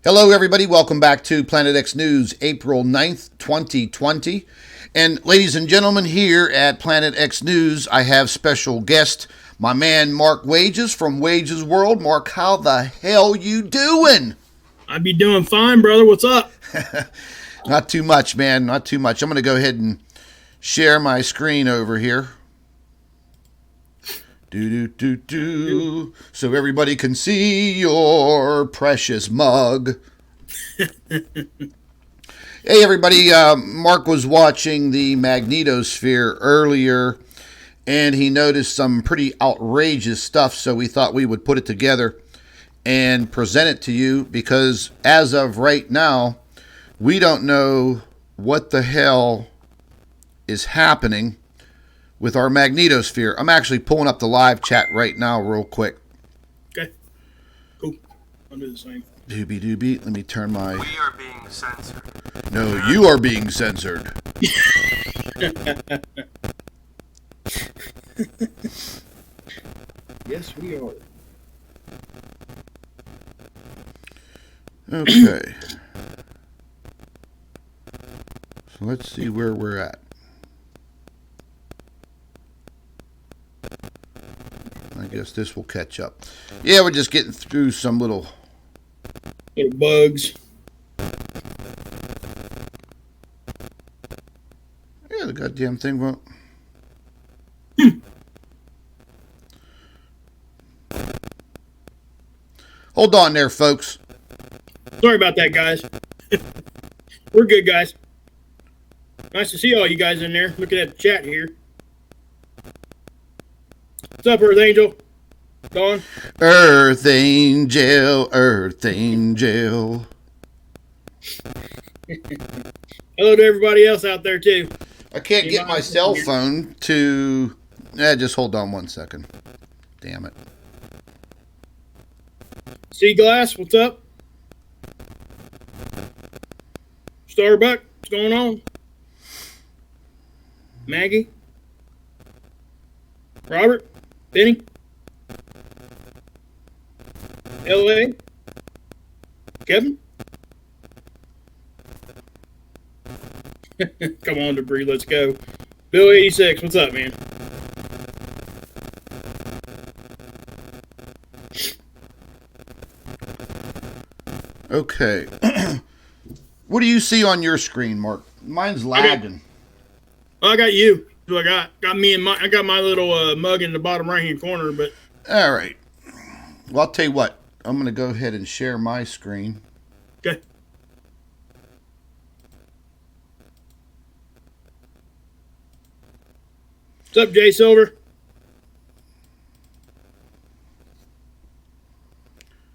Hello, everybody. Welcome back to Planet X News, April 9th, 2020. And ladies and gentlemen, here at Planet X News, I have special guest, my man Mark Wages from Wages World. Mark, how the hell you doing? I'd be doing fine, brother. What's up? Not too much, man. Not too much. I'm going to go ahead and share my screen over here. So everybody can see your precious mug. Hey, everybody. Mark was watching the magnetosphere earlier, and he noticed some pretty outrageous stuff, so we thought we would put it together and present it to you, because as of right now, we don't know what the hell is happening with our magnetosphere. I'm actually pulling up the live chat right now real quick. Okay. Cool. I'll do the same. Doobie. Let me turn my... We are being censored. No, you are being censored. Yes, we are. Okay. So let's see where we're at. I guess this will catch up. Yeah, we're just getting through some little bugs. Yeah, the goddamn thing won't. Hold on there, folks. Sorry about that, guys. We're good, guys. Nice to see all you guys in there. Looking at the chat here. What's up, Earth Angel? Dawn? Earth Angel, Earth Angel. Hello to everybody else out there, too. I can't get my cell phone to... just hold on one second. Damn it. Sea Glass, what's up? Starbuck, what's going on? Maggie? Robert? Benny? L.A.? Kevin? Come on, Debris, let's go. Bill 86, what's up, man? Okay. What do you see on your screen, Mark? Mine's lagging. I got you. So I got me and I got my little mug in the bottom right hand corner, but all right. Well, I'll tell you what. I'm going to go ahead and share my screen. Okay. What's up, Jay Silver?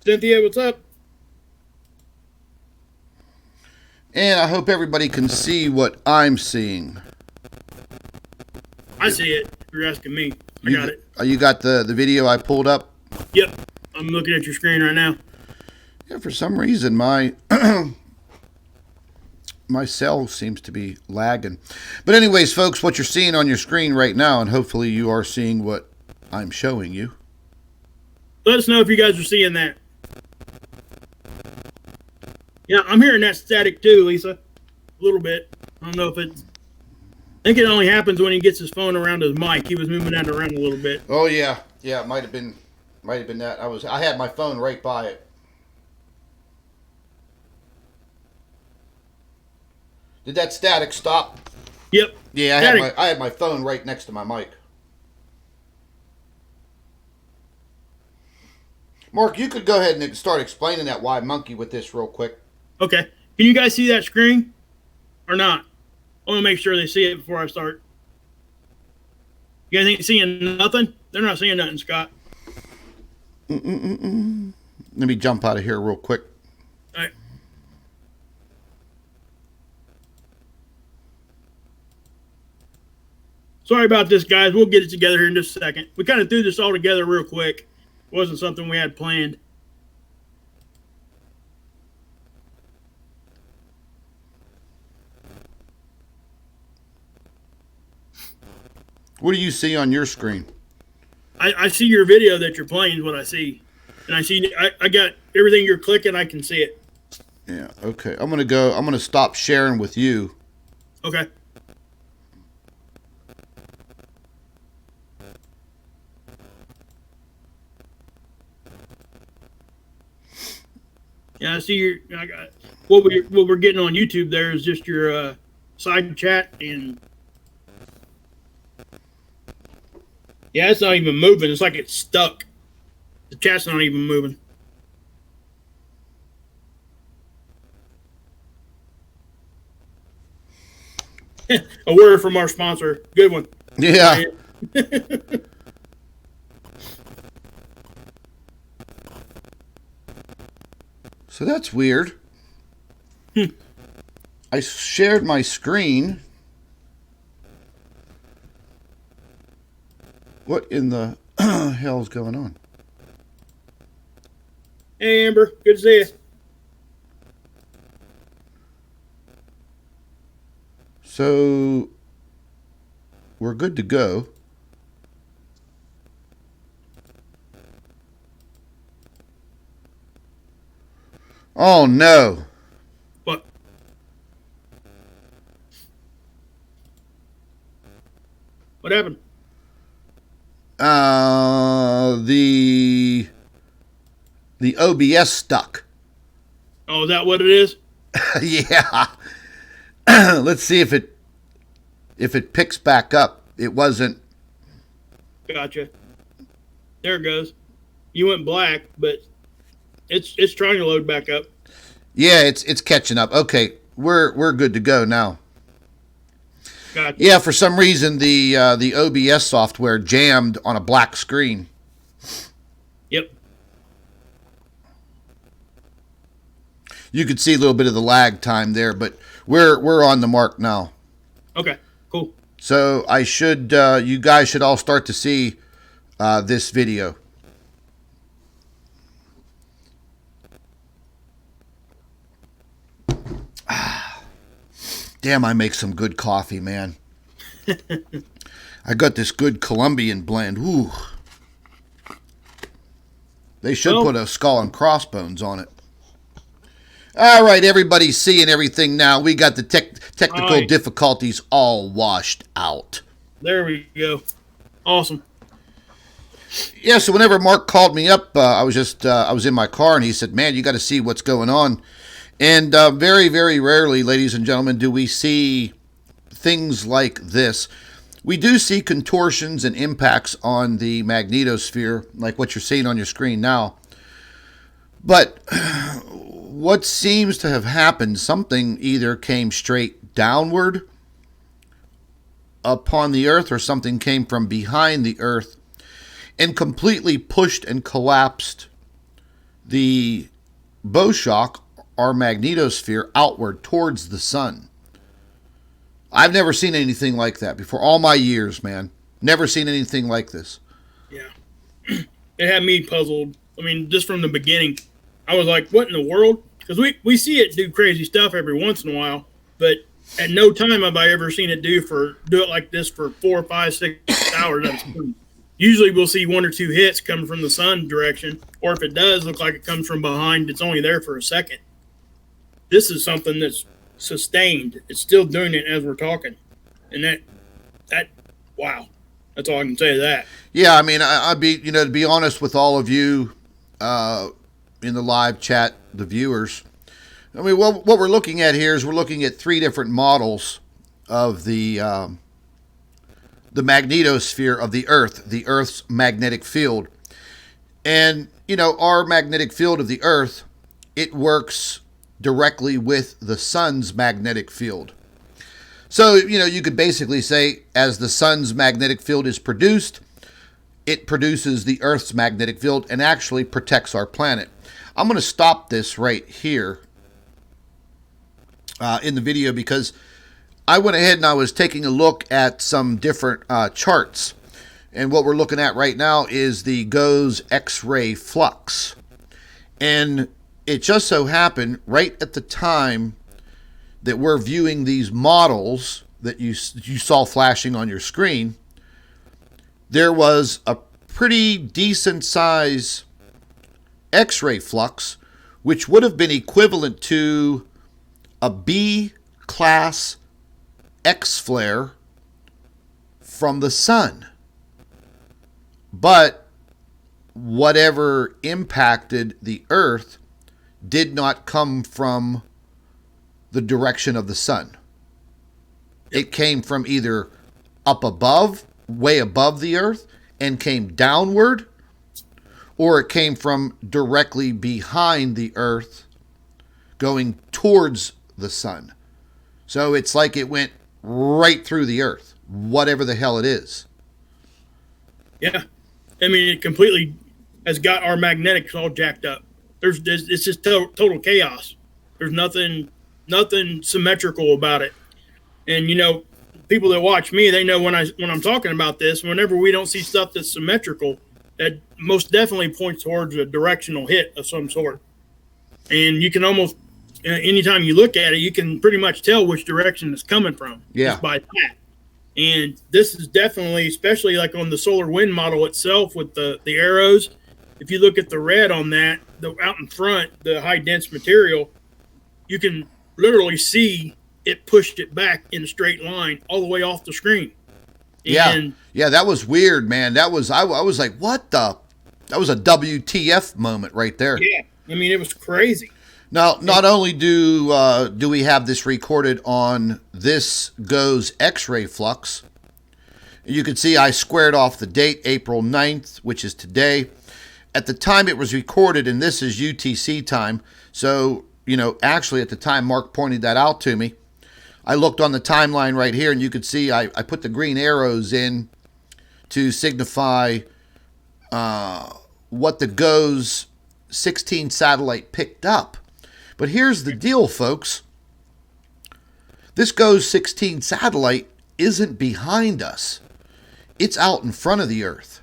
Cynthia, what's up? And I hope everybody can see what I'm seeing. I see it. If you're asking me. I got it. You got the video I pulled up? Yep. I'm looking at your screen right now. Yeah, for some reason my my cell seems to be lagging. But anyways, folks, what you're seeing on your screen right now, and hopefully you are seeing what I'm showing you. Let us know if you guys are seeing that. Yeah, I'm hearing that static too, Lisa. A little bit. I don't know if it's... I think it only happens when he gets his phone around his mic. He was moving that around a little bit. Oh yeah, it might have been that. I had my phone right by it. Did that static stop? Yep. Yeah, I had my phone right next to my mic. Mark, you could go ahead and start explaining that why monkey with this real quick. Okay. Can you guys see that screen or not? I want to make sure they see it before I start. You guys ain't seeing nothing? They're not seeing nothing, Scott. Let me jump out of here real quick. All right. Sorry about this, guys. We'll get it together here in just a second. We kind of threw this all together real quick. It wasn't something we had planned. What do you see on your screen? I see your video that you're playing is what I see. And I got everything you're clicking, I can see it. Yeah, okay. I'm going to stop sharing with you. Okay. Yeah, I see what we're getting on YouTube there is just your side chat, and yeah, it's not even moving. It's like it's stuck. The chat's not even moving. A word from our sponsor. Good one. Yeah. So that's weird. I shared my screen. What in the hell's going on? Hey, Amber. Good to see you. So we're good to go. Oh no. What? What happened? The OBS stuck. Oh, is that what it is? Yeah. Let's see if it picks back up. It wasn't. Gotcha. There it goes. You went black, but it's trying to load back up. Yeah, it's catching up. Okay, we're good to go now. Gotcha. Yeah, for some reason the OBS software jammed on a black screen. Yep. You could see a little bit of the lag time there, but we're on the mark now. Okay, cool. So I should you guys should all start to see this video. Damn, I make some good coffee, man. I got this good Colombian blend. Ooh. They should put a skull and crossbones on it. All right, everybody's seeing everything now. We got the technical difficulties all washed out. There we go. Awesome. Yeah, so whenever Mark called me up, I was in my car, and he said, "Man, you got to see what's going on." And very, very rarely, ladies and gentlemen, do we see things like this. We do see contortions and impacts on the magnetosphere, like what you're seeing on your screen now. But what seems to have happened, something either came straight downward upon the Earth or something came from behind the Earth and completely pushed and collapsed the bow shock, our magnetosphere, outward towards the sun. I've never seen anything like that before. All my years, man. Never seen anything like this. Yeah. It had me puzzled. I mean, just from the beginning, I was like, what in the world? Because we see it do crazy stuff every once in a while, but at no time have I ever seen it do it like this for 4, 5, 6 hours. Usually we'll see 1 or 2 hits coming from the sun direction, or if it does look like it comes from behind, it's only there for a second. This is something that's sustained. It's still doing it as we're talking. And that wow. That's all I can say to that. Yeah, I mean, I'd be, to be honest with all of you in the live chat, the viewers, I mean, what we're looking at here is we're looking at 3 different models of the magnetosphere of the Earth's magnetic field. And, our magnetic field of the Earth, it works directly with the sun's magnetic field. So, you could basically say as the sun's magnetic field is produced, it produces the Earth's magnetic field and actually protects our planet. I'm going to stop this right here in the video because I went ahead and I was taking a look at some different charts. And what we're looking at right now is the GOES X-ray flux. And it just so happened right at the time that we're viewing these models that you saw flashing on your screen, there was a pretty decent size X-ray flux which would have been equivalent to a B-class X-flare from the sun. But whatever impacted the Earth did not come from the direction of the sun. It came from either up above, way above the Earth, and came downward, or it came from directly behind the Earth going towards the sun. So it's like it went right through the Earth, whatever the hell it is. Yeah. I mean, it completely has got our magnetics all jacked up. It's just total chaos. There's nothing symmetrical about it. And, you know, people that watch me, they know when I'm talking about this, whenever we don't see stuff that's symmetrical, that most definitely points towards a directional hit of some sort. And you can almost, anytime you look at it, you can pretty much tell which direction it's coming from. Yeah. Just by that. And this is definitely, especially like on the solar wind model itself with the arrows, if you look at the red on that, out in front, the high dense material, you can literally see it pushed it back in a straight line all the way off the screen. And yeah, that was weird, man. That was, I was like, what the? That was a WTF moment right there. Yeah, I mean, it was crazy. Now, not only do we have this recorded on This Goes X-ray flux, you can see I squared off the date, April 9th, which is today. At the time it was recorded, and this is UTC time, so, you know, actually at the time Mark pointed that out to me, I looked on the timeline right here, and you could see I put the green arrows in to signify what the GOES 16 satellite picked up. But here's the deal, folks. This GOES 16 satellite isn't behind us. It's out in front of the Earth.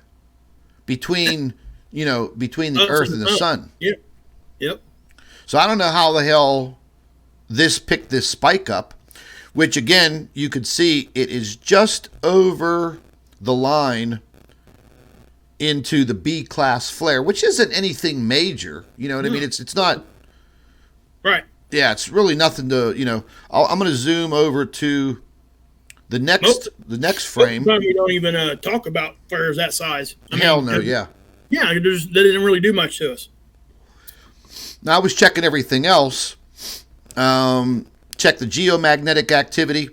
Between the Earth and the sun. Yep. Yep. So I don't know how the hell this picked this spike up, which again, you could see it is just over the line into the B-class flare, which isn't anything major. You know what I mean? It's not... Right. Yeah, it's really nothing to, you know. I'm going to zoom over to the next frame. Most of the time we don't even talk about flares that size. Hell no, yeah. Yeah, they didn't really do much to us. Now I was checking everything else. Check the geomagnetic activity.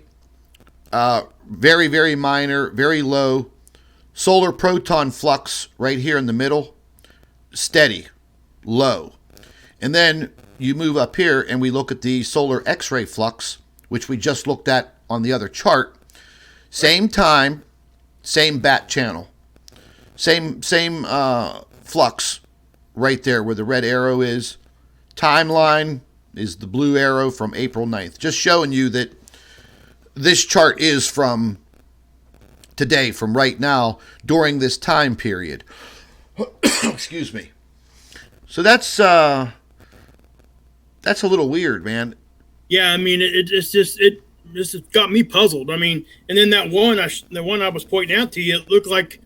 Very, very minor, very low. Solar proton flux right here in the middle. Steady, low. And then you move up here and we look at the solar X-ray flux, which we just looked at on the other chart. Same time, same bat channel. Same flux right there where the red arrow is. Timeline is the blue arrow from April 9th. Just showing you that this chart is from today, from right now, during this time period. Excuse me. So that's a little weird, man. Yeah, I mean, this has got me puzzled. I mean, and then the one I was pointing out to you, it looked like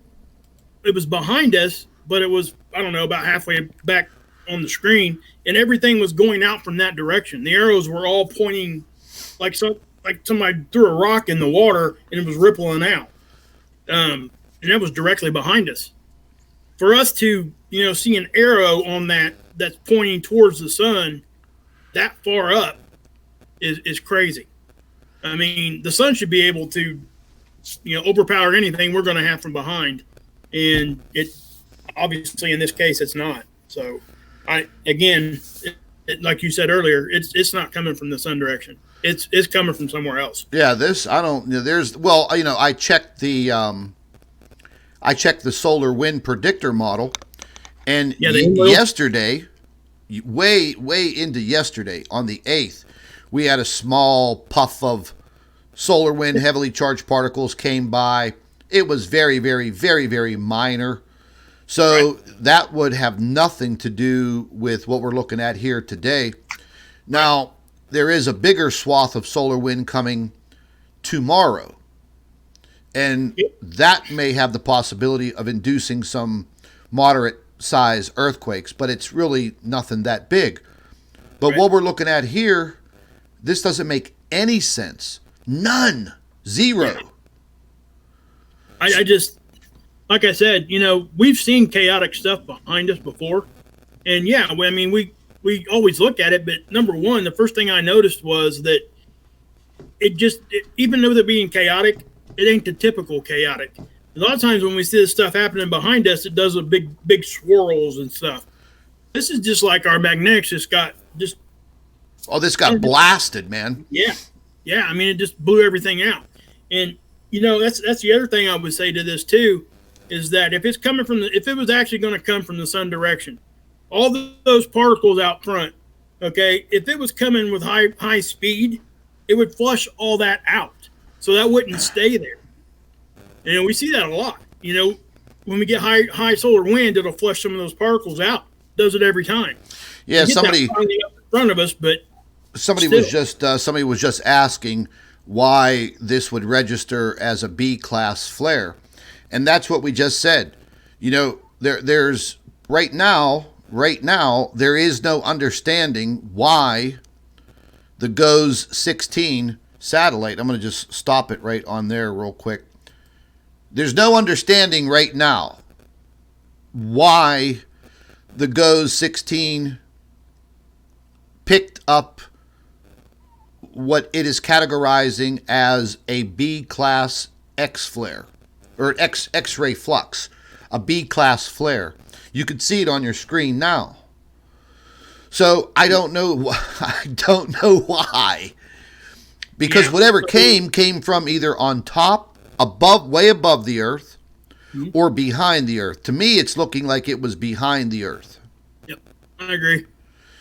it was behind us, but it was, I don't know, about halfway back on the screen, and everything was going out from that direction. The arrows were all pointing like somebody threw a rock in the water and it was rippling out. And that was directly behind us. For us to, you know, see an arrow on that's pointing towards the sun that far up is crazy. I mean, the sun should be able to, you know, overpower anything we're going to have from behind. And it obviously in this case it's not. So like you said earlier, it's not coming from the sun direction. It's coming from somewhere else. Yeah, I checked the solar wind predictor model, and yesterday, way into yesterday on the 8th, we had a small puff of solar wind, heavily charged particles came by. It was very, very, very, very minor. So that would have nothing to do with what we're looking at here today. Now, there is a bigger swath of solar wind coming tomorrow. And that may have the possibility of inducing some moderate size earthquakes, but it's really nothing that big. But Right. what we're looking at here, this doesn't make any sense. None. Zero. I just, like I said, we've seen chaotic stuff behind us before. And yeah, I mean, we always look at it, but number one, the first thing I noticed was that even though they're being chaotic, it ain't the typical chaotic. A lot of times when we see this stuff happening behind us, it does a big swirls and stuff. This is just like our magnetics Oh, this got blasted, man. yeah. I mean, it just blew everything out. And that's the other thing I would say to this too, is that if it was actually going to come from the sun direction, all those particles out front, okay, if it was coming with high speed, it would flush all that out, so that wouldn't stay there. And we see that a lot. When we get high solar wind, it'll flush some of those particles out. Does it every time? Yeah, somebody up in front of us, but somebody was just asking why this would register as a B class flare, and that's what we just said. There's right now there is no understanding why the GOES 16 satellite. I'm going to just stop it right on there real quick. There's no understanding right now why the GOES 16 picked up what it is categorizing as a B-class X-flare, or X-ray flux, a B-class flare. You can see it on your screen now. So I don't know. I don't know why. Because whatever came from either on top, way above the Earth, or behind the Earth. To me, it's looking like it was behind the Earth. Yep, I agree.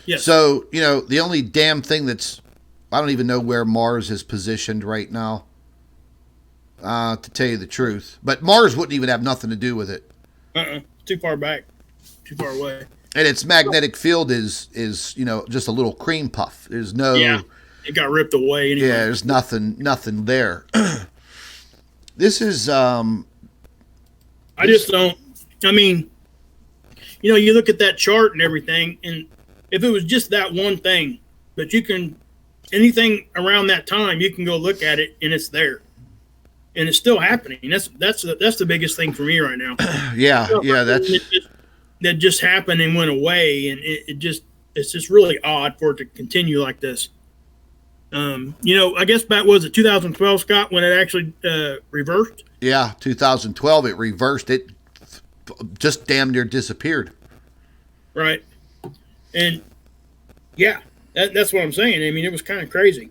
Yes. So, the only damn thing I don't even know where Mars is positioned right now, to tell you the truth. But Mars wouldn't even have nothing to do with it. Too far back. Too far away. And its magnetic field is just a little cream puff. There's no... Yeah, it got ripped away anyway. Yeah, there's nothing there. This is... I just don't... I mean, you look at that chart and everything, and if it was just that one thing, but anything around that time, you can go look at it, and it's there. And it's still happening. That's the biggest thing for me right now. Yeah, that just happened and went away, and it's just really odd for it to continue like this. I guess back, was it 2012, Scott, when it actually reversed? Yeah, 2012 it reversed. It just damn near disappeared. Right. And yeah, that's what I'm saying. I mean, it was kind of crazy.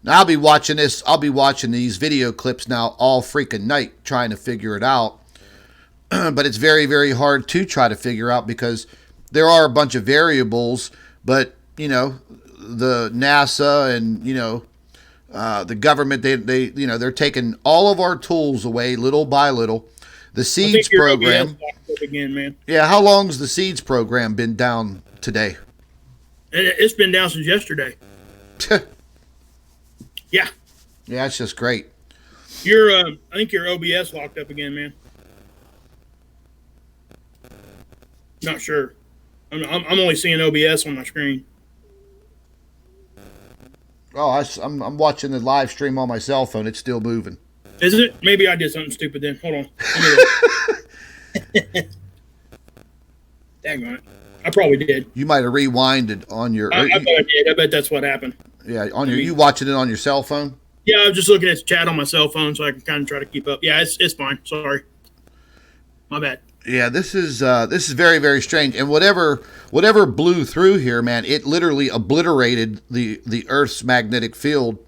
Now I'll be watching these video clips now all freaking night trying to figure it out. But it's very, very hard to try to figure out because there are a bunch of variables, but the NASA and the government, they're taking all of our tools away little by little. The SEEDS program again, man. Yeah, how long's the SEEDS program been down today? It's been down since yesterday. Yeah, it's just great. I think your OBS locked up again, man. Not sure. I'm only seeing OBS on my screen. Oh, I'm watching the live stream on my cell phone. It's still moving. Is it? Maybe I did something stupid then. Hold on. Dang on it. I probably did. You might have rewinded on your... I bet I did. I bet that's what happened. Yeah, you watching it on your cell phone? Yeah, I was just looking at the chat on my cell phone so I can kind of try to keep up. Yeah, it's fine. Sorry. My bad. Yeah, this is very, very strange. And whatever blew through here, man, it literally obliterated the Earth's magnetic field.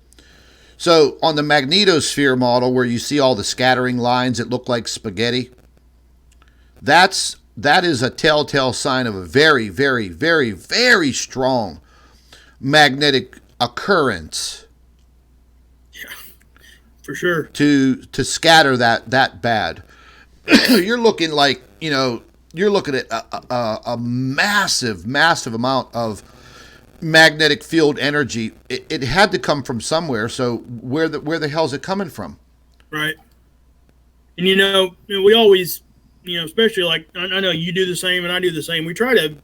So on the magnetosphere model where you see all the scattering lines that look like spaghetti, that is a telltale sign of a very, very, very, very strong magnetic occurrence. Yeah, for sure. To scatter that bad. You're looking like, you're looking at a massive, massive amount of magnetic field energy. It had to come from somewhere. So where the hell is it coming from? Right. And we always, especially like I know you do the same and I do the same. We try to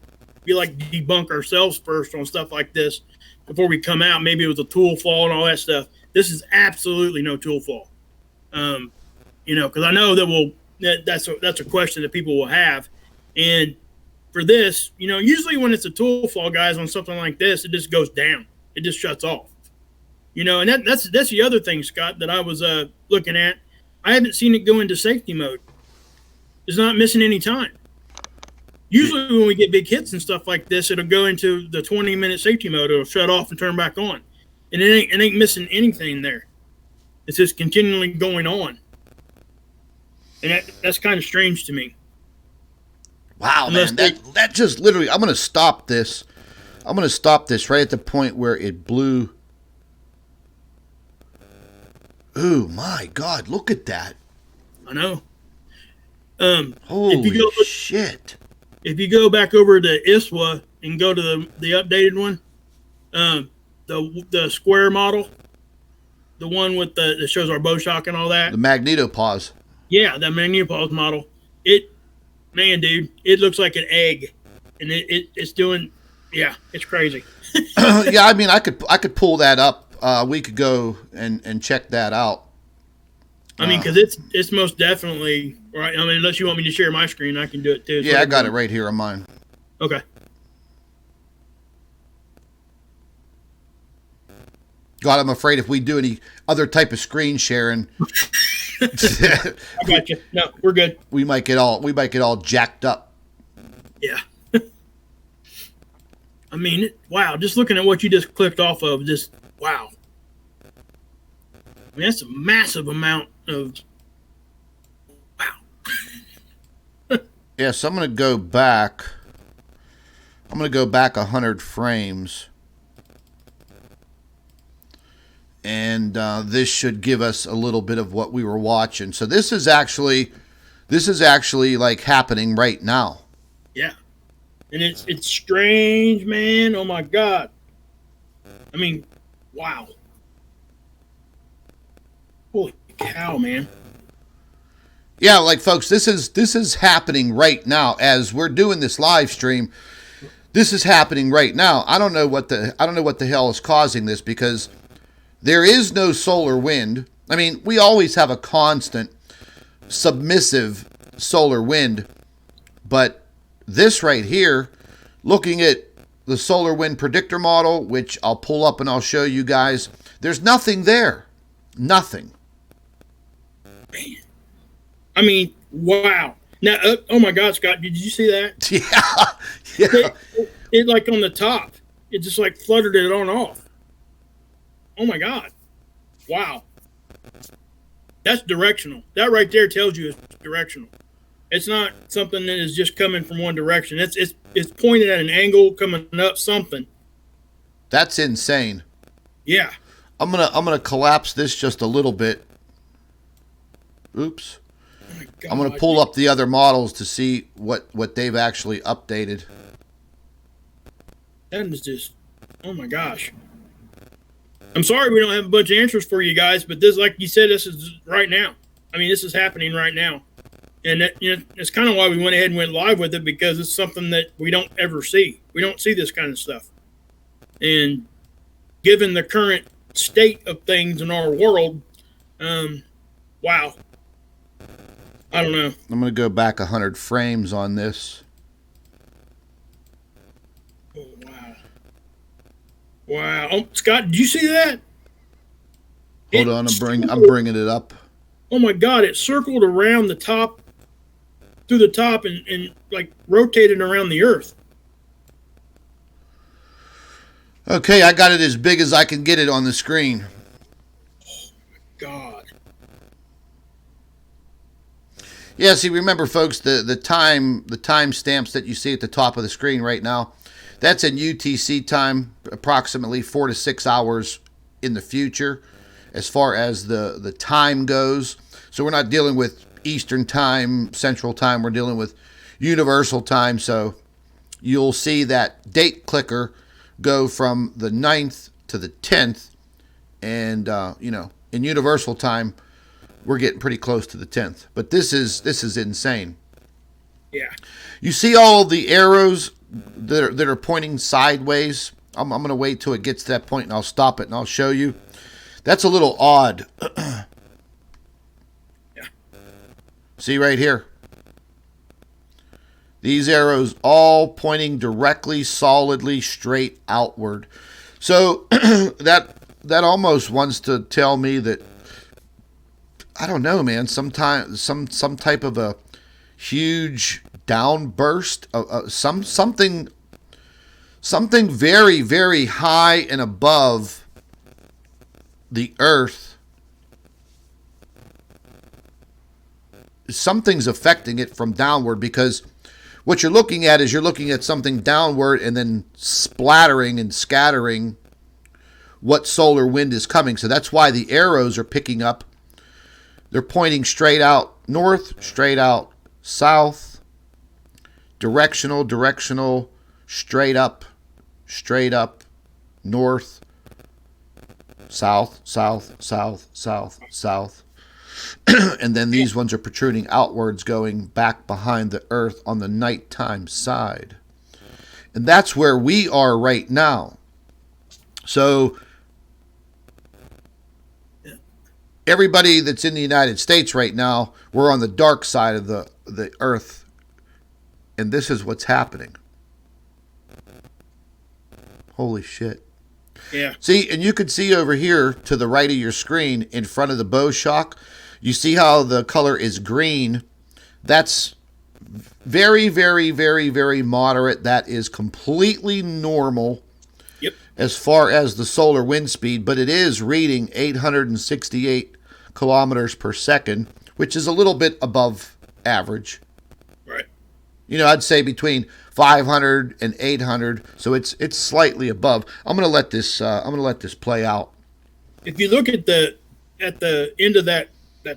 we like to debunk ourselves first on stuff like this before we come out. Maybe it was a tool fall and all that stuff. This is absolutely no tool fall. Because I know that's a question that people will have. And for this, usually when it's a tool fall, guys, on something like this, it just goes down. It just shuts off. And that's the other thing, Scott, that I was looking at. I haven't seen it go into safety mode. It's not missing any time. Usually when we get big hits and stuff like this, it'll go into the 20-minute safety mode. It'll shut off and turn back on. And it ain't missing anything there. It's just continually going on. And that's kind of strange to me. Wow, man. That just literally, I'm going to stop this. I'm going to stop this right at the point where it blew. Oh, my God. Look at that. I know. Holy shit. If you go back over to ISWA and go to the updated one, the square model, the one with that shows our bow shock and all that. The magnetopause. Yeah, the magnetopause model. Man, dude, it looks like an egg. And it's doing, it's crazy. Yeah, I mean, I could pull that up. We could go and check that out. I mean, because it's most definitely right. I mean, unless you want me to share my screen, I can do it too. Yeah, I got it right here on mine. Okay. God, I'm afraid if we do any other type of screen sharing, I got you. No, we're good. We might get all jacked up. Yeah. I mean, wow! Just looking at what you just clicked off of, just wow. I mean, that's a massive amount of wow. Yeah, so I'm going to go back. I'm going to go back 100 frames. And this should give us a little bit of what we were watching. So this is actually like happening right now. Yeah. And it's strange, man. Oh my God. I mean, wow. Holy cow, man. Yeah, like folks, this is happening right now as we're doing this live stream. This is happening right now. I don't know what the hell is causing this, because there is no solar wind. I mean, we always have a constant submissive solar wind, but this right here, looking at the solar wind predictor model, which I'll pull up and I'll show you guys, there's nothing there. Nothing. Man. I mean, wow. Now, oh my God, Scott, did you see that? Yeah. It like on the top, it just like fluttered it on off. Oh my God. Wow. That's directional. That right there tells you it's directional. It's not something that is just coming from one direction. It's pointed at an angle, coming up something. That's insane. Yeah. I'm gonna collapse this just a little bit. Oops. Oh my God. I'm gonna pull up the other models to see what they've actually updated. That is just, oh my gosh. I'm sorry we don't have a bunch of answers for you guys, but this, like you said, this is right now. I mean, this is happening right now. And that, it's kind of why we went ahead and went live with it, because it's something that we don't ever see. We don't see this kind of stuff. And given the current state of things in our world, wow. I don't know. I'm going to go back 100 frames on this. Oh, wow. Wow. Oh, Scott, did you see that? Hold on, I'm bringing it up. Oh my God, it circled around the top, through the top, and like rotated around the Earth. Okay, I got it as big as I can get it on the screen. Oh my God. Yeah, see, remember, folks, the time stamps that you see at the top of the screen right now, that's in UTC time, approximately 4 to 6 hours in the future, as far as the time goes. So we're not dealing with Eastern time, Central time. We're dealing with Universal time. So you'll see that date clicker go from the 9th to the 10th. And, in Universal time, we're getting pretty close to the 10th. But this is insane. Yeah. You see all of the arrows that are pointing sideways. I'm going to wait till it gets to that point and I'll stop it and I'll show you. That's a little odd. Yeah. See right here. These arrows all pointing directly, solidly, straight outward. So that almost wants to tell me that, I don't know, man, some type of a huge downburst, something very, very high and above the Earth. Something's affecting it from downward, because what you're looking at is you're looking at something downward and then splattering and scattering what solar wind is coming. So that's why the arrows are picking up. They're pointing straight out north, straight out south, directional, straight up, north, south, south. And then these ones are protruding outwards, going back behind the Earth on the nighttime side. And that's where we are right now. So everybody that's in the United States right now, we're on the dark side of the Earth. And this is what's happening. Holy shit. Yeah. See, and you can see over here to the right of your screen in front of the bow shock, you see how the color is green. That's very, very, very, very moderate. That is completely normal. Yep. As far as the solar wind speed, but it is reading 868 kilometers per second, which is a little bit above average. Right. You know, I'd say between 500 and 800, so it's slightly above. I'm gonna let this play out. If you look at the end of that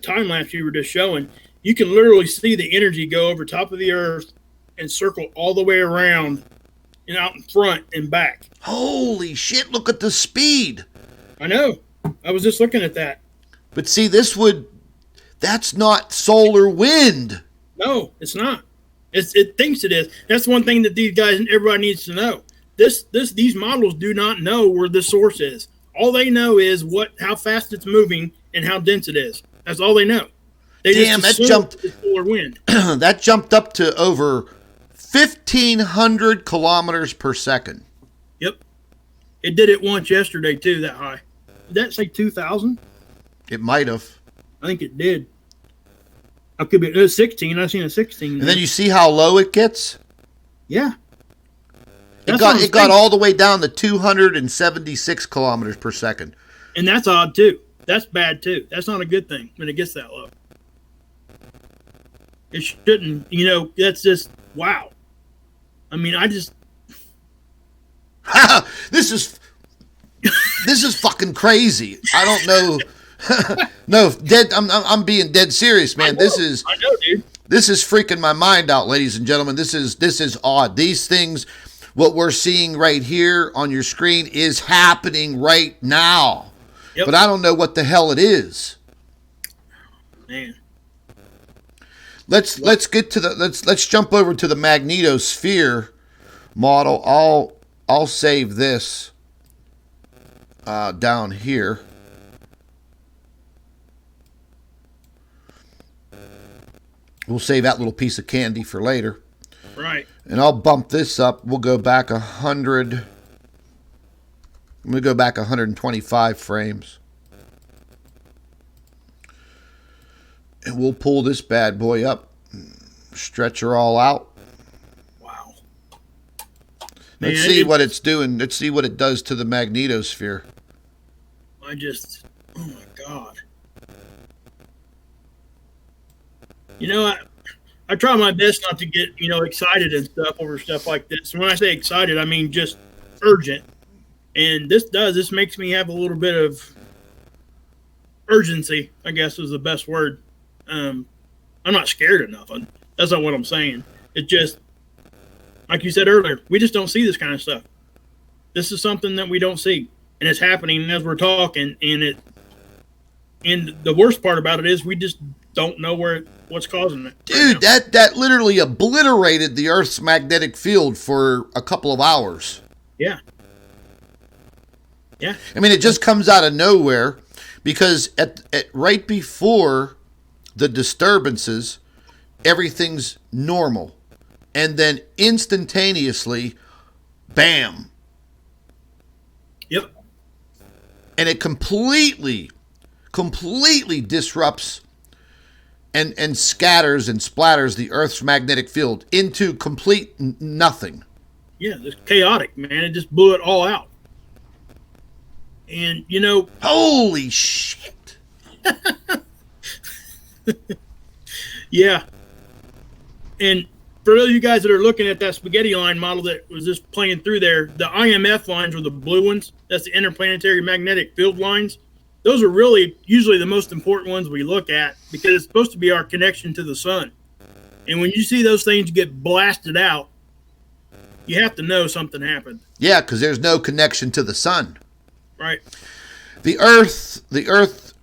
time lapse you were just showing, you can literally see the energy go over top of the Earth and circle all the way around and out in front and back. Holy shit! Look at the speed. I know. I was just looking at that. But see, that's not solar wind. No, it's not. It thinks it is. That's one thing that these guys and everybody needs to know. These models do not know where the source is. All they know is how fast it's moving and how dense it is. That's all they know. Damn, that jumped. It's solar wind. That jumped up to over 1,500 kilometers per second. Yep, it did it once yesterday too. That high. Did that say 2,000? It might have. I think it did. I could be. It was 16. I've seen a 16. And then you see how low it gets. Yeah. It got all the way down to 276 kilometers per second. And that's odd too. That's bad too. That's not a good thing when it gets that low. It shouldn't. That's just wow. I mean, this is fucking crazy. I don't know. No, I'm being dead serious, man. I know, dude. This is freaking my mind out, ladies and gentlemen. This is odd. These things, what we're seeing right here on your screen, is happening right now. Yep. But I don't know what the hell it is. Man. Let's get to let's jump over to the magnetosphere model. I'll save this down here. We'll save that little piece of candy for later. Right. And I'll bump this up. We'll go back 100. I'm going to go back 125 frames. And we'll pull this bad boy up. Stretch her all out. Wow. Let's see what it's doing. Let's see what it does to the magnetosphere. Oh my God. I try my best not to get, excited and stuff over stuff like this. And when I say excited, I mean just urgent. And this makes me have a little bit of urgency, I guess is the best word. I'm not scared of nothing. That's not what I'm saying. It just, like you said earlier, we just don't see this kind of stuff. This is something that we don't see. And it's happening as we're talking. And the worst part about it is we just don't know what's causing it. Dude, that literally obliterated the Earth's magnetic field for a couple of hours. Yeah. Yeah. I mean, it just comes out of nowhere because at right before the disturbances, everything's normal. And then instantaneously, bam. Yep. And it completely disrupts and scatters and splatters the Earth's magnetic field into complete nothing. Yeah, it's chaotic, man. It just blew it all out. And, Holy shit. Yeah. And for those of you guys that are looking at that spaghetti line model that was just playing through there, the IMF lines were the blue ones. That's the interplanetary magnetic field lines. Those are really usually the most important ones we look at because it's supposed to be our connection to the sun. And when you see those things get blasted out, you have to know something happened. Yeah, because there's no connection to the sun. Right. The Earth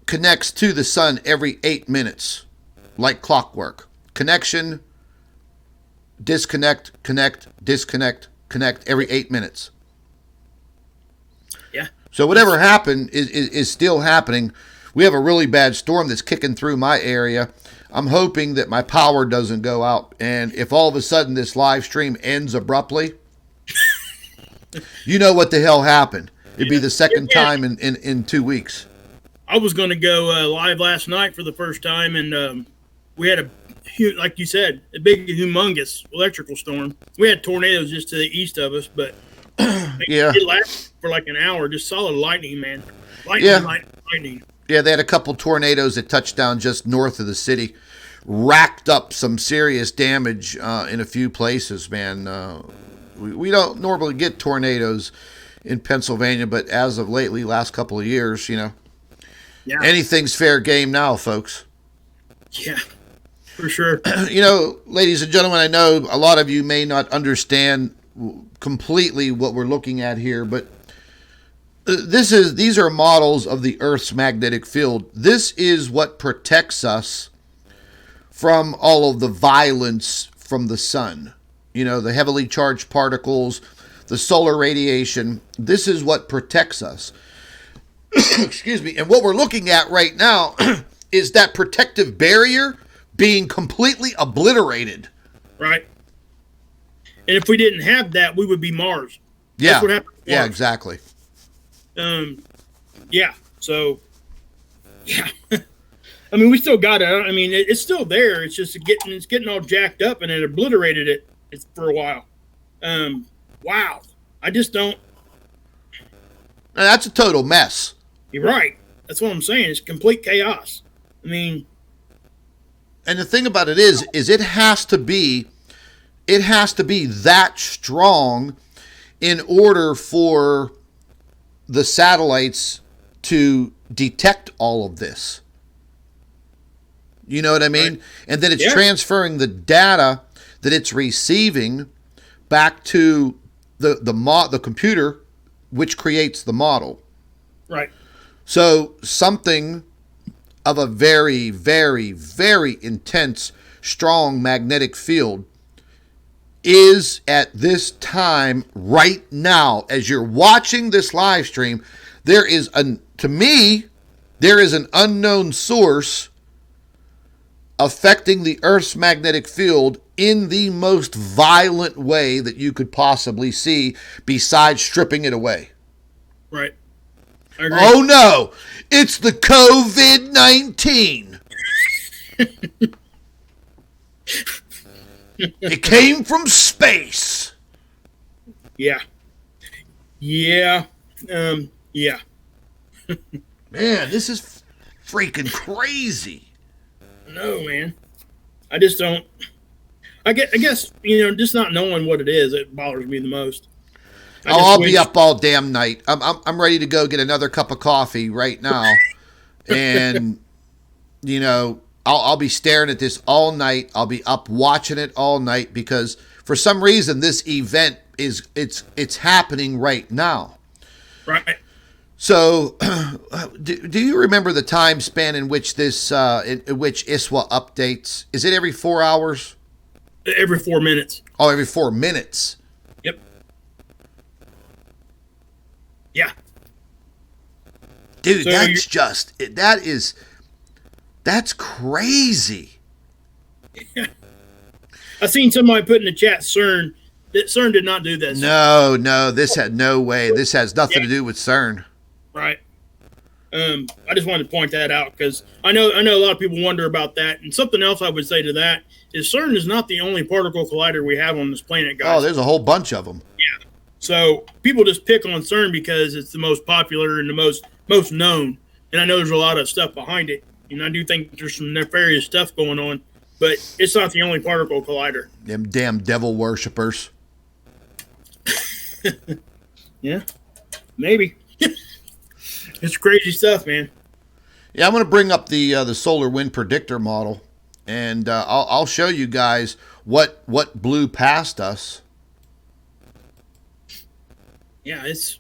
connects to the sun every 8 minutes, like clockwork. Connection, disconnect, connect, disconnect, connect every 8 minutes. Yeah. So whatever happened is still happening. We have a really bad storm that's kicking through my area. I'm hoping that my power doesn't go out. And if all of a sudden this live stream ends abruptly, you know what the hell happened. It'd be the second time in 2 weeks. I was going to go live last night for the first time, and we had like you said, a big, humongous electrical storm. We had tornadoes just to the east of us, but it lasted for like an hour. Just solid lightning, man. Lightning. Yeah, they had a couple tornadoes that touched down just north of the city, racked up some serious damage in a few places, man. We don't normally get tornadoes in Pennsylvania, but as of lately, last couple of years, anything's fair game now, folks. Yeah, for sure. Ladies and gentlemen, I know a lot of you may not understand completely what we're looking at here, but these are models of the Earth's magnetic field. This is what protects us from all of the violence from the sun. The heavily charged particles, the solar radiation. This is what protects us. Excuse me. And what we're looking at right now is that protective barrier being completely obliterated. Right. And if we didn't have that, we would be Mars. Yeah. That's what happened to Mars. Yeah, exactly. Yeah. So, yeah. I mean, we still got it. I mean, it's still there. It's just getting all jacked up, and it obliterated it for a while. Wow. I just don't. Now, that's a total mess. You're right. That's what I'm saying. It's complete chaos. I mean. And the thing about it is it has to be that strong in order for the satellites to detect all of this. You know what I mean? Right. And then it's transferring the data that it's receiving back to the computer, which creates the model. Right. So something of a very, very, very intense, strong magnetic field is at this time, right now, as you're watching this live stream, there is an unknown source affecting the Earth's magnetic field in the most violent way that you could possibly see, besides stripping it away. Right. I agree. Oh no, it's the COVID-19. It came from space. Yeah. Yeah. Yeah. Man, this is freaking crazy. No, man. I just don't. I guess just not knowing what it is, it bothers me the most. I'll be up all damn night. I'm ready to go get another cup of coffee right now, and I'll be staring at this all night. I'll be up watching it all night because for some reason this event it's happening right now. Right. So, do you remember the time span in which this, in which ISWA updates? Is it every 4 hours? Every 4 minutes. Oh, every 4 minutes. Yep. Yeah. Dude, that's crazy. I seen somebody put in the chat CERN. That CERN did not do this. No, this had no way. This has nothing to do with CERN. Right. I just wanted to point that out because I know a lot of people wonder about that. And something else I would say to that is CERN is not the only particle collider we have on this planet, guys. Oh, there's a whole bunch of them. Yeah. So people just pick on CERN because it's the most popular and the most known. And I know there's a lot of stuff behind it. And I do think there's some nefarious stuff going on. But it's not the only particle collider. Them damn devil worshippers. Yeah. Maybe. It's crazy stuff, man. Yeah, I'm going to bring up the solar wind predictor model, and I'll show you guys what blew past us. Yeah, here's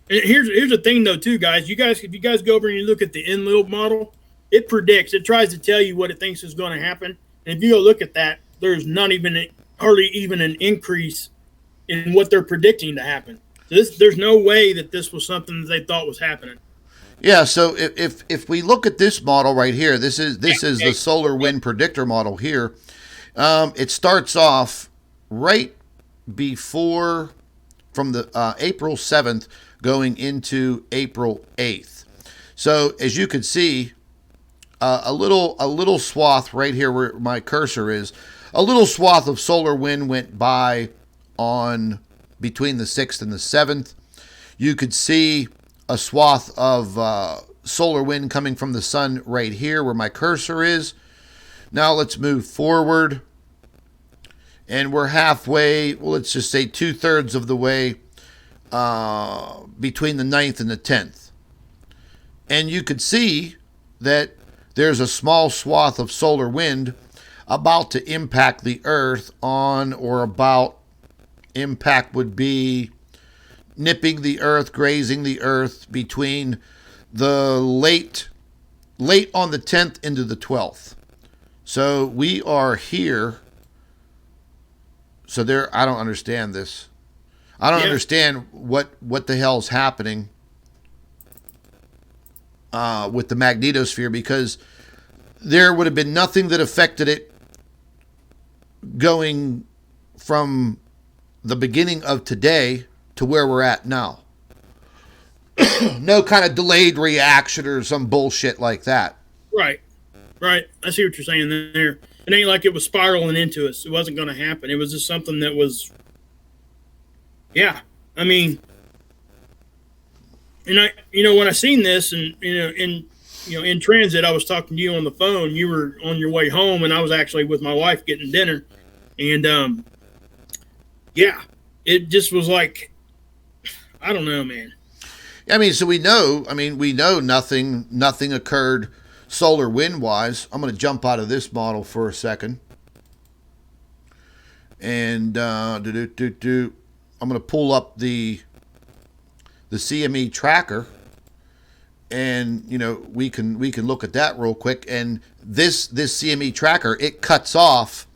the thing though too, guys. If you guys go over and you look at the Enlil model, it predicts. It tries to tell you what it thinks is going to happen. And if you go look at that, there's hardly even an increase in what they're predicting to happen. There's no way that this was something that they thought was happening. Yeah, so if we look at this model right here, this is the solar wind predictor model here. It starts off right before from the April 7th going into April 8th. So as you can see, a little swath right here where my cursor is, a little swath of solar wind went by on between the 6th and the 7th. You could see a swath of solar wind coming from the sun right here where my cursor is. Now let's move forward. And we're halfway, well, let's just say 2/3 of the way between the 9th and the 10th. And you could see that there's a small swath of solar wind about to impact the Earth on or about, impact would be nipping the Earth, grazing the Earth between the late on the 10th into the 12th. So we are here. So there, I don't understand this. I don't understand what the hell's happening with the magnetosphere, because there would have been nothing that affected it going from the beginning of today to where we're at now. No kind of delayed reaction or some bullshit like that. Right. I see what you're saying there. It ain't like it was spiraling into us. It wasn't going to happen. It was just something that was, yeah. I mean, and when I seen this, and in transit, I was talking to you on the phone. You were on your way home, and I was actually with my wife getting dinner, and yeah, it just was like, I don't know, man. I mean, so we know nothing occurred solar wind wise. I'm going to jump out of this model for a second. And I'm going to pull up the CME tracker, and we can look at that real quick. And this CME tracker, it cuts off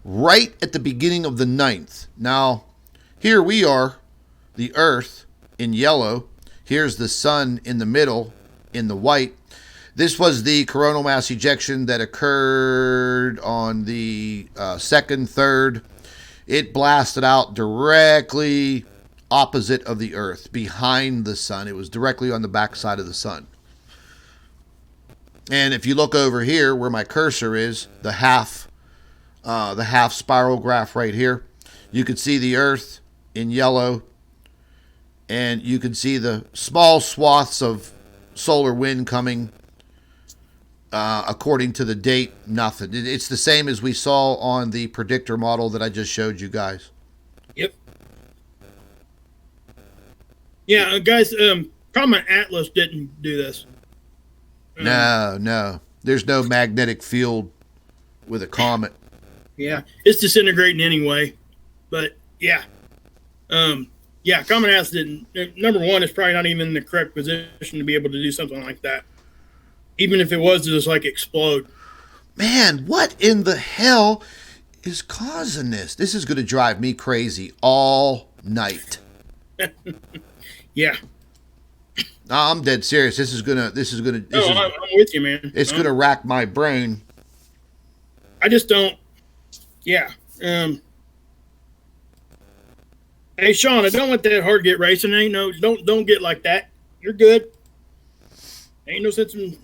right at the beginning of the 9th. Now, here we are, the Earth in yellow. Here's the sun in the middle in the white. This was the coronal mass ejection that occurred on the 2nd, 3rd. It blasted out directly opposite of the Earth, behind the sun. It was directly on the backside of the sun. And if you look over here where my cursor is, the half spiral graph right here, you can see the Earth in yellow, and you can see the small swaths of solar wind coming. According to the date, nothing. It's the same as we saw on the predictor model that I just showed you guys. Yep. Yeah, guys, Comet Atlas didn't do this. No. There's no magnetic field with a comet. Yeah, it's disintegrating anyway. But, yeah. Yeah, Common Ass didn't. Number one, it's probably not even in the correct position to be able to do something like that. Even if it was to just like explode. Man, what in the hell is causing this? This is going to drive me crazy all night. Yeah. No, I'm dead serious. This is gonna. I'm with you, man. It's gonna rack my brain. I just don't. Yeah. Hey, Sean, I don't let that heart get racing. Ain't no. Don't get like that. You're good. Ain't no sense in.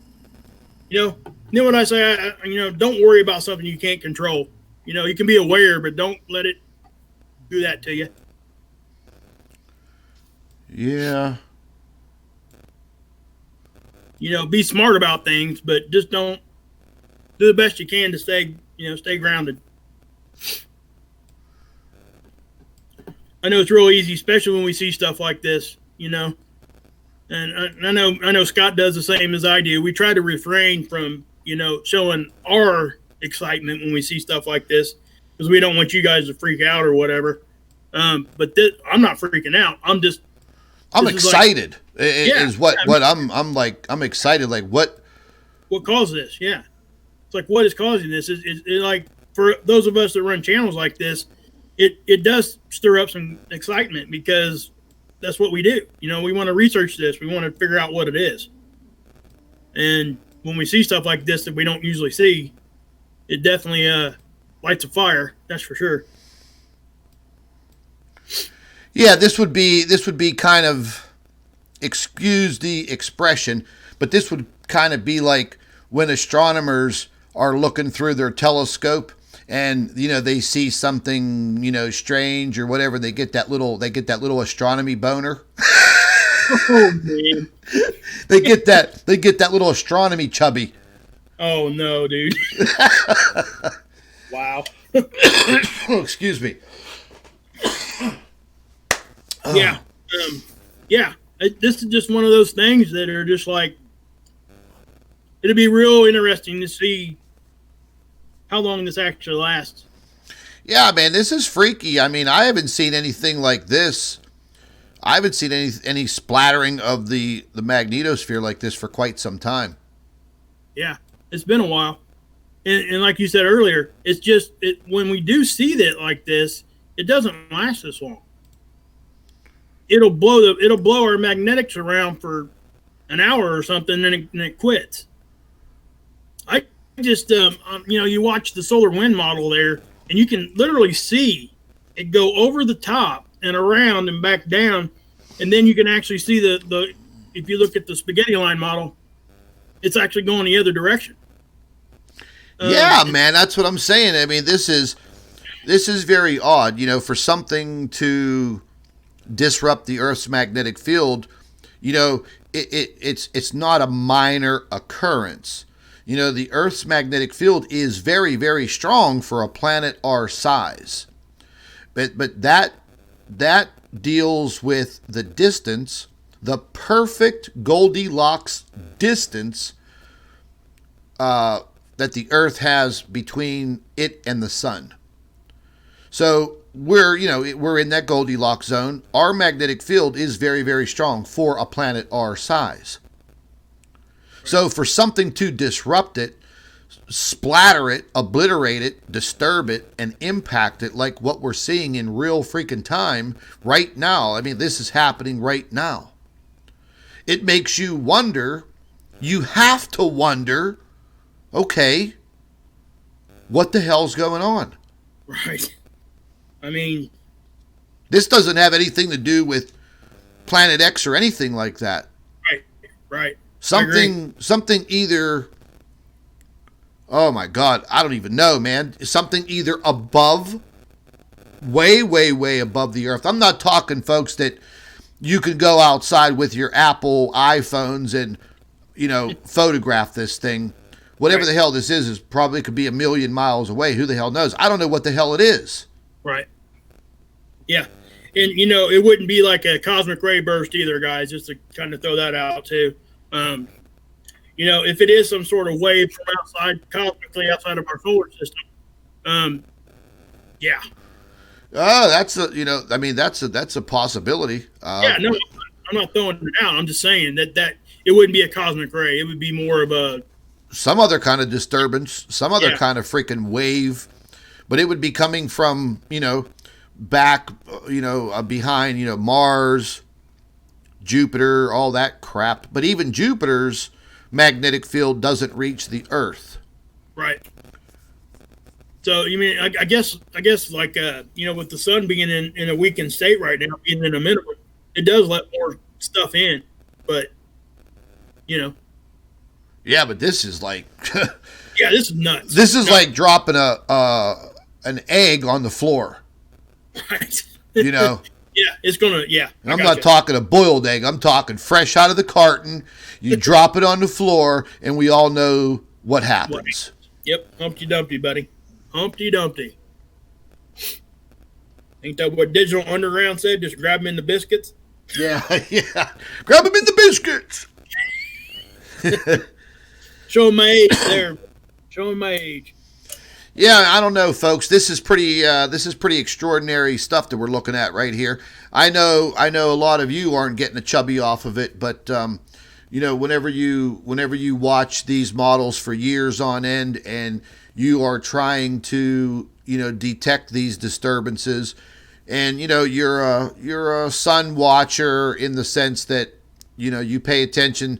You know what I say? Don't worry about something you can't control. You can be aware, but don't let it do that to you. Yeah. Be smart about things, but just don't do the best you can to stay grounded. I know it's real easy, especially when we see stuff like this, and I know Scott does the same as I do. We try to refrain from, showing our excitement when we see stuff like this because we don't want you guys to freak out or whatever. But I'm not freaking out. I'm excited. I'm excited. Like what caused this? Yeah. It's like, what is causing this? Is like for those of us that run channels like this, it does stir up some excitement because that's what we do. We want to research this. We want to figure out what it is. And when we see stuff like this that we don't usually see, it definitely lights a fire. That's for sure. Yeah, this would be kind of, excuse the expression, but this would kind of be like when astronomers are looking through their telescope and they see something strange or whatever. They get that little astronomy boner. Oh man, they get that little astronomy chubby. Oh no, dude. Wow. Oh, excuse me. Yeah. Yeah. This is just one of those things that are just like, it'll be real interesting to see how long this actually lasts. Yeah, man, this is freaky. I mean, I haven't seen anything like this. I haven't seen any splattering of the magnetosphere like this for quite some time. Yeah, it's been a while. And like you said earlier, it's just when we do see that like this, it doesn't last this long. It'll blow our magnetics around for an hour or something, and it quits. I just you watch the solar wind model there, and you can literally see it go over the top and around and back down, and then you can actually see the if you look at the spaghetti line model, it's actually going the other direction. Yeah, man, that's what I'm saying. I mean, this is very odd, for something to disrupt the Earth's magnetic field. It's not a minor occurrence. The Earth's magnetic field is very, very strong for a planet our size. But that deals with the distance, the perfect Goldilocks distance that the Earth has between it and the sun. So we're in that Goldilocks zone. Our magnetic field is very, very strong for a planet our size. So for something to disrupt it, splatter it, obliterate it, disturb it, and impact it like what we're seeing in real freaking time right now. I mean, this is happening right now. It makes you wonder, you have to wonder, okay, what the hell's going on? Right. I mean, this doesn't have anything to do with Planet X or anything like that. Right. Something either, oh my God, I don't even know, man. Something either above, way, way, way above the Earth. I'm not talking, folks, that you can go outside with your Apple iPhones and, photograph this thing. Whatever the hell this is probably could be a million miles away. Who the hell knows? I don't know what the hell it is. Right. Yeah. And, it wouldn't be like a cosmic ray burst either, guys, just to kind of throw that out too. If it is some sort of wave from outside, cosmically outside of our solar system, yeah. Oh, that's a possibility. Yeah, no, I'm not throwing it out. I'm just saying that it wouldn't be a cosmic ray. It would be more of a some other kind of disturbance, some other yeah, kind of freaking wave, but it would be coming from, back, behind, Mars, Jupiter, all that crap. But even Jupiter's magnetic field doesn't reach the Earth. right. So you mean I guess like with the sun being in a weakened state right now, being in a minimum, it does let more stuff in, but you know, Yeah, but this is like yeah, this is nuts. this is like dropping an egg on the floor. Right. You know, Yeah, it's gonna. Yeah, and I'm not talking a boiled egg. I'm talking fresh out of the carton. You drop it on the floor, and we all know what happens. Yep, Humpty Dumpty, buddy. Humpty Dumpty. Ain't that what Digital Underground said? Just grab them in the biscuits. Yeah, yeah. Grab them in the biscuits. Show them my age there. Show them my age. Yeah, I don't know, folks. This is pretty extraordinary stuff that we're looking at right here. I know a lot of you aren't getting a chubby off of it, but whenever you watch these models for years on end, and you are trying to detect these disturbances, and you're a sun watcher in the sense that you pay attention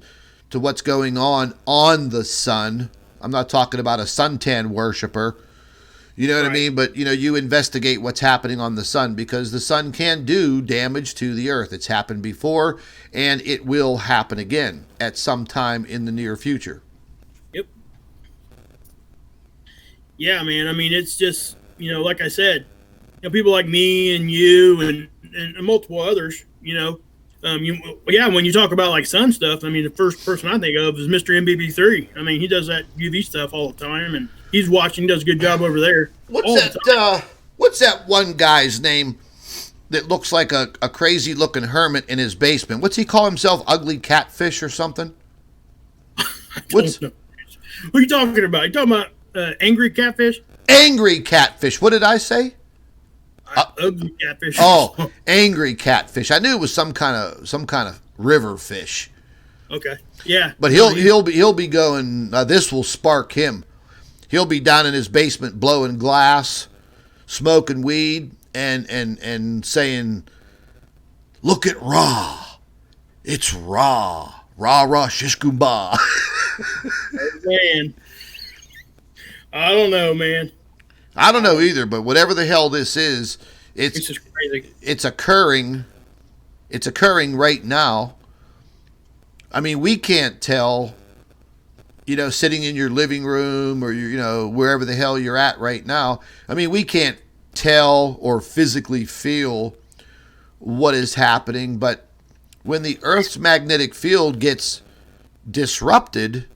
to what's going on the sun. I'm not talking about a suntan worshiper. You know what I mean? But, you investigate what's happening on the sun, because the sun can do damage to the earth. It's happened before, and it will happen again at some time in the near future. Yep. Yeah, man. I mean, it's just, like I said, people like me and you and multiple others, when you talk about like sun stuff, I mean, the first person I think of is Mr. MBB3. I mean, he does that UV stuff all the time, and he's watching, does a good job over there. What's that one guy's name that looks like a crazy looking hermit in his basement? What's he call himself? Ugly Catfish or something? What are you talking about? You talking about Angry Catfish? Angry Catfish. What did I say? Ugly Catfish. Oh, Angry Catfish. I knew it was some kind of river fish. Okay. Yeah. But he'll be going. This will spark him. He'll be down in his basement blowing glass, smoking weed, and saying, "Look at Ra. It's Ra. Ra Shishkumba." Man, I don't know, man. I don't know either, but whatever the hell this is, it's just crazy. It's occurring. It's occurring right now. I mean, we can't tell, sitting in your living room or wherever the hell you're at right now. I mean, we can't tell or physically feel what is happening, but when the Earth's magnetic field gets disrupted,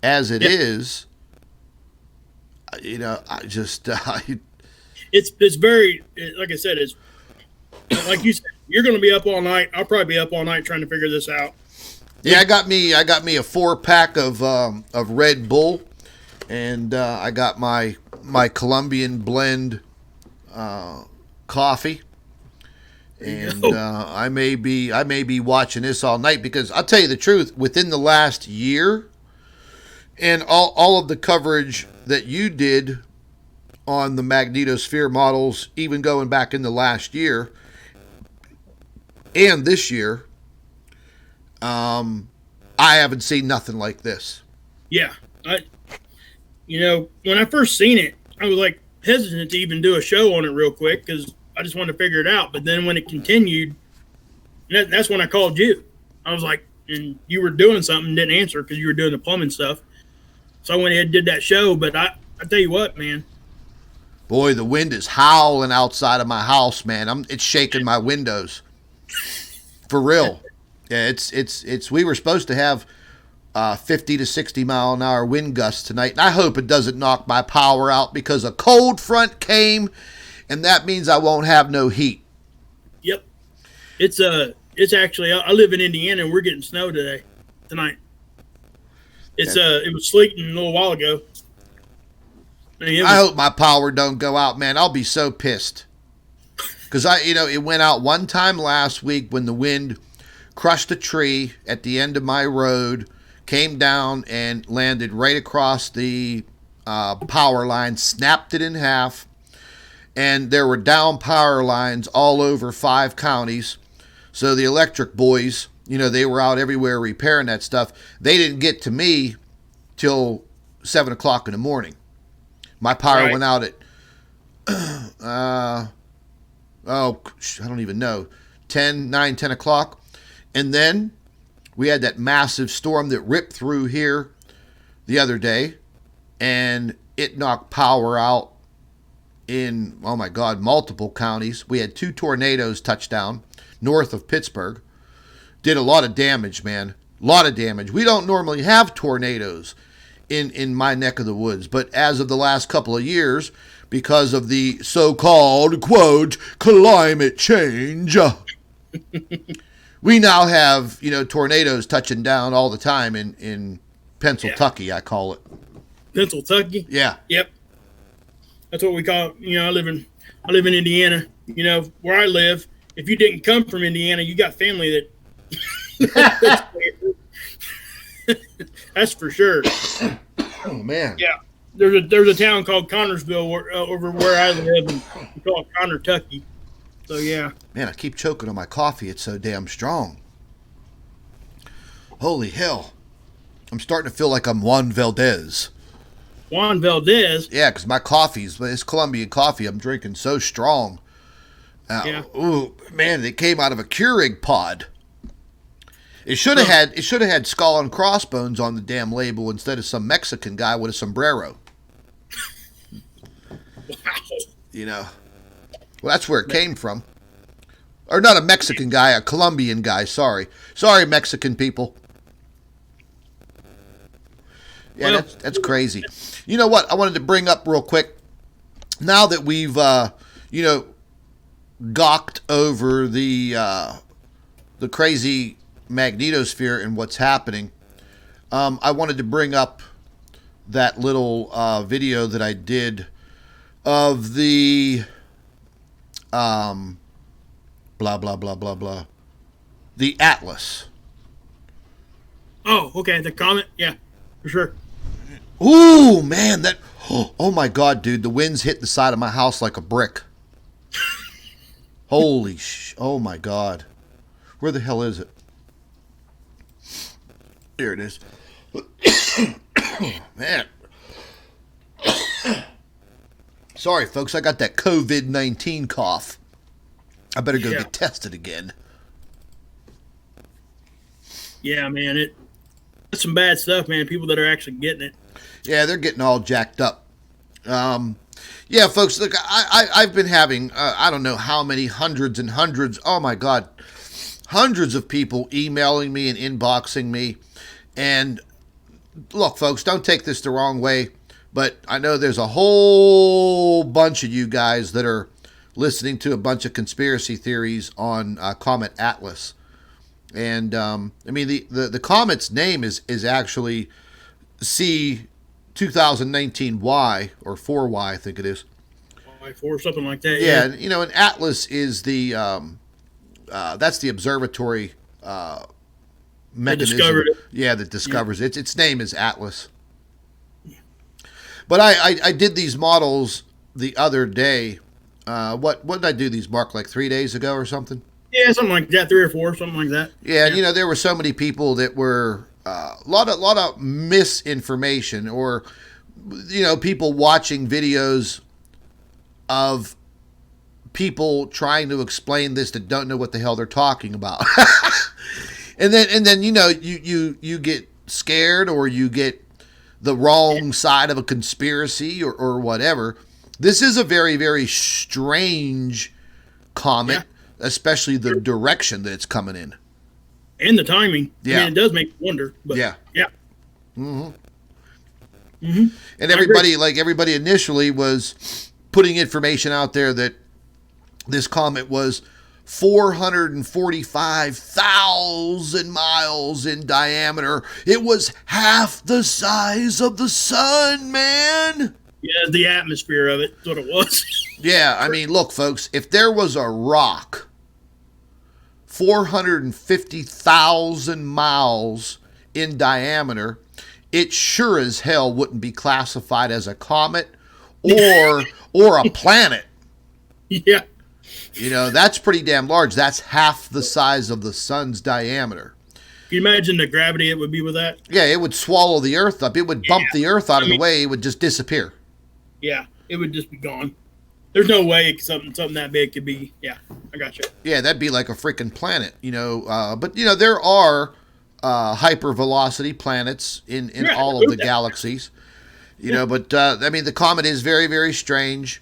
as it is, I just it's very, like I said, it's like you said, you're going to be up all night. I'll probably be up all night trying to figure this out. Yeah, I got me a 4-pack of Red Bull, and I got my Colombian blend coffee, and I may be watching this all night, because I'll tell you the truth, within the last year, and all of the coverage that you did on the magnetosphere models, even going back in the last year and this year, I haven't seen nothing like this. Yeah. When I first seen it, I was like hesitant to even do a show on it real quick, because I just wanted to figure it out. But then when it continued, that's when I called you. I was like, and you were doing something, didn't answer because you were doing the plumbing stuff. So I went ahead and did that show. But I tell you what, man. Boy, the wind is howling outside of my house, man. It's shaking my windows. For real. Yeah, it's. We were supposed to have 50 to 60 mile an hour wind gusts tonight, and I hope it doesn't knock my power out, because a cold front came, and that means I won't have no heat. Yep. It's actually, I live in Indiana, and we're getting snow tonight. It was sleeting a little while ago. I hope my power don't go out, man. I'll be so pissed. Because it went out one time last week when the wind crushed a tree at the end of my road, came down and landed right across the power line, snapped it in half, and there were down power lines all over 5 counties. So the electric boys, they were out everywhere repairing that stuff. They didn't get to me till 7 o'clock in the morning. My power went out at, I don't even know, 9, 10 o'clock. And then we had that massive storm that ripped through here the other day, and it knocked power out in, oh my God, multiple counties. We had 2 tornadoes touch down north of Pittsburgh. Did a lot of damage, man. A lot of damage. We don't normally have tornadoes in my neck of the woods, but as of the last couple of years, because of the so-called, quote, climate change, we now have, tornadoes touching down all the time in Pennsylvania, I call it. Pennsylvania? Yeah. Yep. That's what we call it. I live in Indiana. Where I live, if you didn't come from Indiana, you got family that that's for sure. Oh man. Yeah. There's a town called Connorsville over where I live, and we call it Connertucky. So yeah. Man, I keep choking on my coffee. It's so damn strong. Holy hell. I'm starting to feel like I'm Juan Valdez. Juan Valdez? Yeah, because my it's Colombian coffee I'm drinking so strong. Yeah. Ooh, man, it came out of a Keurig pod. It should have had skull and crossbones on the damn label instead of some Mexican guy with a sombrero. Wow. Well, that's where it came from. Or not a Mexican guy, a Colombian guy. Sorry, Mexican people. Yeah, Well, that's crazy. You know what? I wanted to bring up real quick. Now that we've gawked over the crazy magnetosphere and what's happening, I wanted to bring up that little video that I did of the blah blah blah blah blah, the Atlas. Oh, okay. The comet, yeah, for sure. Ooh, man, oh my God, dude, the winds hit the side of my house like a brick. Holy oh my God. Where the hell is it? There it is. Man. Sorry, folks, I got that COVID-19 cough. I better go get tested again. Yeah, man, that's some bad stuff, man. People that are actually getting it. Yeah, they're getting all jacked up. Yeah, folks, look, I've been having, I don't know how many hundreds and hundreds, oh my God, hundreds of people emailing me and inboxing me. And look, folks, don't take this the wrong way, but I know there's a whole bunch of you guys that are listening to a bunch of conspiracy theories on Comet Atlas. And, I mean, the comet's name is actually C2019Y, or 4Y, I think it is. Y4, something like that. Yeah, and Atlas is the, that's the observatory mechanism. Discovered it. Yeah, that discovers it. Its name is Atlas. But I did these models the other day. What did I do these, Mark, like 3 days ago or something? Yeah, something like that, 3 or 4, something like that. Yeah, and there were so many people that were a lot of misinformation, or people watching videos of people trying to explain this that don't know what the hell they're talking about. and then you get scared, or you get the wrong side of a conspiracy, or whatever. This is a very, very strange comet, especially the direction that it's coming in. And the timing. Yeah. I mean, it does make you wonder. But yeah. Mm-hmm. And everybody initially was putting information out there that this comet was 445,000 miles in diameter. It was half the size of the sun, man. Yeah, the atmosphere of it. That's what it was. Yeah, I mean, look, folks, if there was a rock 450,000 miles in diameter, it sure as hell wouldn't be classified as a comet or a planet. Yeah. You know, that's pretty damn large. That's half the size of the sun's diameter. Can you imagine the gravity it would be with that? Yeah, it would swallow the Earth up. It would bump the Earth out of the way. It would just disappear. Yeah, it would just be gone. There's no way something that big could be. Yeah, I got you. Yeah, that'd be like a freaking planet, you know. But, you know, there are hypervelocity planets in all of the galaxies, you know. But, I mean, the comet is very, very strange.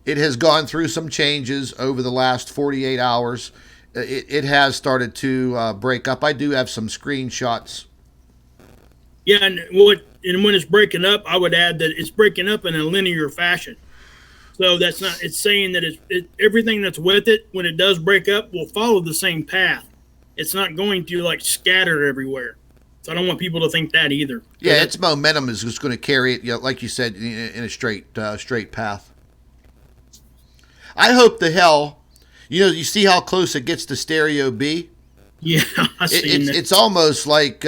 It has gone through some changes over the last 48 hours. It has started to break up. I do have some screenshots. Yeah, and when it's breaking up, I would add that it's breaking up in a linear fashion. So that's not. It's saying that everything that's with it when it does break up will follow the same path. It's not going to like scatter everywhere. So I don't want people to think that either. Yeah, its momentum is just going to carry it, you know, like you said, in a straight path. I hope the hell, you know, you see how close it gets to Stereo B? Yeah, I see that. It's almost like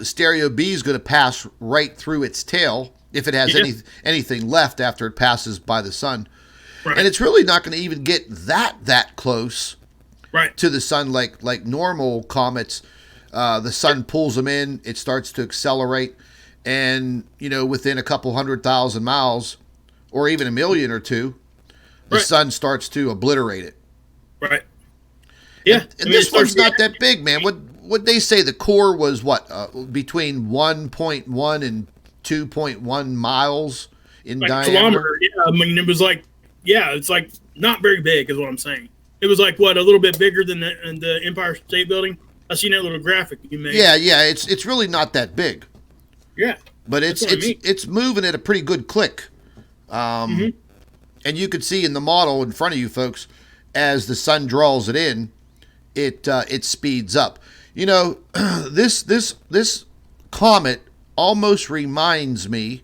Stereo B is going to pass right through its tail if it has anything left after it passes by the sun. Right. And it's really not going to even get that close to the sun like normal comets. The sun pulls them in, it starts to accelerate, and, you know, within a couple 100,000 miles, or even a million or two, the sun starts to obliterate it. Right. Yeah. And this one's not that big, man. What they say the core was between 1.1 and 2.1 miles in diameter. Kilometer. Yeah, I mean it was like it's like not very big is what I'm saying. It was like a little bit bigger than the Empire State Building. I seen that little graphic you made. Yeah, it's really not that big. Yeah. But it's moving at a pretty good click. And you could see in the model in front of you folks, as the sun draws it in, it speeds up. You know, this comet almost reminds me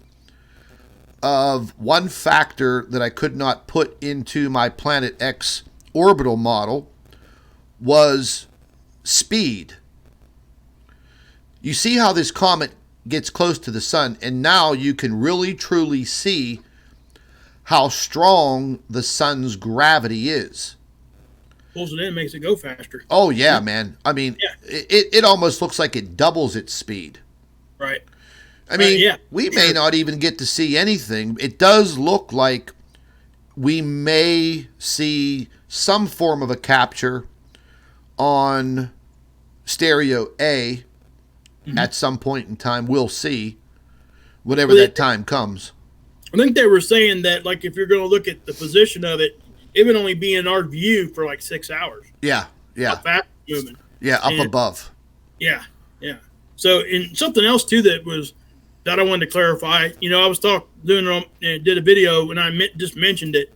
of one factor that I could not put into my Planet X orbital model was speed. You see how this comet gets close to the sun, and now you can really truly see how strong the sun's gravity is. Pulls it in, makes it go faster. Oh, yeah, man. I mean, it almost looks like it doubles its speed. Right. I mean, we may not even get to see anything. It does look like we may see some form of a capture on Stereo A at some point in time. We'll see whenever that time comes. I think they were saying that, like, if you're going to look at the position of it, it would only be in our view for like 6 hours. Yeah. How fast it's moving. Yeah, up above. Yeah. So, and something else too that I wanted to clarify. You know, I was did a video and I just mentioned it,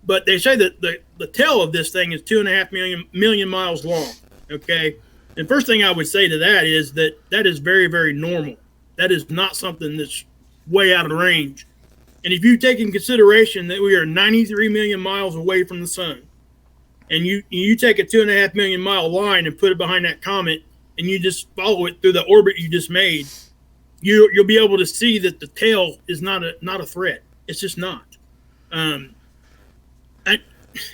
but they say that the tail of this thing is 2.5 million miles long. Okay, and first thing I would say to that is that is very, very normal. That is not something that's way out of range. And if you take in consideration that we are 93 million miles away from the sun, and you take a 2.5 million mile line and put it behind that comet, and you just follow it through the orbit you just made, you'll be able to see that the tail is not a threat. It's just not.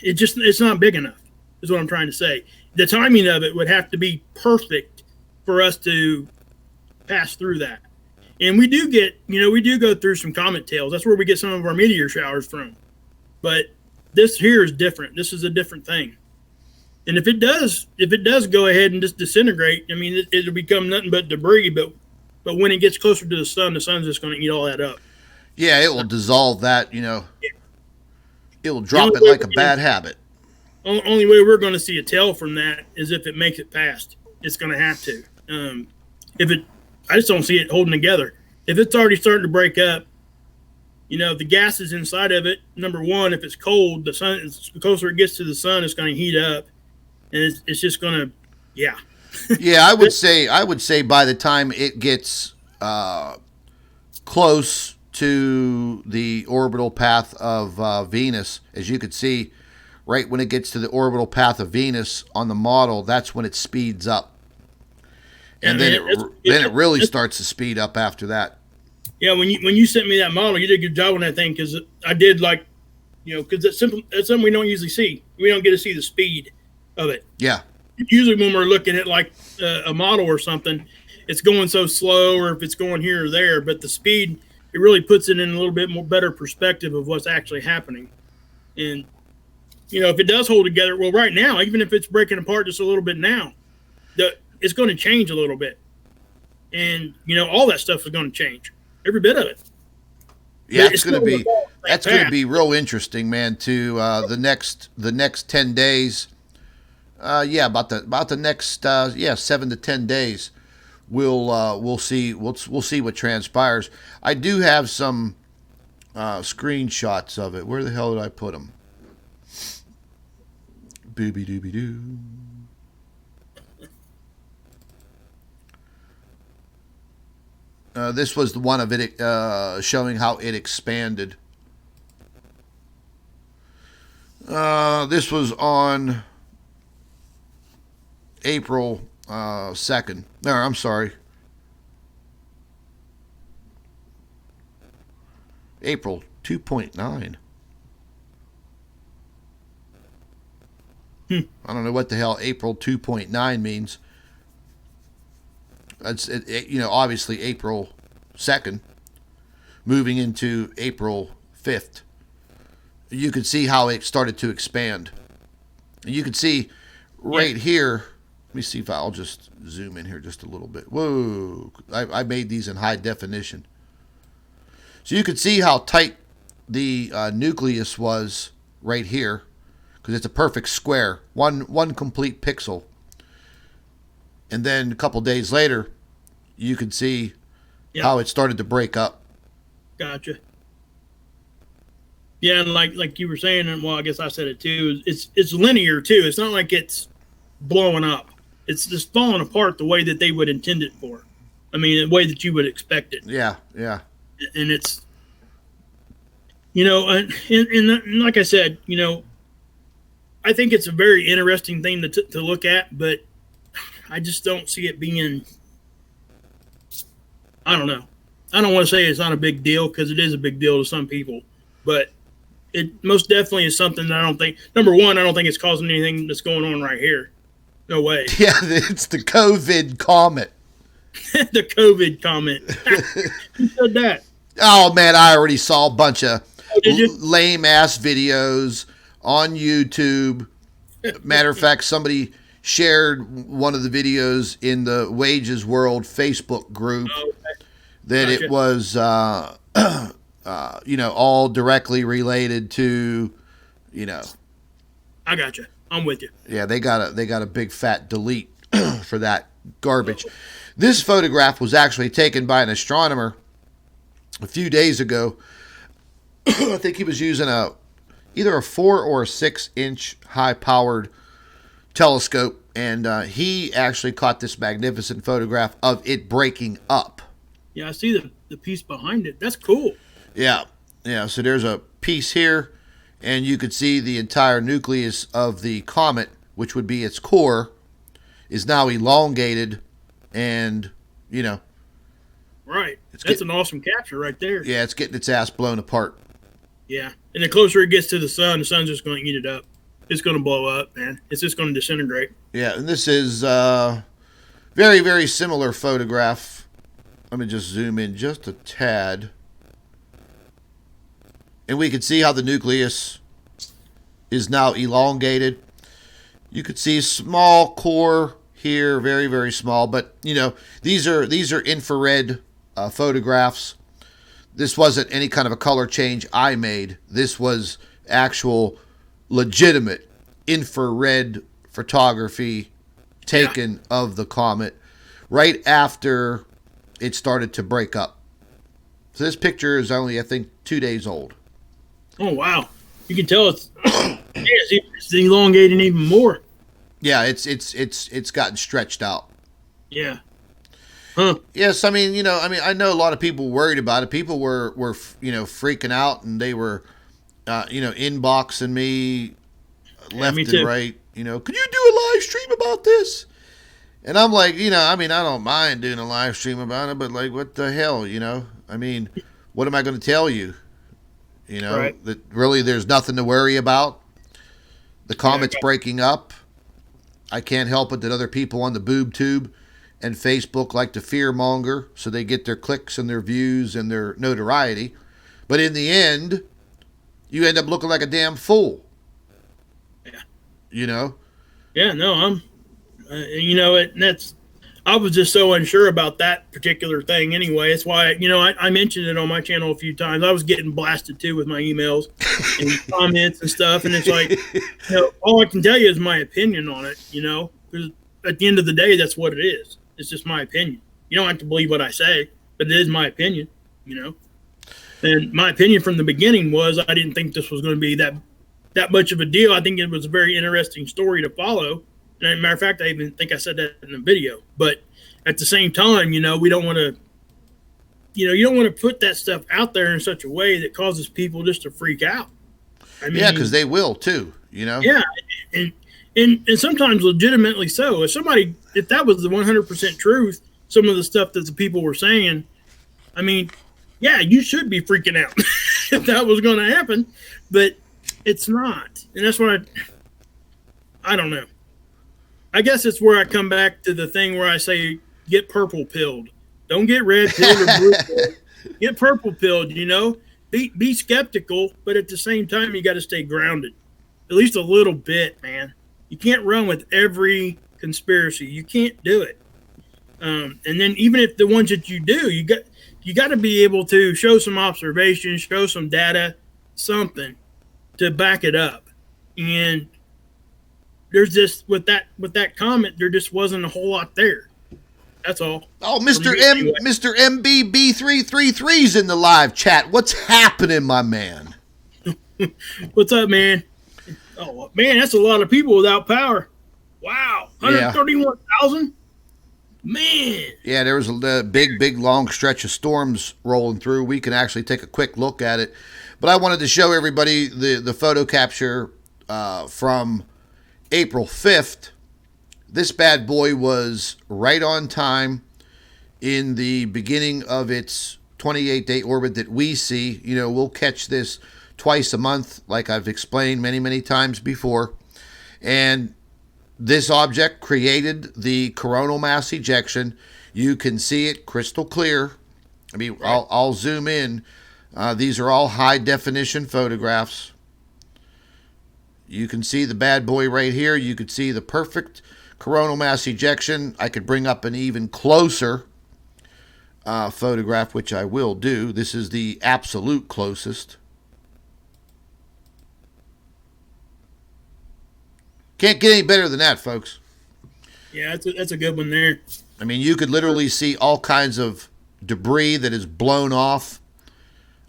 It's not big enough, is what I'm trying to say. The timing of it would have to be perfect for us to pass through that. And we do go through some comet tails. That's where we get some of our meteor showers from. But this here is different. This is a different thing. And if it does go ahead and just disintegrate, I mean, it'll become nothing but debris. But when it gets closer to the sun's just going to eat all that up. Yeah, it will dissolve that, you know. Yeah. It will drop it like a bad habit. Only way we're going to see a tail from that is if it makes it past. It's going to have to. I just don't see it holding together. If it's already starting to break up, you know, the gases inside of it, number one, if it's cold, the closer it gets to the sun, it's going to heat up. And it's just going to, yeah. Yeah, I would say by the time it gets close to the orbital path of Venus. As you can see, right when it gets to the orbital path of Venus on the model, that's when it speeds up. And then it really starts to speed up after that. Yeah, when you sent me that model, you did a good job on that thing, because I did, like, because it's something we don't usually see. We don't get to see the speed of it. Yeah. Usually when we're looking at like a model or something, it's going so slow, or if it's going here or there, but the speed, it really puts it in a little bit more better perspective of what's actually happening. And, if it does hold together, well, right now, even if it's breaking apart just a little bit now, it's going to change a little bit. And, all that stuff is going to change. Every bit of it. Yeah, that's going to be real interesting, man. To the next 10 days, about the next 7 to 10 days, we'll see what transpires. I do have some screenshots of it. Where the hell did I put them? Booby dooby doo. This was the one of it showing how it expanded. This was on April 2nd. No, I'm sorry. April 2.9. I don't know what the hell April 2.9 means. It's obviously April 2nd, moving into April 5th. You could see how it started to expand. You can see right here. Let me see if I'll just zoom in here just a little bit. Whoa! I made these in high definition, so you could see how tight the nucleus was right here, because it's a perfect square, one complete pixel. And then a couple days later, you can see how it started to break up. Gotcha. Yeah, and like you were saying, and well, I guess I said it too. It's linear too. It's not like it's blowing up. It's just falling apart the way that they would intend it for. I mean, the way that you would expect it. Yeah, yeah. And it's, and like I said, I think it's a very interesting thing to look at, but I just don't see it being, I don't know. I don't want to say it's not a big deal, because it is a big deal to some people, but it most definitely is something that I don't think, number one, I don't think it's causing anything that's going on right here. No way. Yeah, it's the COVID comet. The COVID comet. Who said that? Oh, man, I already saw a bunch of lame-ass videos on YouTube. Matter of fact, somebody shared one of the videos in the Wages World Facebook group that it was, all directly related to, I got you. I'm with you. Yeah, they got a big fat delete for that garbage. This photograph was actually taken by an astronomer a few days ago. I think he was using either a 4 or a 6 inch high powered telescope, and he actually caught this magnificent photograph of it breaking up. Yeah, I see the piece behind it. That's cool. Yeah. So there's a piece here, and you could see the entire nucleus of the comet, which would be its core, is now elongated, and right. That's an awesome capture right there. Yeah, it's getting its ass blown apart. Yeah, and the closer it gets to the sun's just going to eat it up. It's going to blow up, man. It's just going to disintegrate. Yeah, and this is very, very similar photograph. Let me just zoom in just a tad. And we can see how the nucleus is now elongated. You could see small core here, very, very small. But, these are infrared photographs. This wasn't any kind of a color change I made. This was actual legitimate infrared photography taken of the comet right after it started to break up. So this picture is only, I think, 2 days old. Oh, wow. You can tell it's elongating even more. Yeah, it's gotten stretched out. Yeah. Huh. Yes, I mean, I know a lot of people worried about it. People were freaking out, and they were, inboxing me Yeah, me left and too. right. Could you do a live stream about this? And I'm like, I mean, I don't mind doing a live stream about it, but like, what the hell, I mean, what am I going to tell you? Right. That really there's nothing to worry about. The Yeah. comet's breaking up. I can't help it that other people on the boob tube and Facebook like to fearmonger so they get their clicks and their views and their notoriety. But in the end, you end up looking like a damn fool. Yeah. You know? Yeah. No, and that's. I was just so unsure about that particular thing anyway. It's why, I mentioned it on my channel a few times. I was getting blasted too with my emails and comments and stuff. And it's like, all I can tell you is my opinion on it, because at the end of the day, that's what it is. It's just my opinion. You don't have to believe what I say, but it is my opinion, And my opinion from the beginning was I didn't think this was going to be that much of a deal. I think it was a very interesting story to follow. And as a matter of fact, I even think I said that in the video. But at the same time, we don't want to, you don't want to put that stuff out there in such a way that causes people just to freak out. I mean, yeah, because they will too, Yeah, and sometimes legitimately so. If that was the 100% truth, some of the stuff that the people were saying, I mean, yeah, you should be freaking out if that was going to happen, but it's not, and that's what I don't know. I guess it's where I come back to the thing where I say, get purple pilled. Don't get red pilled or blue pilled. Get purple pilled, Be skeptical, but at the same time, you got to stay grounded. At least a little bit, man. You can't run with every conspiracy. You can't do it. And then even if the ones that you do, you got to be able to show some observations, show some data, something to back it up. And there's just with that comment, there just wasn't a whole lot there. That's all. Oh, Mr. MBB333's in the live chat. What's happening, my man? What's up, man? Oh man, that's a lot of people without power. Wow, 131,000. Man. Yeah, there was a big, long stretch of storms rolling through. We can actually take a quick look at it. But I wanted to show everybody the photo capture from April 5th. This bad boy was right on time in the beginning of its 28-day orbit that we see. We'll catch this twice a month, like I've explained many, many times before. And this object created the coronal mass ejection. You can see it crystal clear. I mean, I'll zoom in. These are all high definition photographs. You can see the bad boy right here. You could see the perfect coronal mass ejection. I could bring up an even closer photograph, which I will do. This is the absolute closest. Can't get any better than that, folks. Yeah, that's a good one there. I mean, you could literally see all kinds of debris that is blown off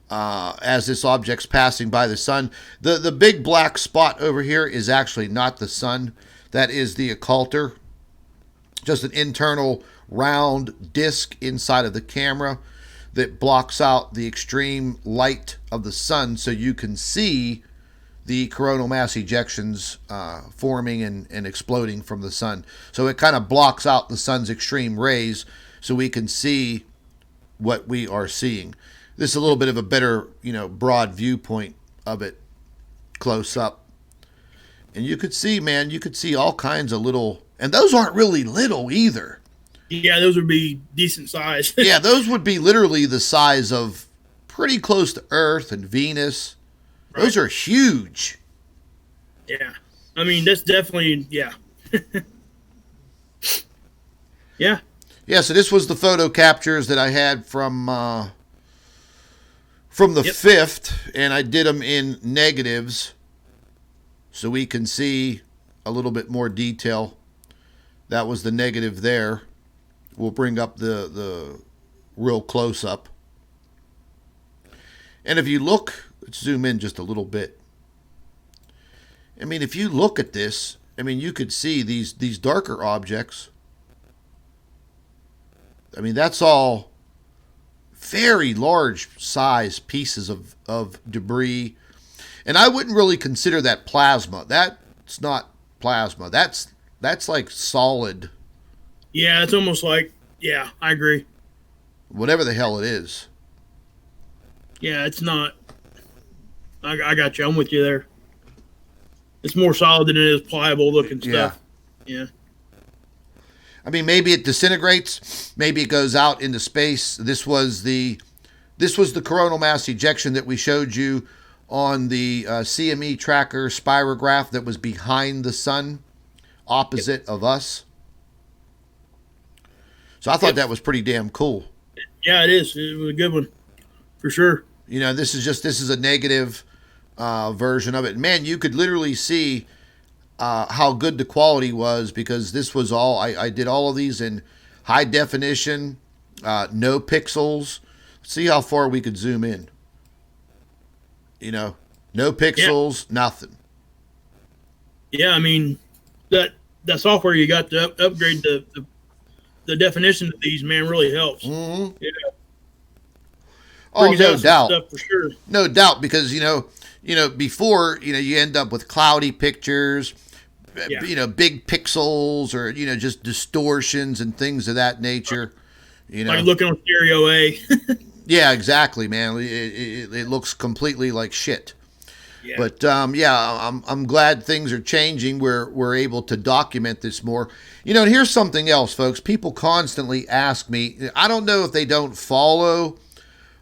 as this object's passing by the sun. The big black spot over here is actually not the sun. That is the occulter. Just an internal round disc inside of the camera that blocks out the extreme light of the sun so you can see the coronal mass ejections forming and exploding from the sun. So it kind of blocks out the sun's extreme rays so we can see what we are seeing. This is a little bit of a better, broad viewpoint of it close up. And you could see, man, all kinds of little, and those aren't really little either. Yeah, those would be decent size. Yeah, those would be literally the size of pretty close to Earth and Venus. Right. Those are huge. Yeah. I mean, that's definitely, yeah. Yeah. Yeah, so this was the photo captures that I had from the 5th, and I did them in negatives so we can see a little bit more detail. That was the negative there. We'll bring up the real close-up. And if you look, let's zoom in just a little bit. I mean, if you look at this, I mean, you could see these darker objects I mean, that's all very large size pieces of debris. And I wouldn't really consider that plasma. That's not plasma. That's like solid. Yeah, it's almost like, yeah, I agree. Whatever the hell it is. Yeah, it's not. I got you. I'm with you there. It's more solid than it is pliable looking stuff. Yeah. I mean, maybe it disintegrates. Maybe it goes out into space. This was the coronal mass ejection that we showed you on the CME tracker spirograph that was behind the sun, opposite of us. So I thought that was pretty damn cool. Yeah, it is. It was a good one, for sure. You know, this is a negative version of it. Man, you could literally see how good the quality was, because this was all, I did all of these in high definition, no pixels. See how far we could zoom in. You know, no pixels, nothing. Yeah, I mean, that software you got to upgrade the definition of these, man, really helps. Mm-hmm. Yeah. Oh, no doubt. Stuff for sure. No doubt, because you know, before, you end up with cloudy pictures, big pixels, or just distortions and things of that nature. Like looking on stereo A. Yeah, exactly, man. It looks completely like shit. Yeah. But I'm glad things are changing. We're able to document this more. And here's something else, folks. People constantly ask me. I don't know if they don't follow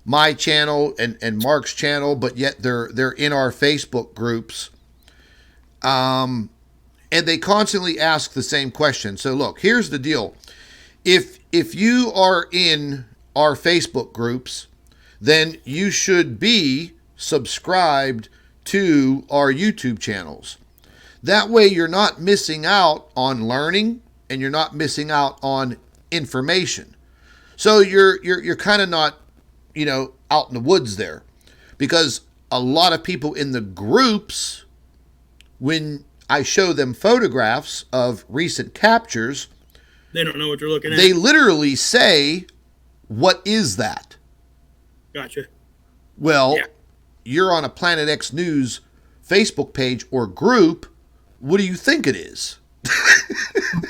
my channel and Mark's channel, but yet they're in our Facebook groups. And they constantly ask the same question. So look, here's the deal. If you are in our Facebook groups, then you should be subscribed to our YouTube channels. That way you're not missing out on learning, and you're not missing out on information. So you're kind of not, out in the woods there, because a lot of people in the groups, when I show them photographs of recent captures, they don't know what you're looking at. They literally say, "What is that?" Gotcha. Well, you're on a Planet X News Facebook page or group. What do you think it is?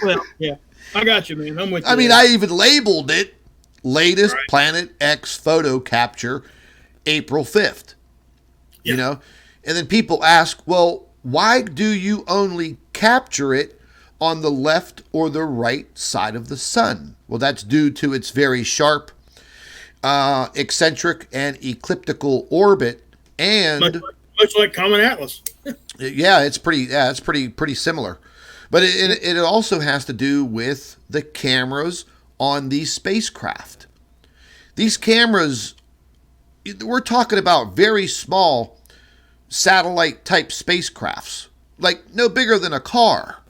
Well, yeah, I got you, man. I'm with you. I mean, I even labeled it latest Planet X photo capture, April 5th. And then people ask, well, why do you only capture it on the left or the right side of the sun? Well, that's due to its very sharp, eccentric and elliptical orbit, and much like Comet Atlas. it's pretty similar. But it also has to do with the cameras on these spacecraft. These cameras, we're talking about very small satellite type spacecrafts, like no bigger than a car.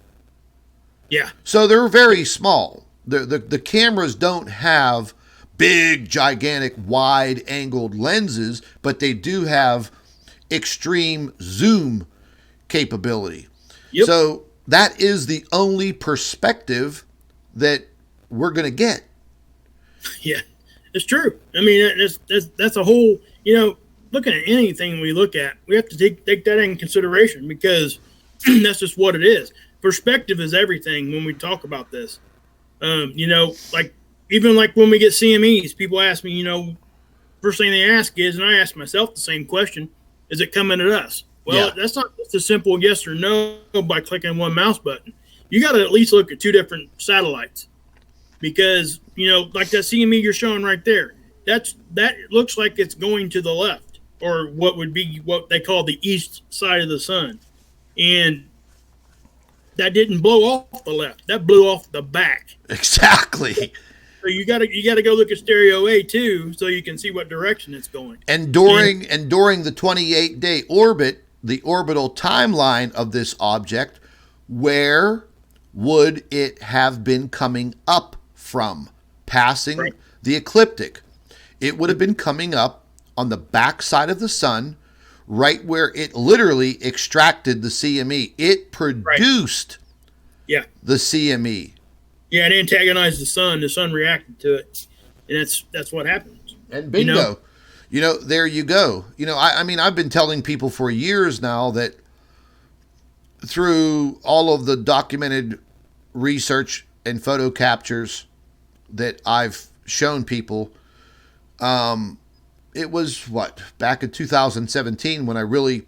Yeah. So they're very small. The cameras don't have big, gigantic, wide angled lenses, but they do have extreme zoom capability. Yep. So that is the only perspective that we're going to get. Yeah, it's true. I mean, that's a whole, looking at anything we look at, we have to take that in consideration, because that's just what it is. Perspective is everything when we talk about this. Like even like when we get CMEs, people ask me, first thing they ask is, and I ask myself the same question, is it coming at us? Well, that's not just a simple yes or no by clicking one mouse button. You got to at least look at two different satellites, because, like that CME you're showing right there, that looks like it's going to the left, or what would be what they call the east side of the sun. And that didn't blow off the left. That blew off the back. Exactly. So you gotta go look at stereo A too, so you can see what direction it's going. And during the 28-day orbit, the orbital timeline of this object, where would it have been coming up from? Passing the ecliptic. It would have been coming up on the back side of the sun, right where it literally extracted the CME. It produced the CME. Yeah, it antagonized the sun. The sun reacted to it, and that's what happens. And bingo. There you go. I mean, I've been telling people for years now that through all of the documented research and photo captures that I've shown people, it was back in 2017 when I really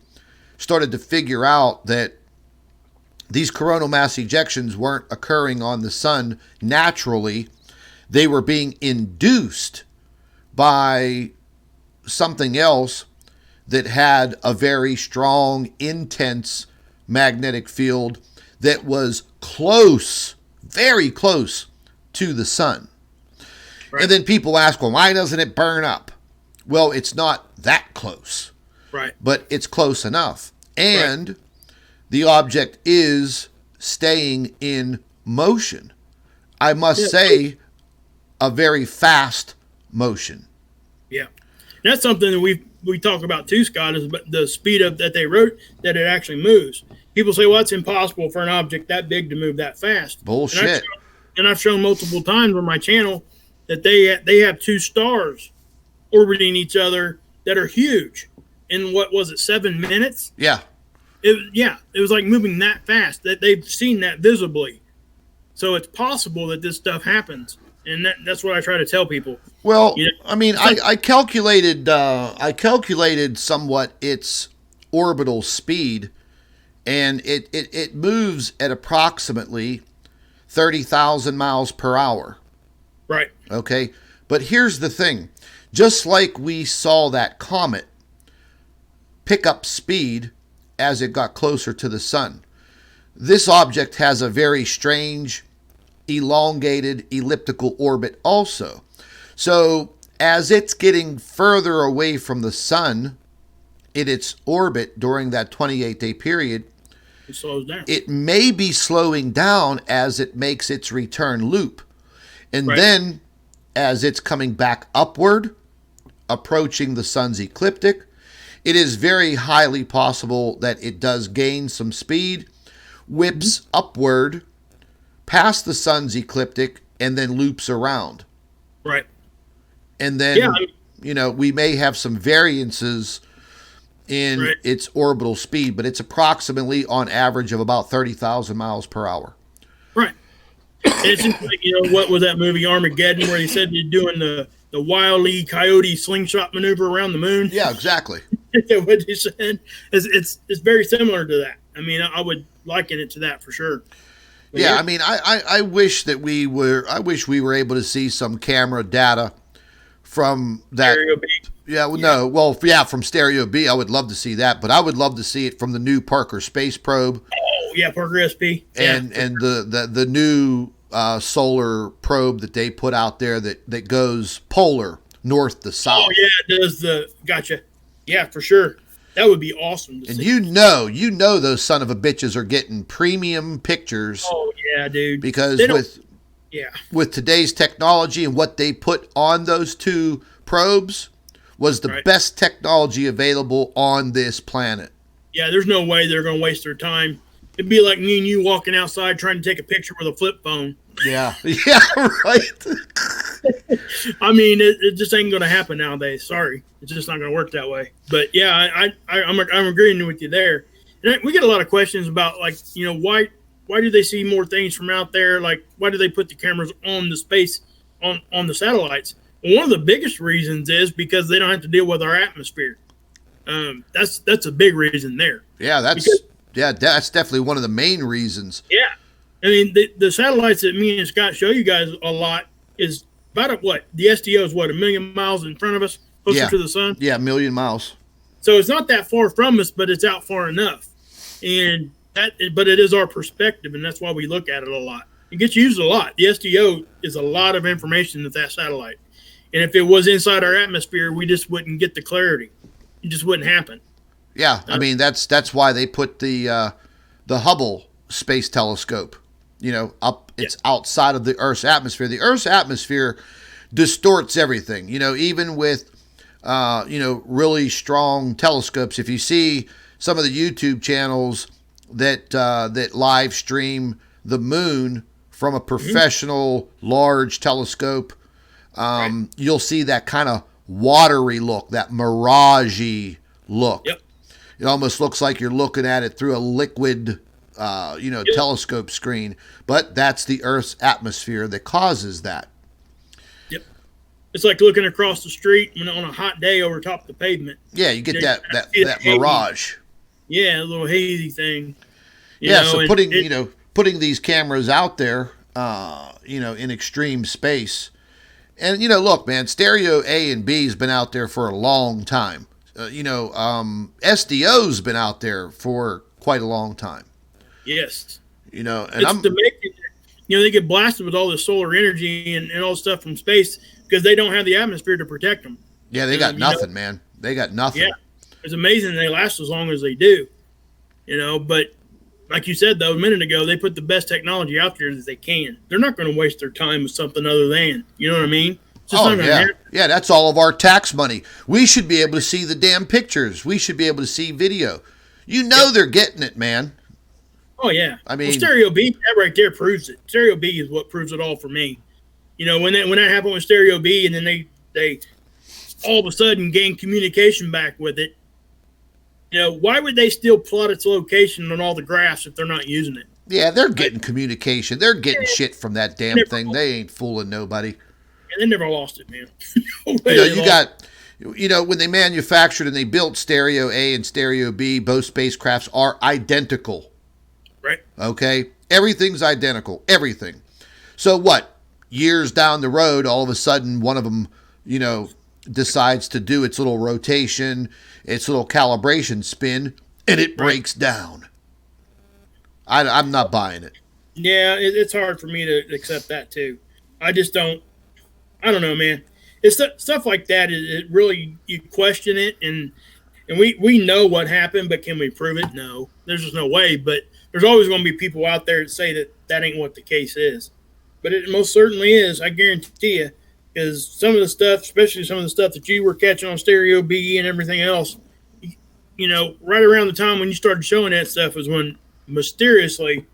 started to figure out that these coronal mass ejections weren't occurring on the sun naturally. They were being induced by something else that had a very strong, intense magnetic field that was close, very close to the sun. Right. And then people ask, well, why doesn't it burn up? Well, it's not that close. Right. But it's close enough. And the object is staying in motion. I must say, a very fast motion. Yeah. That's something that we talk about too, Scott, is the speed of that they wrote, that it actually moves. People say, well, it's impossible for an object that big to move that fast. Bullshit. And I've shown multiple times on my channel that they have two stars orbiting each other that are huge. In what was it, 7 minutes? Yeah. It was like moving that fast. That they've seen that visibly. So it's possible that this stuff happens. And that's what I try to tell people. Well, I mean, I calculated somewhat its orbital speed, and it moves at approximately 30,000 miles per hour. Right. Okay. But here's the thing. Just like we saw that comet pick up speed as it got closer to the sun, this object has a very strange, elongated elliptical orbit also. So as it's getting further away from the sun in its orbit during that 28-day period, it slows down. It may be slowing down as it makes its return loop. And then as it's coming back upward, approaching the sun's ecliptic, it is very highly possible that it does gain some speed, whips upward past the sun's ecliptic, and then loops around. Right. And then, we may have some variances in its orbital speed, but it's approximately on average of about 30,000 miles per hour. Right. It's just like, what was that movie Armageddon where he said you're doing the Wile E. Coyote slingshot maneuver around the moon? Yeah, exactly. What he said. It's very similar to that. I mean, I would liken it to that for sure. But I mean, I wish that we were able to see some camera data from that. Stereo B. From Stereo B. I would love to see that, but I would love to see it from the new Parker Space Probe. Oh yeah, Parker SP. And the new solar probe that they put out there that goes polar, north to south. Oh yeah, it does gotcha. Yeah, for sure. That would be awesome to see. You know those son of a bitches are getting premium pictures. Oh yeah, dude. Because with today's technology and what they put on those two probes was the best technology available on this planet. Yeah, there's no way they're going to waste their time. It'd be like me and you walking outside trying to take a picture with a flip phone. Yeah. Yeah, right. I mean, it just ain't going to happen nowadays. Sorry. It's just not going to work that way. But yeah, I'm agreeing with you there. And we get a lot of questions about, like, why do they see more things from out there? Like, why do they put the cameras on the space, on the satellites? Well, one of the biggest reasons is because they don't have to deal with our atmosphere. That's a big reason there. Yeah, that's definitely one of the main reasons. Yeah. I mean, the satellites that me and Scott show you guys a lot is about the STO is 1 million miles in front of us, closer to the sun. Yeah, 1 million miles. So it's not that far from us, but it's out far enough. But it is our perspective, and that's why we look at it a lot. It gets used a lot. The STO is a lot of information with that satellite. And if it was inside our atmosphere, we just wouldn't get the clarity. It just wouldn't happen. Yeah, I mean that's why they put the Hubble Space Telescope, up. It's outside of the Earth's atmosphere. The Earth's atmosphere distorts everything. Even with really strong telescopes. If you see some of the YouTube channels that live stream the moon from a professional large telescope, you'll see that kind of watery look, that mirage-y look. Yep. It almost looks like you're looking at it through a liquid, telescope screen. But that's the Earth's atmosphere that causes that. Yep. It's like looking across the street on a hot day over top of the pavement. Yeah, you get that mirage. Yeah, a little hazy thing. So putting these cameras out there, in extreme space. And, look, man, stereo A and B has been out there for a long time. SDO's been out there for quite a long time. Yes. And they get blasted with all the solar energy and all stuff from space because they don't have the atmosphere to protect them. Yeah, they got nothing, man. They got nothing. Yeah. It's amazing they last as long as they do. But like you said, though, a minute ago, they put the best technology out there that they can. They're not going to waste their time with something other than, you know what I mean? Yeah, that's all of our tax money. We should be able to see the damn pictures. We should be able to see video. They're getting it, man. Oh, yeah. I mean, Stereo B, that right there proves it. Stereo B is what proves it all for me. When that happened with Stereo B and then they all of a sudden gain communication back with it, why would they still plot its location on all the graphs if they're not using it? Yeah, they're getting communication. They're getting shit from that damn thing. They ain't fooling nobody. And they never lost it, man. When they manufactured and they built Stereo A and Stereo B, both spacecrafts are identical. Right. Okay? Everything's identical. Everything. So what? Years down the road, all of a sudden, one of them, decides to do its little rotation, its little calibration spin, and it breaks down. I'm not buying it. Yeah, it's hard for me to accept that, too. I just don't. I don't know, man. It's stuff like that. It really, you question it, and we know what happened, but can we prove it? No, there's just no way. But there's always going to be people out there that say that ain't what the case is. But it most certainly is. I guarantee you, because some of the stuff, especially some of the stuff that you were catching on Stereo B and everything else, right around the time when you started showing that stuff was when mysteriously,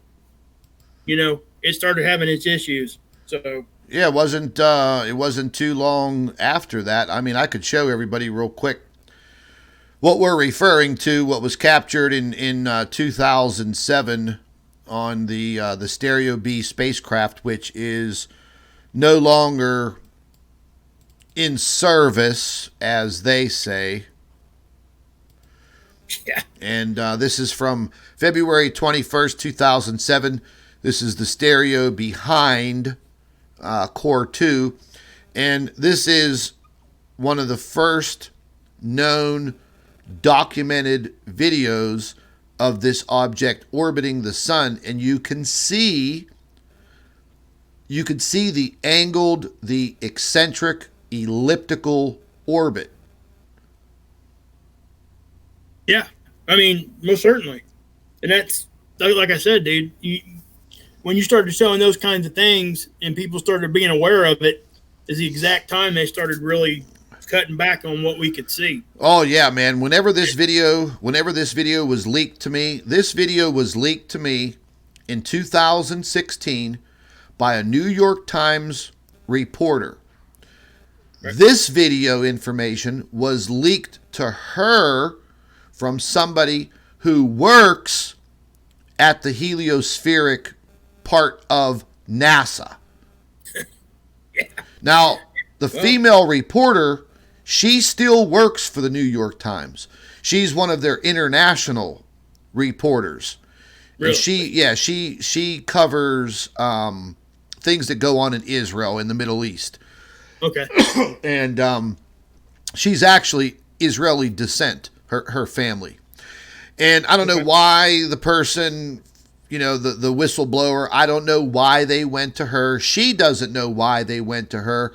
it started having its issues. So. Yeah, it wasn't too long after that. I mean, I could show everybody real quick what we're referring to, what was captured in 2007 on the Stereo B spacecraft, which is no longer in service, as they say. Yeah. And this is from February 21st, 2007. This is the Stereo behind Core 2, and this is one of the first known documented videos of this object orbiting the sun, and you can see the angled, the eccentric, elliptical orbit. Yeah, I mean, most certainly, and that's like I said, dude. When you started showing those kinds of things and people started being aware of it, is the exact time they started really cutting back on what we could see. Oh yeah, man. Whenever this video was leaked to me, this video was leaked to me in 2016 by a New York Times reporter. Right. This video information was leaked to her from somebody who works at the heliospheric part of NASA. Yeah. Now, the female reporter, she still works for the New York Times. She's one of their international reporters. Really? And she covers things that go on in Israel, in the Middle East. Okay. And she's actually Israeli descent, her family. And I don't know why the person, the whistleblower, I don't know why they went to her. She doesn't know why they went to her.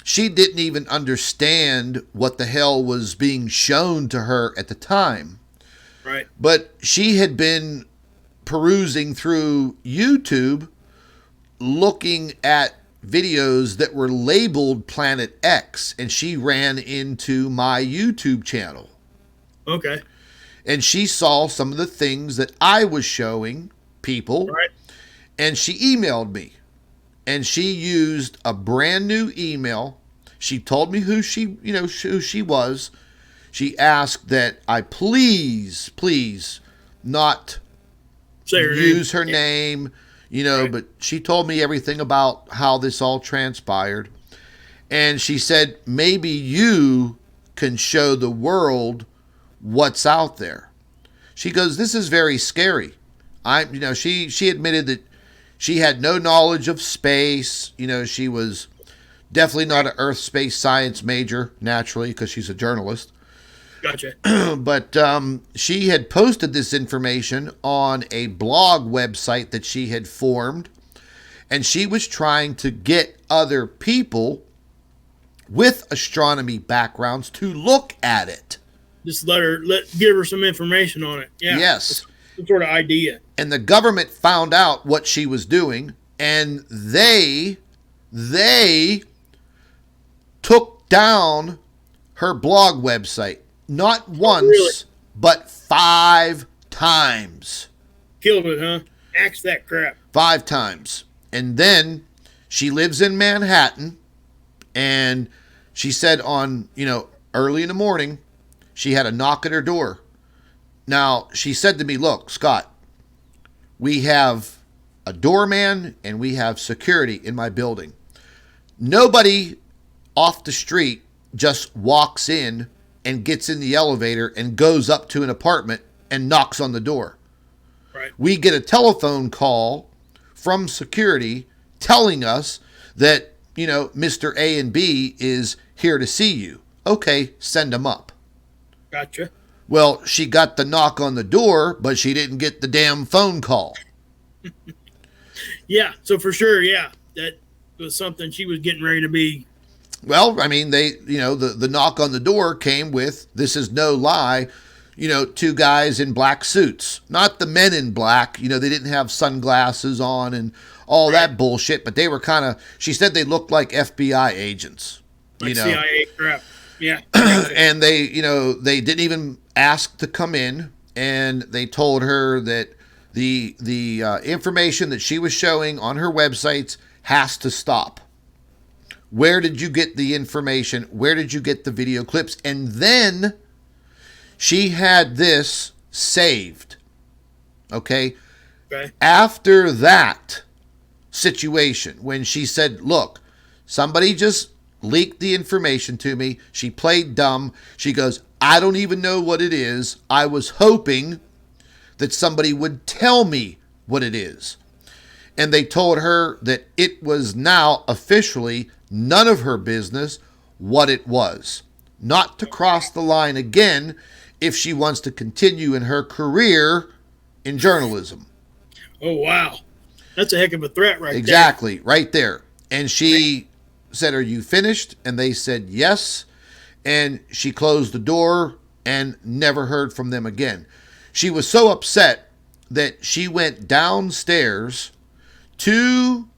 She didn't even understand what the hell was being shown to her at the time. Right. But she had been perusing through YouTube, looking at videos that were labeled Planet X, and she ran into my YouTube channel. Okay. And she saw some of the things that I was showing people. Right. And she emailed me. And she used a brand new email. She told me who she was. She asked that I please not use her name, right. But she told me everything about how this all transpired. And she said, maybe you can show the world what's out there. She goes, this is very scary. She admitted that she had no knowledge of space. She was definitely not an earth space science major, naturally, because she's a journalist. Gotcha. But she had posted this information on a blog website that she had formed, and she was trying to get other people with astronomy backgrounds to look at it. Just give her some information on it. Yeah. Yes. Some sort of idea. And the government found out what she was doing, and they took down her blog website. Not once, really? But 5 times. Killed it, huh? Axed that crap. 5 times. And then she lives in Manhattan, and she said on, early in the morning, she had a knock at her door. Now, she said to me, look, Scott, we have a doorman and we have security in my building. Nobody off the street just walks in and gets in the elevator and goes up to an apartment and knocks on the door. Right. We get a telephone call from security telling us that, Mr. A and B is here to see you. Okay, send them up. Gotcha. Well, she got the knock on the door, but she didn't get the damn phone call. Yeah, so for sure, yeah, that was something she was getting ready to be. Well, I mean, the knock on the door came with, this is no lie, 2 guys in black suits. Not the men in black, they didn't have sunglasses on and all that bullshit, but they were she said they looked like FBI agents. Like CIA crap, yeah. And they didn't even ask to come in, and they told her that the information that she was showing on her websites has to stop. Where did you get the information? Where did you get the video clips? And then she had this saved. Okay? After that situation, when she said, look, somebody just leaked the information to me. She played dumb. She goes, I don't even know what it is. I was hoping that somebody would tell me what it is. And they told her that it was now officially none of her business what it was. Not to cross the line again if she wants to continue in her career in journalism. Oh, wow. That's a heck of a threat right Exactly, right there. And she said, are you finished? And they said yes. And she closed the door and never heard from them again. She was so upset that she went downstairs to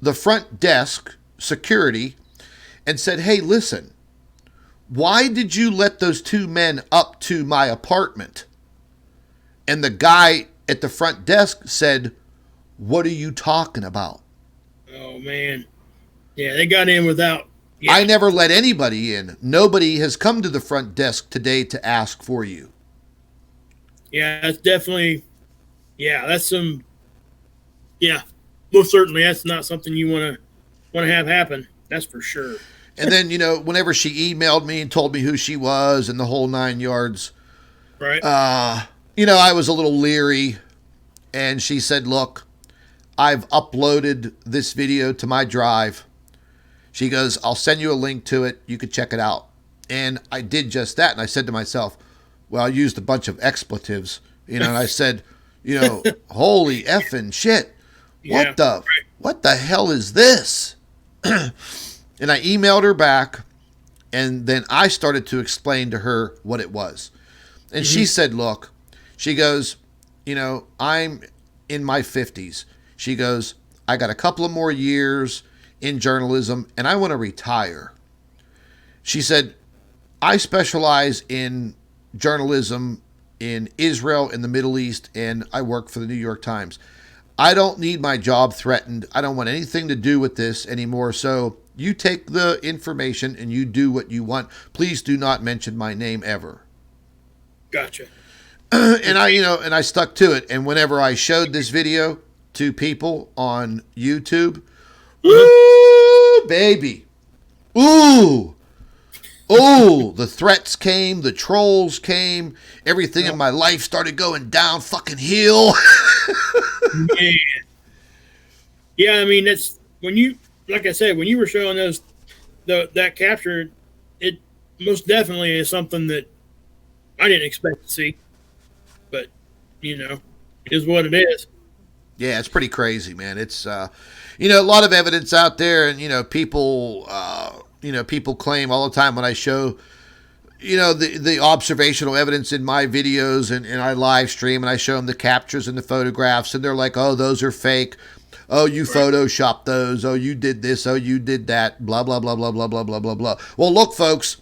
the front desk security and said, hey, listen, why did you let those 2 men up to my apartment? And the guy at the front desk said, what are you talking about? Oh, man. Yeah, they got in without. Yeah. I never let anybody in. Nobody has come to the front desk today to ask for you. Yeah, that's definitely, that's some, most certainly that's not something you want to have happen. That's for sure. And then, whenever she emailed me and told me who she was and the whole 9 yards, right? I was a little leery. And she said, look, I've uploaded this video to my drive. She goes, I'll send you a link to it. You could check it out. And I did just that. And I said to myself, well, I used a bunch of expletives, and I said, holy effing shit. What the hell is this? And I emailed her back, and then I started to explain to her what it was. And she said, look, she goes, I'm in my 50s. She goes, I got a couple of more years in journalism, and I want to retire. She said, I specialize in journalism in Israel and the Middle East, and I work for the New York Times. I don't need my job threatened. I don't want anything to do with this anymore. So you take the information and you do what you want. Please do not mention my name ever. Gotcha. And I stuck to it. And whenever I showed this video to people on YouTube, ooh, baby. Ooh. Oh, the threats came, the trolls came, everything in my life started going down fucking hill. Man. Yeah, I mean, that's when you, like I said, when you were showing those, that capture, it most definitely is something that I didn't expect to see. But, it is what it is. Yeah, it's pretty crazy, man. It's, a lot of evidence out there, and, people, people claim all the time when I show, the observational evidence in my videos and I live stream and I show them the captures and the photographs, and they're like, oh, those are fake. Oh, you photoshopped those. Oh, you did this. Oh, you did that. Blah, blah, blah, blah, blah, blah, blah, blah, blah. Well, look, folks,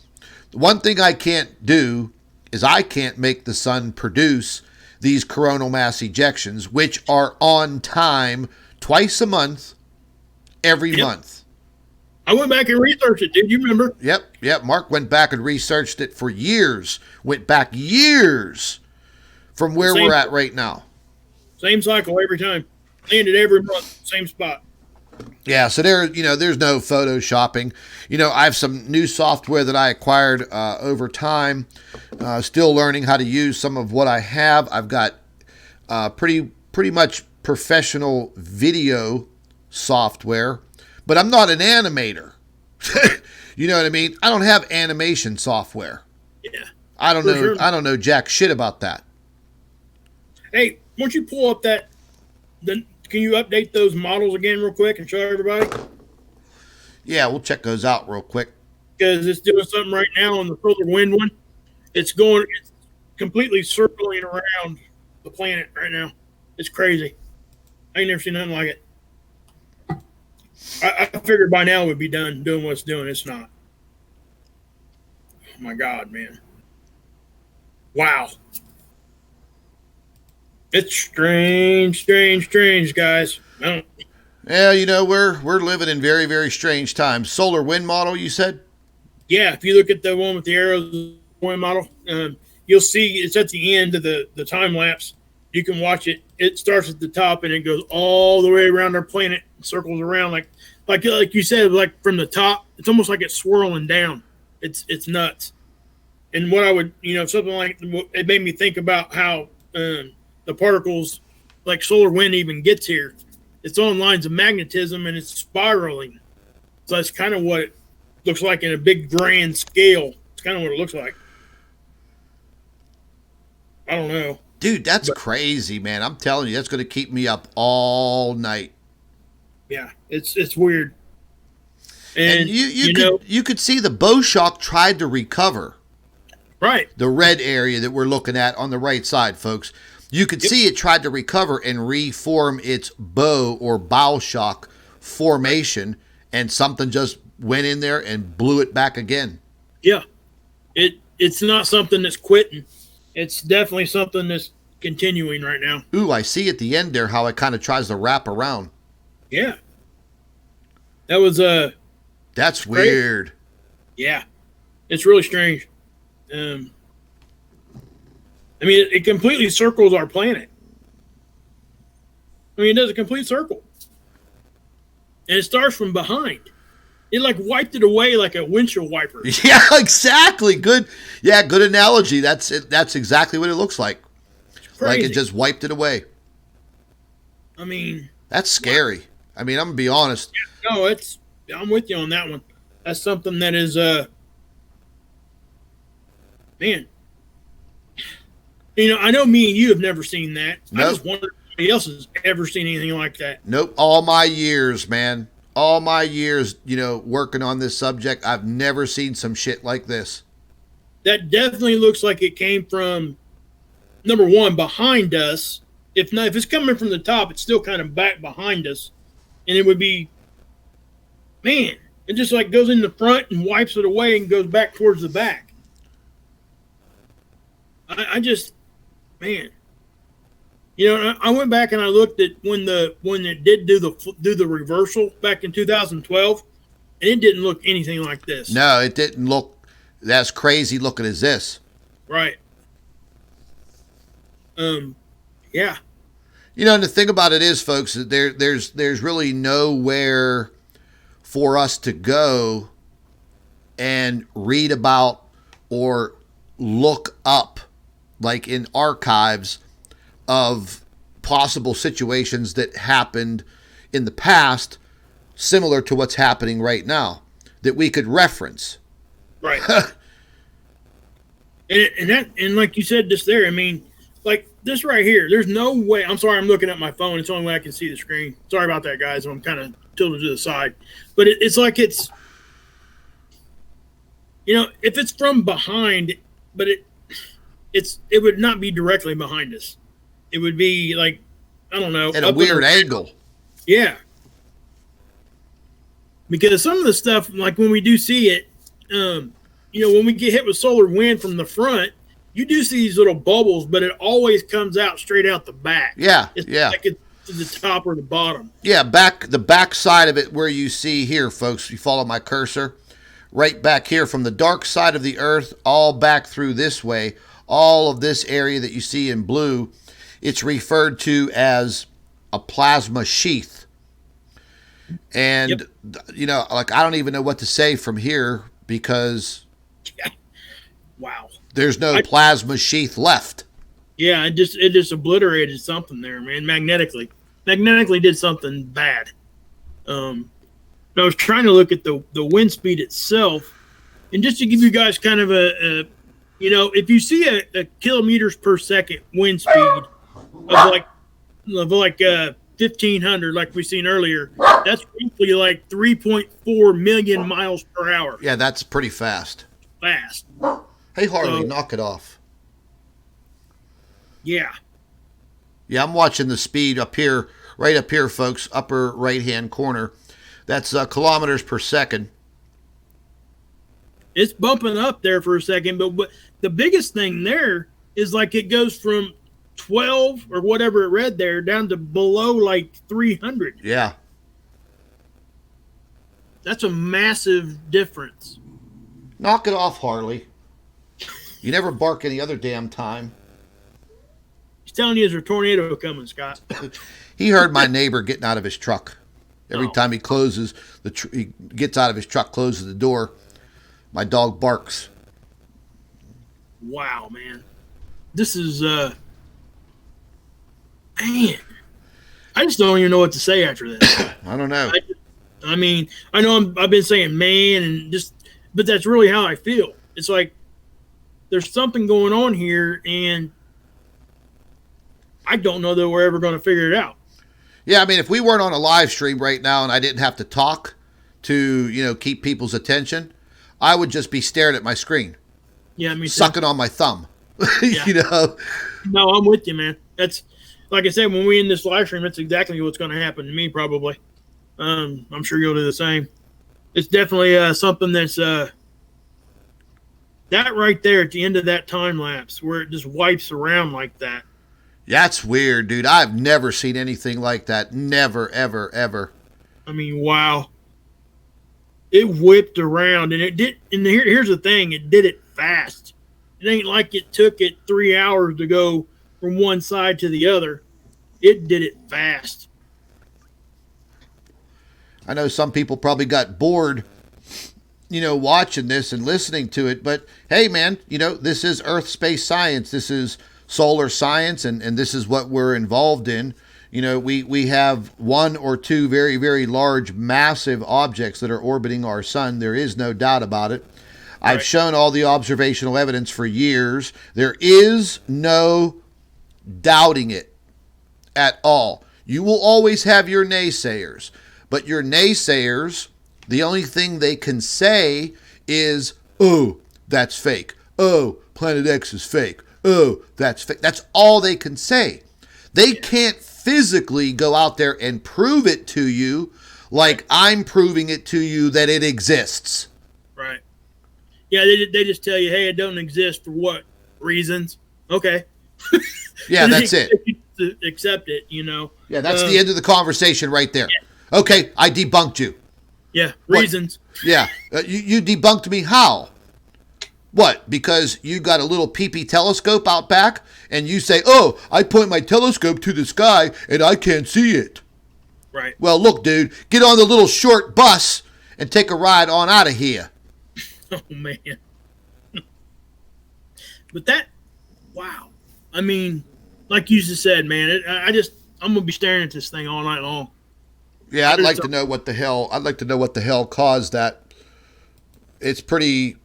one thing I can't do is I can't make the sun produce these coronal mass ejections, which are on time twice a month, every month. I went back and researched it. Did you remember? Yep. Mark went back and researched it for years. Went back years from where we're at right now. Same cycle every time. Ended every month, same spot. Yeah, so there's no photoshopping. I have some new software that I acquired over time. Still learning how to use some of what I have. I've got pretty much professional video software, but I'm not an animator. You know what I mean? I don't have animation software. Yeah. I don't know. Sure. I don't know jack shit about that. Hey, why don't you pull up can you update those models again real quick and show everybody? Yeah, we'll check those out real quick. Because it's doing something right now on the solar wind one. It's completely circling around the planet right now. It's crazy. I ain't never seen nothing like it. I figured by now it would be done doing what it's doing. It's not. Oh my God, man. Wow. It's strange, guys. Yeah, we're living in very, very strange times. Solar wind model, you said? Yeah, if you look at the one with the arrows, wind model, you'll see it's at the end of the time lapse. You can watch it. It starts at the top and it goes all the way around our planet, circles around like you said, like from the top. It's almost like it's swirling down. It's nuts. And what I would, something like it made me think about how the particles, like solar wind, even gets here. It's on lines of magnetism and it's spiraling. So that's kind of what it looks like in a big grand scale. It's kind of what it looks like. I don't know. Dude, that's crazy, man. I'm telling you, that's going to keep me up all night. Yeah, it's weird. And you could see the bow shock tried to recover. Right. The red area that we're looking at on the right side, folks. You could see it tried to recover and reform its bow or bow shock formation, and something just went in there and blew it back again. Yeah. It's not something that's quitting. It's definitely something that's continuing right now. Ooh, I see at the end there how it kind of tries to wrap around. Yeah. That was That's weird. Yeah. It's really strange. It completely circles our planet. It does a complete circle. And it starts from behind. It wiped it away like a windshield wiper. Yeah, exactly. Good. Yeah, good analogy. That's it. That's exactly what it looks like. Like it just wiped it away. That's scary. I'm going to be honest. Yeah, no, I'm with you on that one. That's something that is, man. I know me and you have never seen that. Nope. I just wonder if anybody else has ever seen anything like that. Nope. All my years, man. All my years, working on this subject, I've never seen some shit like this. That definitely looks like it came from, number one, behind us. If it's coming from the top, it's still kind of back behind us. And it would be, man, it just goes in the front and wipes it away and goes back towards the back. I just, man, I went back and I looked at when it did do the reversal back in 2012, and it didn't look anything like this. No, it didn't look as crazy looking as this. Right. Yeah. And the thing about it is, folks, that there's really nowhere for us to go and read about or look up, like in archives of possible situations that happened in the past, similar to what's happening right now, that we could reference. Right. and like you said just there, I mean, like this right here, there's no way. I'm sorry, I'm looking at my phone. It's the only way I can see the screen. Sorry about that, guys. I'm kind of tilted to the side. But it's like if it's from behind, but it would not be directly behind us. It would be like, I don't know. At a weird angle. Yeah. Because some of the stuff, like when we do see it, when we get hit with solar wind from the front, you do see these little bubbles, but it always comes out straight out the back. Yeah, it's yeah. like it's to the top or the bottom. Yeah, the back side of it where you see here, folks, you follow my cursor, right back here from the dark side of the Earth, all back through this way, all of this area that you see in blue, it's referred to as a plasma sheath. And, yep. Like I don't even know what to say from here because wow, there's no plasma sheath left. Yeah, it just obliterated something there, man. Magnetically did something bad. I was trying to look at the wind speed itself, and just to give you guys kind of a if you see a kilometers per second wind speed of like 1,500, like we seen earlier, that's roughly like 3.4 million miles per hour. Yeah, that's pretty fast. Fast. Hey, Harley, knock it off. Yeah. Yeah, I'm watching the speed up here, right up here, folks, upper right-hand corner. That's kilometers per second. It's bumping up there for a second, but the biggest thing there is like it goes from 12 or whatever it read there down to below like 300. Yeah. That's a massive difference. Knock it off, Harley. You never bark any other damn time. He's telling you there's a tornado coming, Scott. He heard my neighbor getting out of his truck. Every time he closes, he gets out of his truck, closes the door, my dog barks. Wow, man. This is, man. I just don't even know what to say after this. I don't know. I mean, I know I've been saying man and but that's really how I feel. It's like there's something going on here, and I don't know that we're ever going to figure it out. Yeah, I mean, if we weren't on a live stream right now and I didn't have to talk to, keep people's attention, I would just be staring at my screen. Yeah, me too. Sucking on my thumb. Yeah. No, I'm with you, man. That's, like I said, when we end this live stream, that's exactly what's going to happen to me, probably. I'm sure you'll do the same. It's definitely something that's that right there at the end of that time lapse where it just wipes around like that. That's weird, dude. I've never seen anything like that. Never, ever, ever. I mean, wow. It whipped around, and it did. And here's the thing: it did it fast. It ain't like it took it 3 hours to go from one side to the other. It did it fast. I know some people probably got bored, watching this and listening to it. But hey, man, this is Earth space science. This is solar science, and this is what we're involved in. We have one or two very, very large, massive objects that are orbiting our sun. There is no doubt about it. Right. I've shown all the observational evidence for years. There is no doubting it at all. You will always have your naysayers. But your naysayers, the only thing they can say is, oh, that's fake. Oh, Planet X is fake. Oh, that's fake. That's all they can say. They can't physically go out there and prove it to you like I'm proving it to you that it exists. Right. Yeah, they just tell you, hey, it don't exist for what reasons? Okay. Yeah, that's it. to accept it, you know. Yeah, that's the end of the conversation right there. Yeah. Okay, I debunked you. Yeah, reasons. What? Yeah, you debunked me. How? What? Because you got a little pee-pee telescope out back, and you say, "Oh, I point my telescope to the sky, and I can't see it." Right. Well, look, dude, get on the little short bus and take a ride on out of here. Oh, man. But that, wow. I mean, like you just said, man, I'm going to be staring at this thing all night long. Yeah, I'd like to know what the hell caused that. It's pretty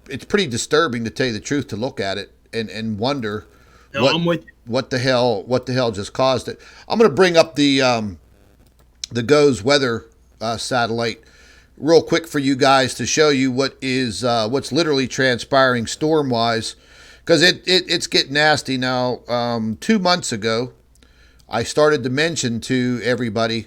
disturbing, to tell you the truth, to look at it and wonder what the hell just caused it. I'm going to bring up the GOES weather satellite real quick for you guys to show you what's literally transpiring storm-wise, because it's getting nasty now. 2 months ago, I started to mention to everybody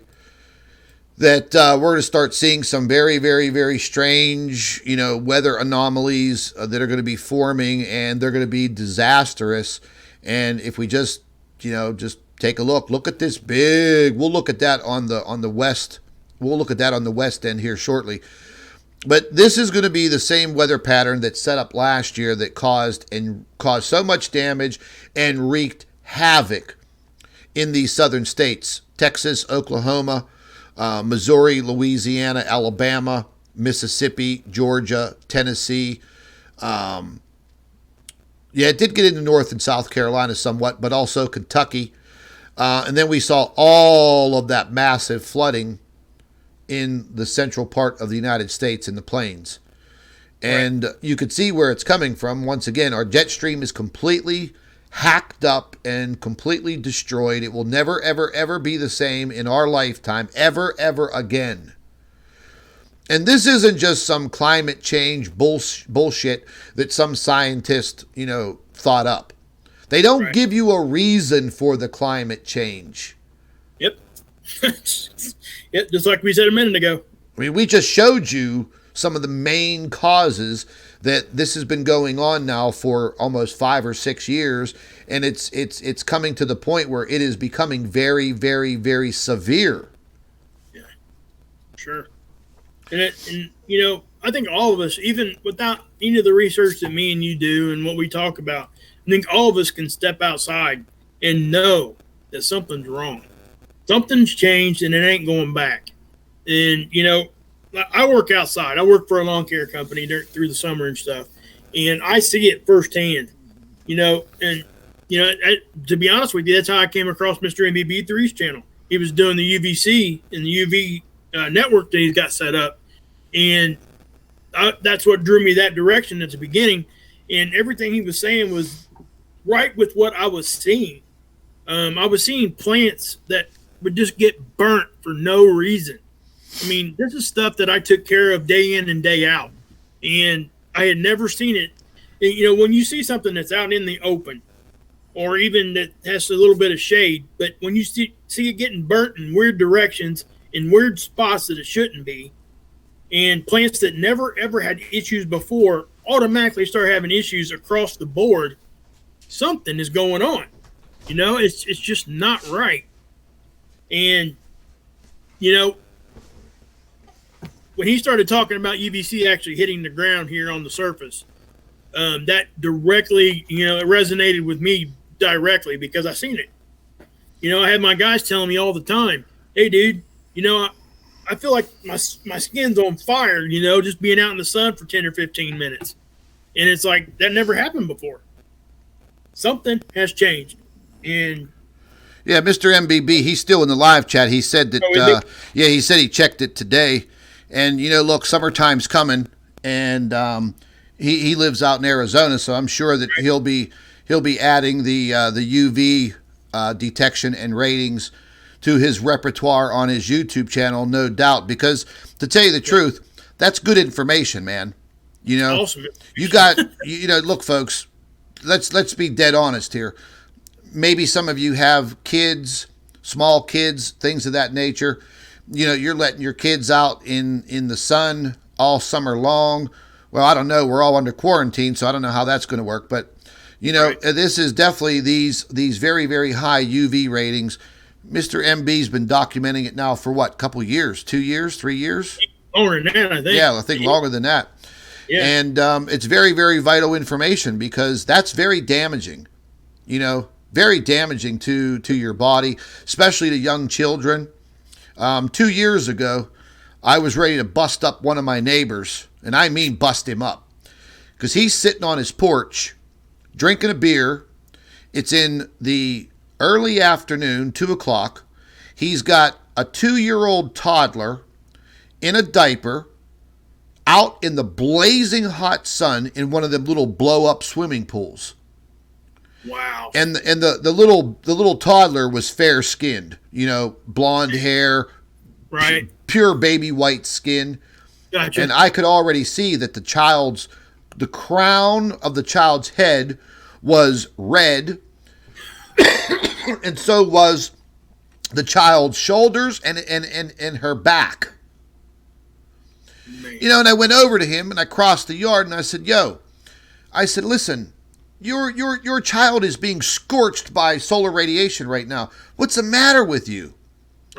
that we're going to start seeing some very, very, very strange, weather anomalies that are going to be forming, and they're going to be disastrous. And if we just take a look at this big. We'll look at that on the west. We'll look at that on the west end here shortly. But this is going to be the same weather pattern that set up last year that caused so much damage and wreaked havoc in these southern states: Texas, Oklahoma, Missouri, Louisiana, Alabama, Mississippi, Georgia, Tennessee. Yeah, it did get into North and South Carolina somewhat, but also Kentucky. And then we saw all of that massive flooding in the central part of the United States in the plains. And you could see where it's coming from. Once again, our jet stream is completely hacked up and completely destroyed. It will never, ever, ever be the same in our lifetime, ever, ever again. And this isn't just some climate change bullshit that some scientist, thought up. They don't give you a reason for the climate change. Yep. Yep, just like we said a minute ago. I mean, we just showed you some of the main causes that this has been going on now for almost 5 or 6 years, and it's coming to the point where it is becoming very, very, very severe. Yeah, sure. And I think all of us, even without any of the research that me and you do and what we talk about, I think all of us can step outside and know that something's wrong. Something's changed and it ain't going back. And, I work outside. I work for a lawn care company through the summer and stuff. And I see it firsthand, and, to be honest with you, that's how I came across Mr. MBB through his channel. He was doing the UVC and the UV network that he's got set up. And that's what drew me that direction at the beginning. And everything he was saying was right with what I was seeing. I was seeing plants that would just get burnt for no reason. I mean, this is stuff that I took care of day in and day out. And I had never seen it. When you see something that's out in the open, or even that has a little bit of shade, but when you see it getting burnt in weird directions, in weird spots that it shouldn't be, and plants that never ever had issues before automatically start having issues across the board, something is going on. It's just not right. And, when he started talking about UVC actually hitting the ground here on the surface, that directly, it resonated with me directly because I seen it. I had my guys telling me all the time, "Hey, dude, I feel like my skin's on fire, just being out in the sun for 10 or 15 minutes." And it's like, that never happened before. Something has changed. And yeah, Mr. MBB, he's still in the live chat. He said that, he said he checked it today. And, look, summertime's coming, and he lives out in Arizona, so I'm sure that he'll be adding the UV detection and ratings to his repertoire on his YouTube channel, no doubt. Because to tell you the truth, that's good information, man. Awesome. You got look, folks. Let's be dead honest here. Maybe some of you have kids, small kids, things of that nature. You're letting your kids out in the sun all summer long. Well, I don't know. We're all under quarantine, so I don't know how that's going to work. But, You know, this is definitely these very, very high UV ratings. Mr. MB's been documenting it now for what, couple years, 2 years, 3 years? Longer than that, I think. Yeah, I think longer than that. Yeah. And it's very, very vital information because that's very damaging, you know, very damaging to your body, especially to young children. 2 years ago, I was ready to bust up one of my neighbors, and I mean bust him up, because he's sitting on his porch drinking a beer. It's in the early afternoon, 2 o'clock. He's got a 2-year-old toddler in a diaper out in the blazing hot sun in one of them little blow-up swimming pools. Wow. And the little toddler was fair-skinned, you know, blonde hair, right, pure baby white skin. Gotcha. And I could already see that the crown of the child's head was red, and so was the child's shoulders and her back. Man. You know, and I went over to him and I crossed the yard and I said, listen, your child is being scorched by solar radiation right now. What's the matter with you?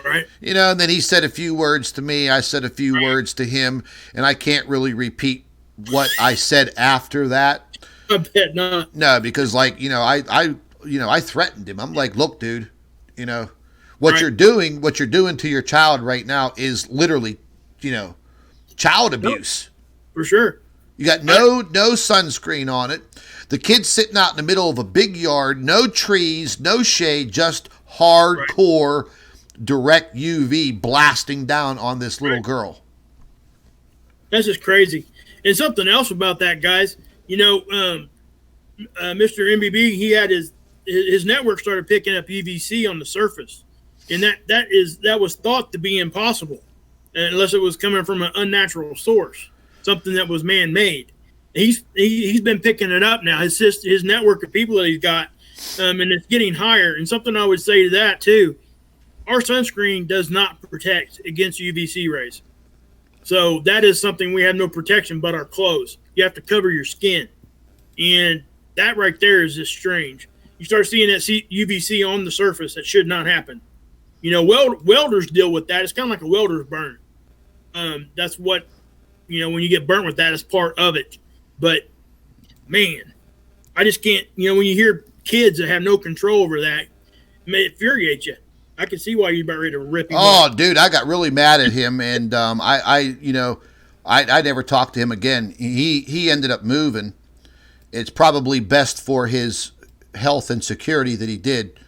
Right. You know, and then he said a few words to me. I said a few words to him, and I can't really repeat what I said after that. I bet not. No, because like, you know, I threatened him. I'm like, look, dude, you know, what you're doing to your child right now is literally, you know, child abuse. For sure. You got no sunscreen on it. The kid's sitting out in the middle of a big yard, no trees, no shade, just hardcore direct UV blasting down on this little girl. That's just crazy. And something else about that, guys, you know, Mr. MBB, he had his network started picking up UVC on the surface, and that was thought to be impossible unless it was coming from an unnatural source, something that was man-made. He's been picking it up now. His network of people that he's got, and it's getting higher. And something I would say to that too, our sunscreen does not protect against UVC rays. So that is something we have no protection but our clothes. You have to cover your skin. And that right there is just strange. You start seeing that UVC on the surface, that should not happen. You know, welders deal with that. It's kind of like a welder's burn. That's what, you know, when you get burnt with that, it's part of it. But, man, I just can't, you know, when you hear kids that have no control over that, it may infuriate you. I can see why you're about ready to rip him off. Dude, I got really mad at him, and I never talked to him again. He ended up moving. It's probably best for his health and security that he did,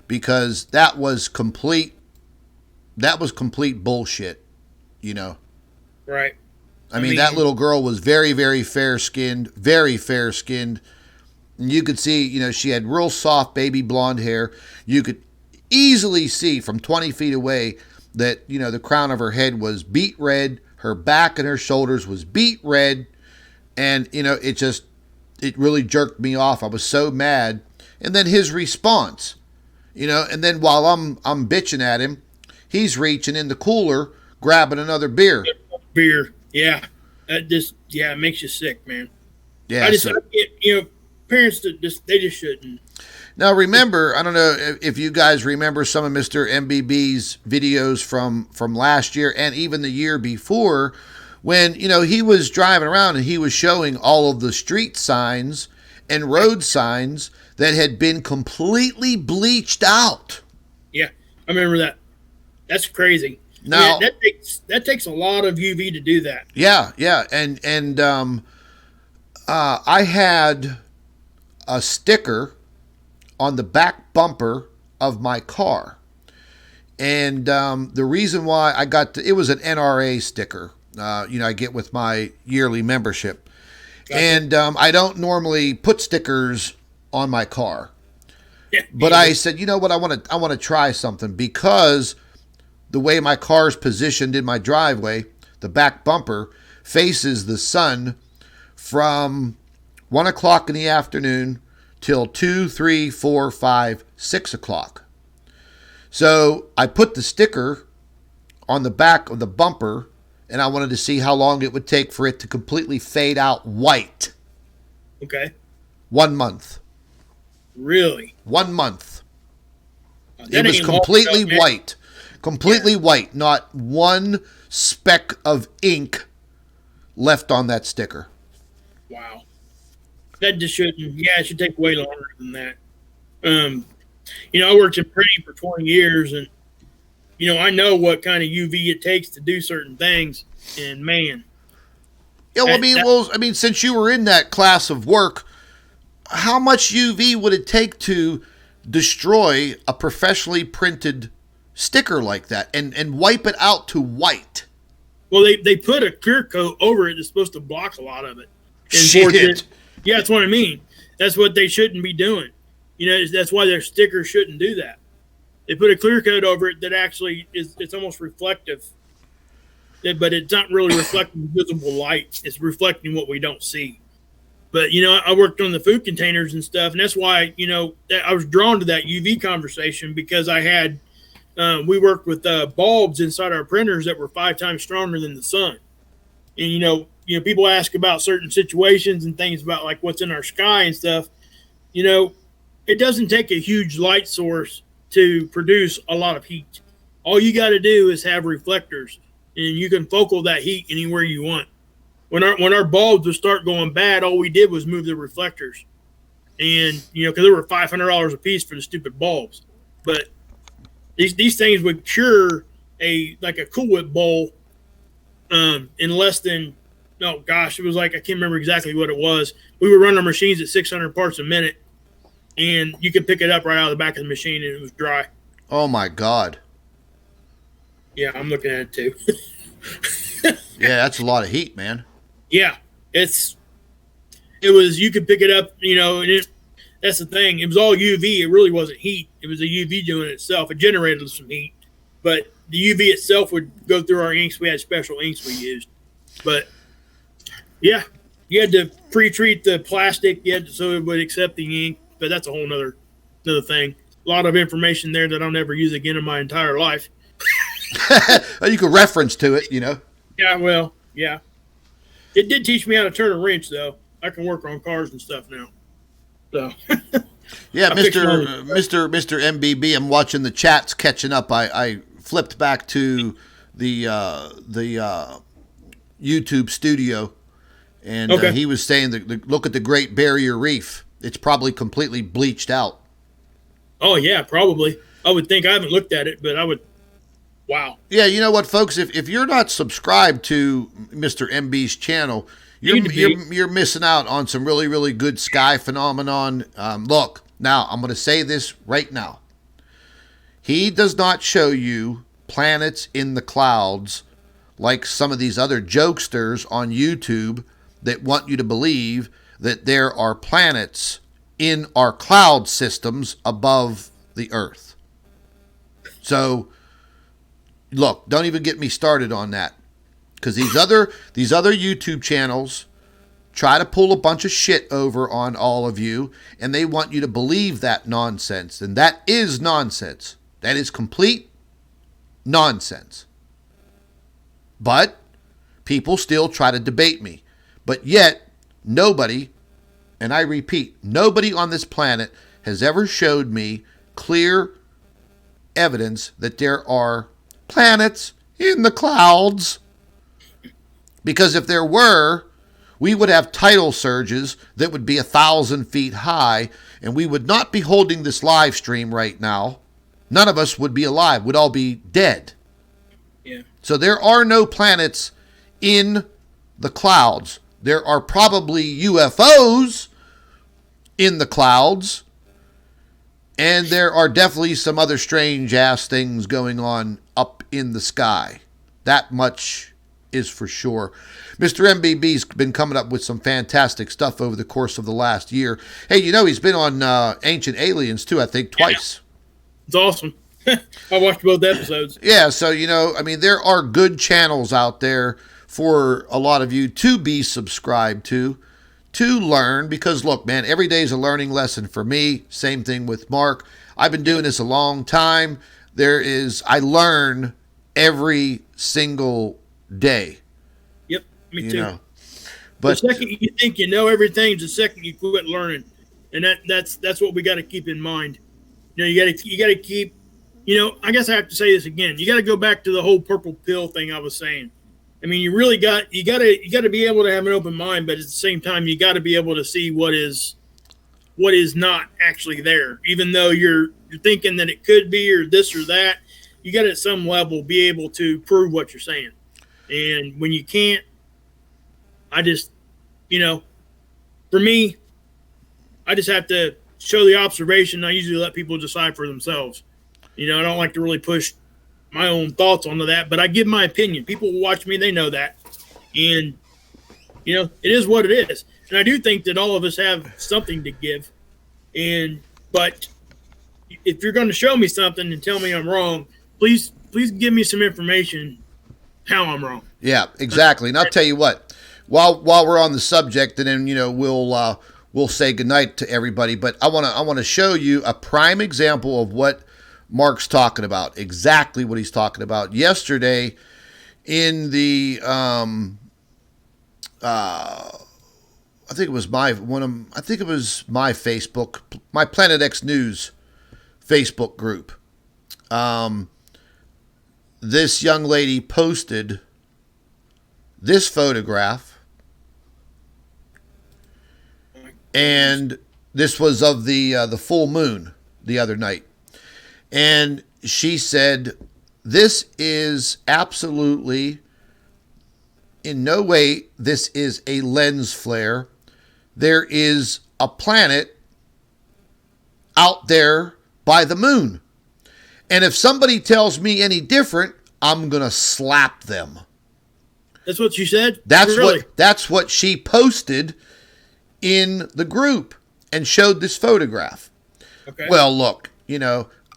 because that was complete bullshit, you know. Right. I mean, that little girl was very, very fair-skinned, and you could see, you know, she had real soft baby blonde hair. You could easily see from 20 feet away that, you know, the crown of her head was beet red, her back and her shoulders was beet red, and, you know, it really jerked me off. I was so mad. And then his response, you know, and then while I'm bitching at him, he's reaching in the cooler, grabbing another beer. Yeah. That just, it makes you sick, man. Yeah. I can't, you know, parents they just shouldn't. Now, remember, I don't know if you guys remember some of Mr. MBB's videos from last year and even the year before, when, you know, he was driving around and he was showing all of the street signs and road signs that had been completely bleached out. Yeah, I remember that. That's crazy. Now, that takes a lot of UV to do that. Yeah, and I had a sticker on the back bumper of my car, and the reason why I got it was an NRA sticker. You know, I get with my yearly membership, gotcha. And I don't normally put stickers on my car, but I said, you know what, I want to try something, because the way my car's positioned in my driveway, the back bumper faces the sun from 1 o'clock in the afternoon till 2, 3, 4, 5, 6 o'clock. So I put the sticker on the back of the bumper, and I wanted to see how long it would take for it to completely fade out white. Okay. 1 month. Really? 1 month. That It was ain't completely hard enough, man. white. Completely white. Not one speck of ink left on that sticker. Wow. That just shouldn't. Yeah, it should take way longer than that. I worked in printing for 20 years, and I know what kind of UV it takes to do certain things. And man, Yeah, I mean, since you were in that class of work, how much UV would it take to destroy a professionally printed sticker like that and wipe it out to white? well, they put a clear coat over it that's supposed to block a lot of it. Shit. Yeah, that's what I mean. That's what they shouldn't be doing. That's why their stickers shouldn't do that. They put a clear coat over it that actually it's almost reflective, but it's not really reflecting visible light. It's reflecting what we don't see. But I worked on the food containers and stuff, and that's why I was drawn to that UV conversation, because I had we worked with bulbs inside our printers that were 5 times stronger than the sun. And people ask about certain situations and things about like what's in our sky and stuff. It doesn't take a huge light source to produce a lot of heat. All you got to do is have reflectors, and you can focal that heat anywhere you want. When our bulbs would start going bad, all we did was move the reflectors, and because they were $500 a piece for the stupid bulbs. But these things would cure a Cool Whip bowl in less than, oh gosh, it was like, I can't remember exactly what it was. We would run our machines at 600 parts a minute, and you could pick it up right out of the back of the machine, and it was dry. Oh my God. Yeah, I'm looking at it too. Yeah, that's a lot of heat, man. Yeah, you could pick it up, and that's the thing. It was all UV. It really wasn't heat. It was the UV doing it itself. It generated some heat, but the UV itself would go through our inks. We had special inks we used, but yeah, you had to pre-treat the plastic. So it would accept the ink, but that's a whole another thing. A lot of information there that I'll never use again in my entire life. You could reference to it, Yeah, well, yeah. It did teach me how to turn a wrench, though. I can work on cars and stuff now. So, yeah, Mr. MBB, I'm watching the chats catching up. I flipped back to the YouTube studio, and okay. He was saying that look at the Great Barrier Reef. It's probably completely bleached out. Oh yeah, probably. I would think. I haven't looked at it, but I would. Wow. Yeah, you know what, folks? If you're not subscribed to Mr. MB's channel, you're missing out on some really, really good sky phenomenon. Look, now I'm going to say this right now. He does not show you planets in the clouds like some of these other jokesters on YouTube that want you to believe that there are planets in our cloud systems above the Earth. So, look, don't even get me started on that, because these other YouTube channels try to pull a bunch of shit over on all of you, and they want you to believe that nonsense, and that is nonsense. That is complete nonsense. But people still try to debate me. But yet, nobody, and I repeat, nobody on this planet has ever showed me clear evidence that there are planets in the clouds. Because if there were, we would have tidal surges that would be 1,000 feet high, and we would not be holding this live stream right now. None of us would be alive. We'd all be dead. Yeah. So there are no planets in the clouds. There are probably UFOs in the clouds, and there are definitely some other strange ass things going on up in the sky. That much is for sure. Mr. MBB's been coming up with some fantastic stuff over the course of the last year. Hey, he's been on Ancient Aliens too, I think twice. Yeah. It's awesome. I watched both episodes. Yeah, so, there are good channels out there for a lot of you to be subscribed to learn, because, look, man, every day is a learning lesson for me. Same thing with Mark. I've been doing this a long time. I learn every single day. Yep, me too. But the second you think you know everything is the second you quit learning. and that's what we got to keep in mind. You got to keep. I guess I have to say this again. You got to go back to the whole purple pill thing I was saying. I mean, you got to be able to have an open mind, but at the same time, you got to be able to see what is not actually there, even though you're thinking that it could be or this or that. You got to at some level be able to prove what you're saying, and when you can't, I just, for me, I just have to show the observation. I usually let people decide for themselves. I don't like to really push my own thoughts onto that, but I give my opinion. People who watch me, they know that. And, it is what it is. And I do think that all of us have something to give. But if you're going to show me something and tell me I'm wrong, please give me some information how I'm wrong. Yeah, exactly. And I'll tell you what, while we're on the subject, and then, we'll say goodnight to everybody, but I want to show you a prime example of what Mark's talking about, exactly what he's talking about. Yesterday in the I think it was my Facebook, my Planet X News Facebook group. This young lady posted this photograph, and this was of the full moon the other night. And she said, this is absolutely, in no way, this is a lens flare. There is a planet out there by the moon. And if somebody tells me any different, I'm going to slap them. That's what she said? That's what she posted in the group and showed this photograph. Okay. Well, look,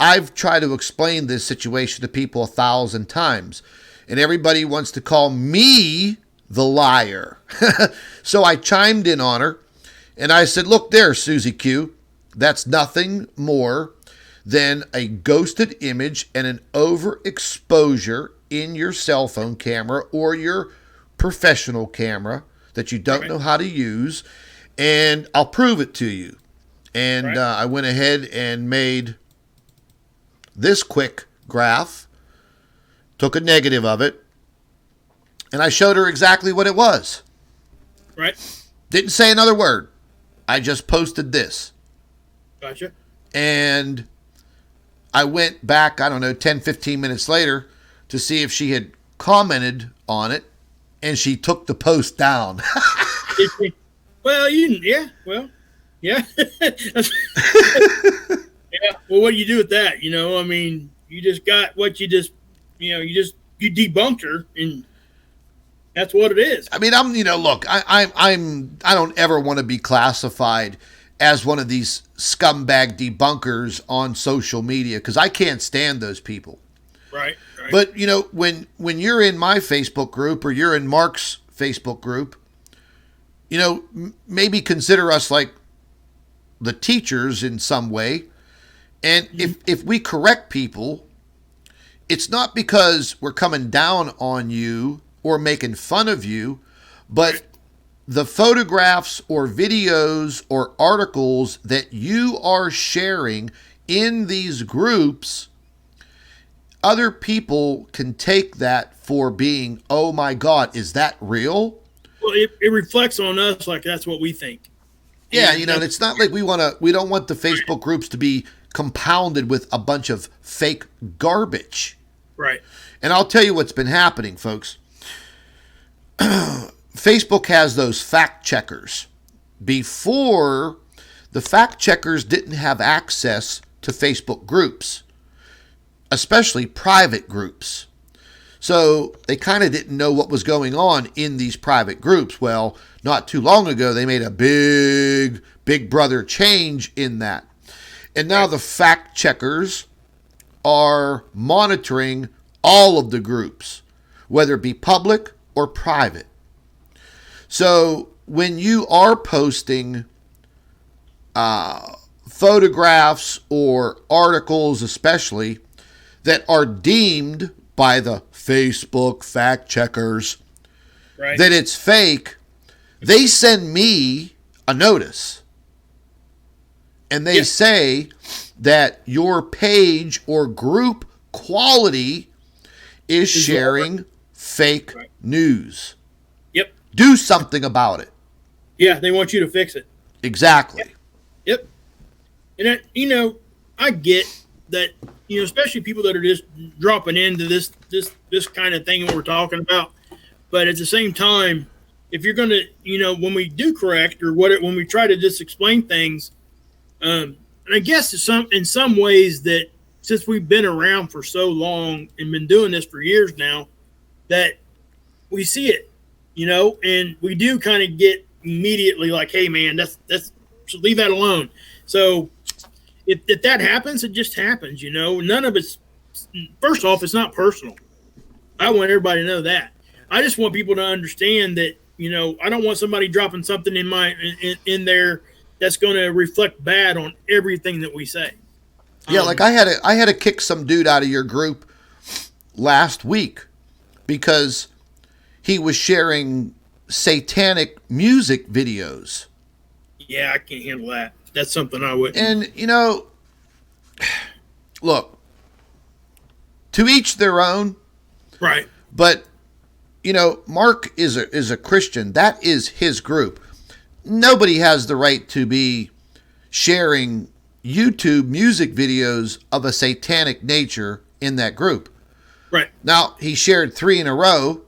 I've tried to explain this situation to people 1,000 times, and everybody wants to call me the liar. So I chimed in on her, and I said, look there, Susie Q, that's nothing more than a ghosted image and an overexposure in your cell phone camera or your professional camera that you don't know how to use, and I'll prove it to you. And I went ahead and made this quick graph, took a negative of it, and I showed her exactly what it was. Right. Didn't say another word. I just posted this. Gotcha. And I went back, 10, 15 minutes later to see if she had commented on it, and she took the post down. Well, yeah. Yeah. Yeah. Well, what do you do with that? You just got what you debunked her, and that's what it is. I mean, look, I don't ever want to be classified as one of these scumbag debunkers on social media, because I can't stand those people. Right. But, when you're in my Facebook group or you're in Mark's Facebook group, maybe consider us like the teachers in some way. And if we correct people, it's not because we're coming down on you or making fun of you, but the photographs or videos or articles that you are sharing in these groups, other people can take that for being, oh my God, is that real? Well, it reflects on us like that's what we think. Yeah, and it's not like we don't want the Facebook groups to be compounded with a bunch of fake garbage. Right. And I'll tell you what's been happening, folks. Facebook has those fact checkers. Before, the fact checkers didn't have access to Facebook groups, especially private groups. So they kind of didn't know what was going on in these private groups. Well, not too long ago, they made a big brother change in that. And now the fact checkers are monitoring all of the groups, whether it be public or private. So when you are posting photographs or articles especially that are deemed by the Facebook fact checkers that it's fake, they send me a notice. And they say that your page or group quality is sharing fake news. Yep. Do something about it. Yeah, they want you to fix it. Exactly. Yep. And I get that, especially people that are just dropping into this kind of thing that we're talking about. But at the same time, if you're going to, when we do correct or when we try to just explain things, and I guess in some ways that since we've been around for so long and been doing this for years now, that we see it, and we do kind of get immediately like, hey man, that's leave that alone. So if that happens, it just happens, none of it's, first off, it's not personal. I want everybody to know that. I just want people to understand that, I don't want somebody dropping something in there that's going to reflect bad on everything that we say. Yeah, like I had to kick some dude out of your group last week because he was sharing satanic music videos. Yeah, I can't handle that. That's something I wouldn't. And look, to each their own. Right. But Mark is a Christian. That is his group. Nobody has the right to be sharing YouTube music videos of a satanic nature in that group. Right. Now, he shared 3 in a row.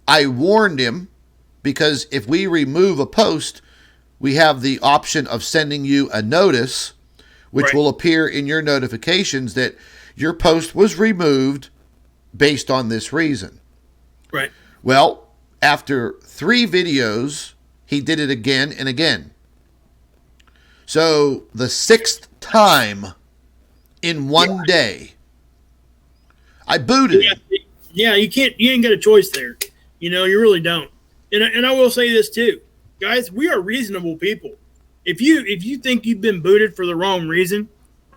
I warned him because if we remove a post, we have the option of sending you a notice, which will appear in your notifications that your post was removed based on this reason. Right. Well, after 3 videos, he did it again and again. So the 6th time in one day, I booted him. Yeah, you ain't got a choice there. You really don't. And I will say this too. Guys, we are reasonable people. If you think you've been booted for the wrong reason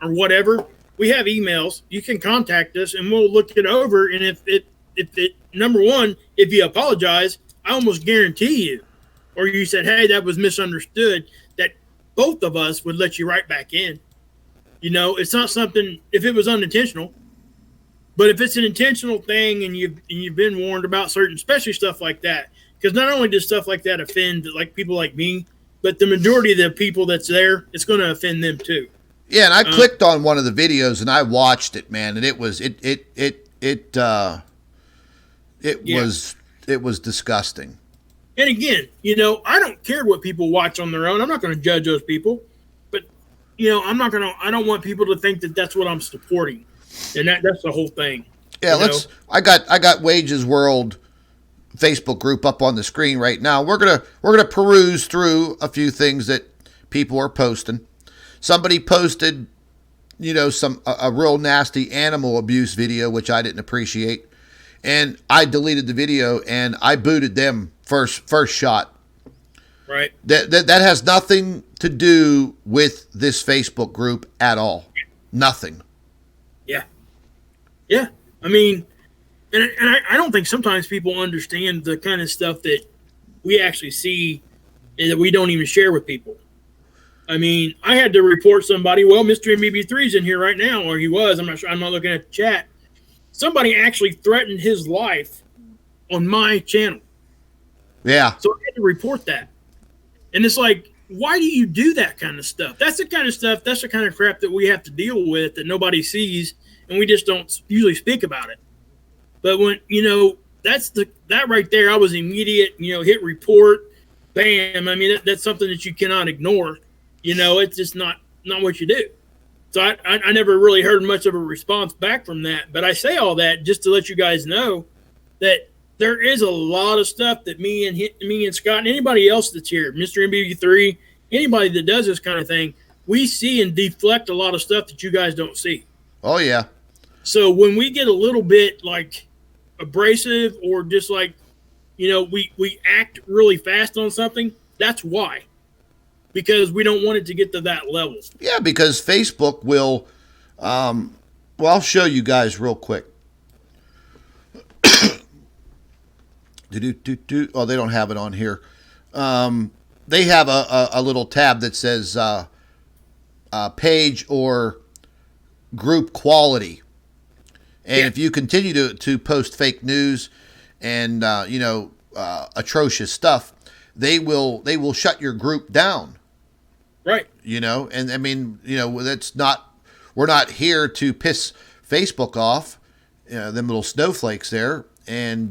or whatever, we have emails. You can contact us and we'll look it over. And if it number one, if you apologize, I almost guarantee you, or you said, hey, that was misunderstood, that both of us would let you right back in. It's not something, if it was unintentional, but if it's an intentional thing and you've been warned about certain, especially stuff like that, because not only does stuff like that offend like people like me, but the majority of the people that's there, it's going to offend them too. Yeah, and I clicked on one of the videos and I watched it, man, and it was disgusting. And again, I don't care what people watch on their own. I'm not going to judge those people, but I don't want people to think that that's what I'm supporting, and that's the whole thing. Yeah, I got Wages World Facebook group up on the screen right now. We're gonna peruse through a few things that people are posting. Somebody posted, a real nasty animal abuse video, which I didn't appreciate. And I deleted the video and I booted them first shot. Right. That has nothing to do with this Facebook group at all. Nothing. Yeah. Yeah. I mean, and I don't think sometimes people understand the kind of stuff that we actually see and that we don't even share with people. I mean, I had to report somebody. Well, Mr. MBB3 is in here right now, or he was. I'm not sure. I'm not looking at the chat. Somebody actually threatened his life on my channel. Yeah. So I had to report that. And it's like, why do you do that kind of stuff? That's the kind of stuff, that's the kind of crap that we have to deal with that nobody sees, and we just don't usually speak about it. But when, that right there, I was immediate, hit report, bam. I mean, that's something that you cannot ignore. It's just not what you do. So I never really heard much of a response back from that. But I say all that just to let you guys know that there is a lot of stuff that me and Scott and anybody else that's here, Mr. MBB3, anybody that does this kind of thing, we see and deflect a lot of stuff that you guys don't see. Oh, yeah. So when we get a little bit like abrasive or just like, we act really fast on something, that's why. Because we don't want it to get to that level. Yeah, because Facebook will, I'll show you guys real quick. Oh, they don't have it on here. They have a little tab that says page or group quality. And if you continue to post fake news and atrocious stuff, they will shut your group down. Right. And I mean, we're not here to piss Facebook off, them little snowflakes there. And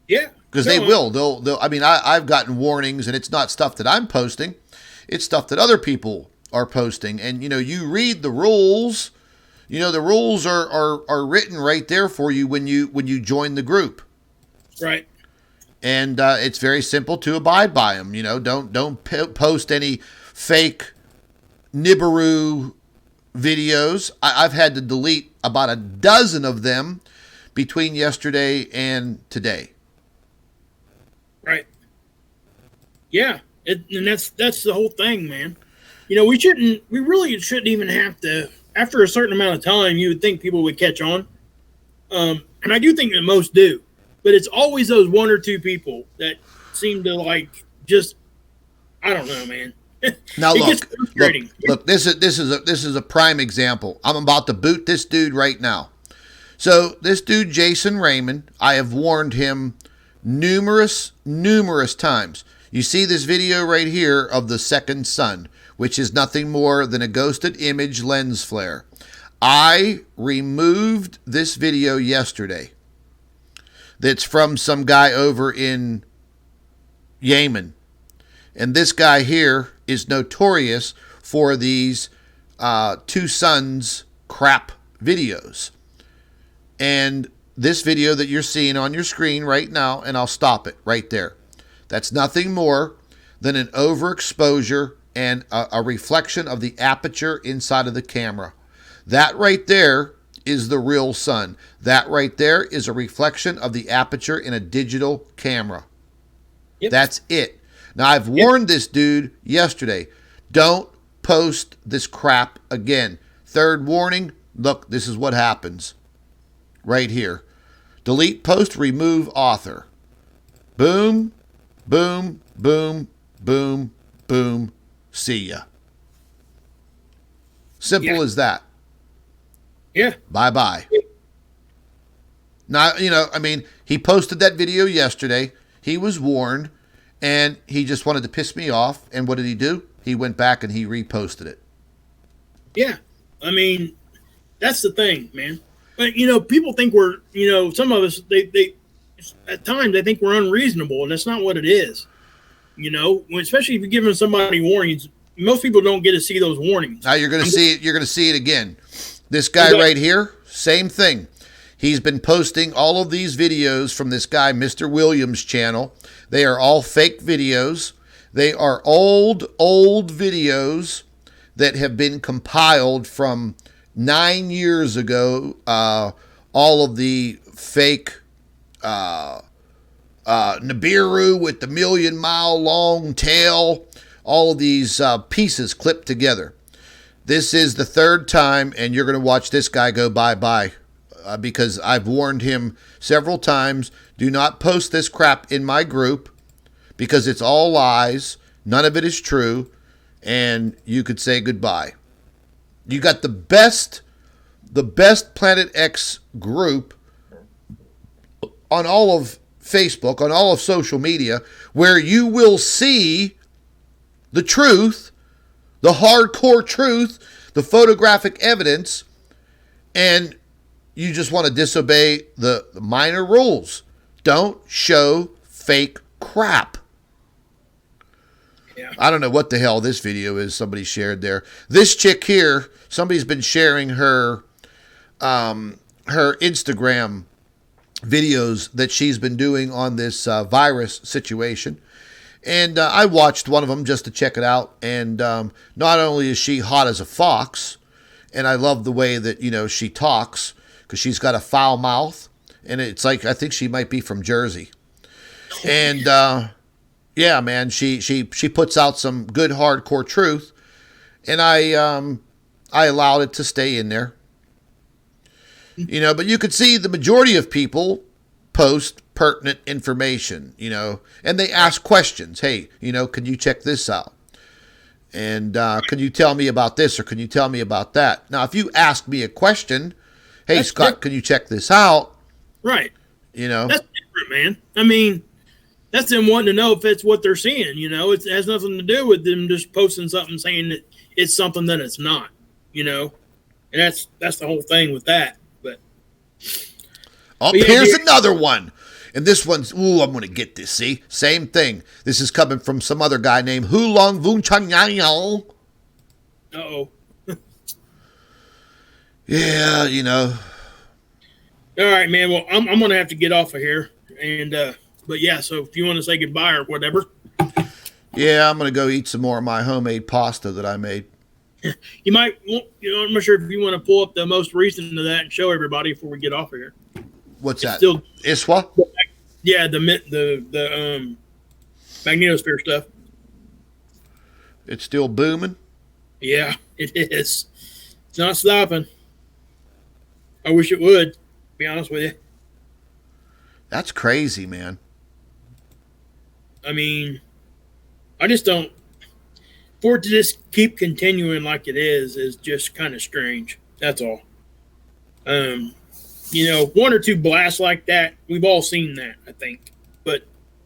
because they will. They'll. I mean, I've gotten warnings, and it's not stuff that I'm posting; it's stuff that other people are posting. And you read the rules. The rules are written right there for you when you join the group. Right. And it's very simple to abide by them. Don't post any fake Nibiru videos. I've had to delete about a dozen of them between yesterday and today. Right. Yeah. And that's the whole thing, man. We really shouldn't even have to, after a certain amount of time, you would think people would catch on. And I do think that most do, but it's always those one or two people that seem to I don't know, man. Now look, this is a prime example. I'm about to boot this dude right now. So this dude, Jason Raymond, I have warned him numerous times. You see this video right here of the second sun, which is nothing more than a ghosted image lens flare. I removed this video yesterday. That's from some guy over in Yemen. And this guy here is notorious for these two suns crap videos. And this video that you're seeing on your screen right now, and I'll stop it right there. That's nothing more than an overexposure and a reflection of the aperture inside of the camera. That right there is the real sun. That right there is a reflection of the aperture in a digital camera. Yep. That's it. Now, I've warned this dude yesterday, don't post this crap again. Third warning, look, this is what happens. Right here. Delete post, remove author. Boom, boom, boom, boom, boom. See ya. Simple as that. Yeah. Bye-bye. Now, he posted that video yesterday. He was warned, and he just wanted to piss me off. And what did he do? He went back and he reposted it. Yeah. I mean, that's the thing, man. But, people think we're, some of us, they at times, they think we're unreasonable, and that's not what it is. Especially if you're giving somebody warnings, most people don't get to see those warnings. Now you're going to see it. You're going to see it again. This guy right here, same thing. He's been posting all of these videos from this guy, Mr. Williams' channel. They are all fake videos. They are old videos that have been compiled from 9 years ago. All of the fake Nibiru with the 1,000,000-mile long tail. All of these pieces clipped together. This is the third time, and you're going to watch this guy go bye-bye because I've warned him several times, do not post this crap in my group because it's all lies. None of it is true, and you could say goodbye. You got the best Planet X group on all of Facebook, on all of social media, where you will see the truth, the hardcore truth, the photographic evidence, and you just want to disobey the minor rules. Don't show fake crap. Yeah. I don't know what the hell this video is somebody shared there. This chick here, somebody's been sharing her Instagram videos that she's been doing on this virus situation. And I watched one of them just to check it out. And not only is she hot as a fox, and I love the way that, she talks, because she's got a foul mouth. And it's like, I think she might be from Jersey. And, yeah, man, she puts out some good hardcore truth. And I allowed it to stay in there. But you could see the majority of people post pertinent information, and they ask questions. Hey, can you check this out? And can you tell me about this, or can you tell me about that? Now, if you ask me a question, hey, that's Scott, can you check this out? Right. That's different, man. I mean, that's them wanting to know if it's what they're seeing. It has nothing to do with them just posting something saying that it's something that it's not. And that's the whole thing with that. But here's another one. And this one's, I'm going to get this, see? Same thing. This is coming from some other guy named Hulong Vun Chanyao. Uh-oh. Yeah, All right, man. Well, I'm going to have to get off of here. And, but yeah, so if you want to say goodbye or whatever. Yeah, I'm going to go eat some more of my homemade pasta that I made. You might, I'm not sure if you want to pull up the most recent of that and show everybody before we get off of here. What's that? Still, ISWA? Yeah, the magnetosphere stuff. It's still booming? Yeah, it is. It's not stopping. I wish it would, to be honest with you. That's crazy, man. I mean, I just don't. For it to just keep continuing like it is just kind of strange. That's all. One or two blasts like that, we've all seen that, I think. But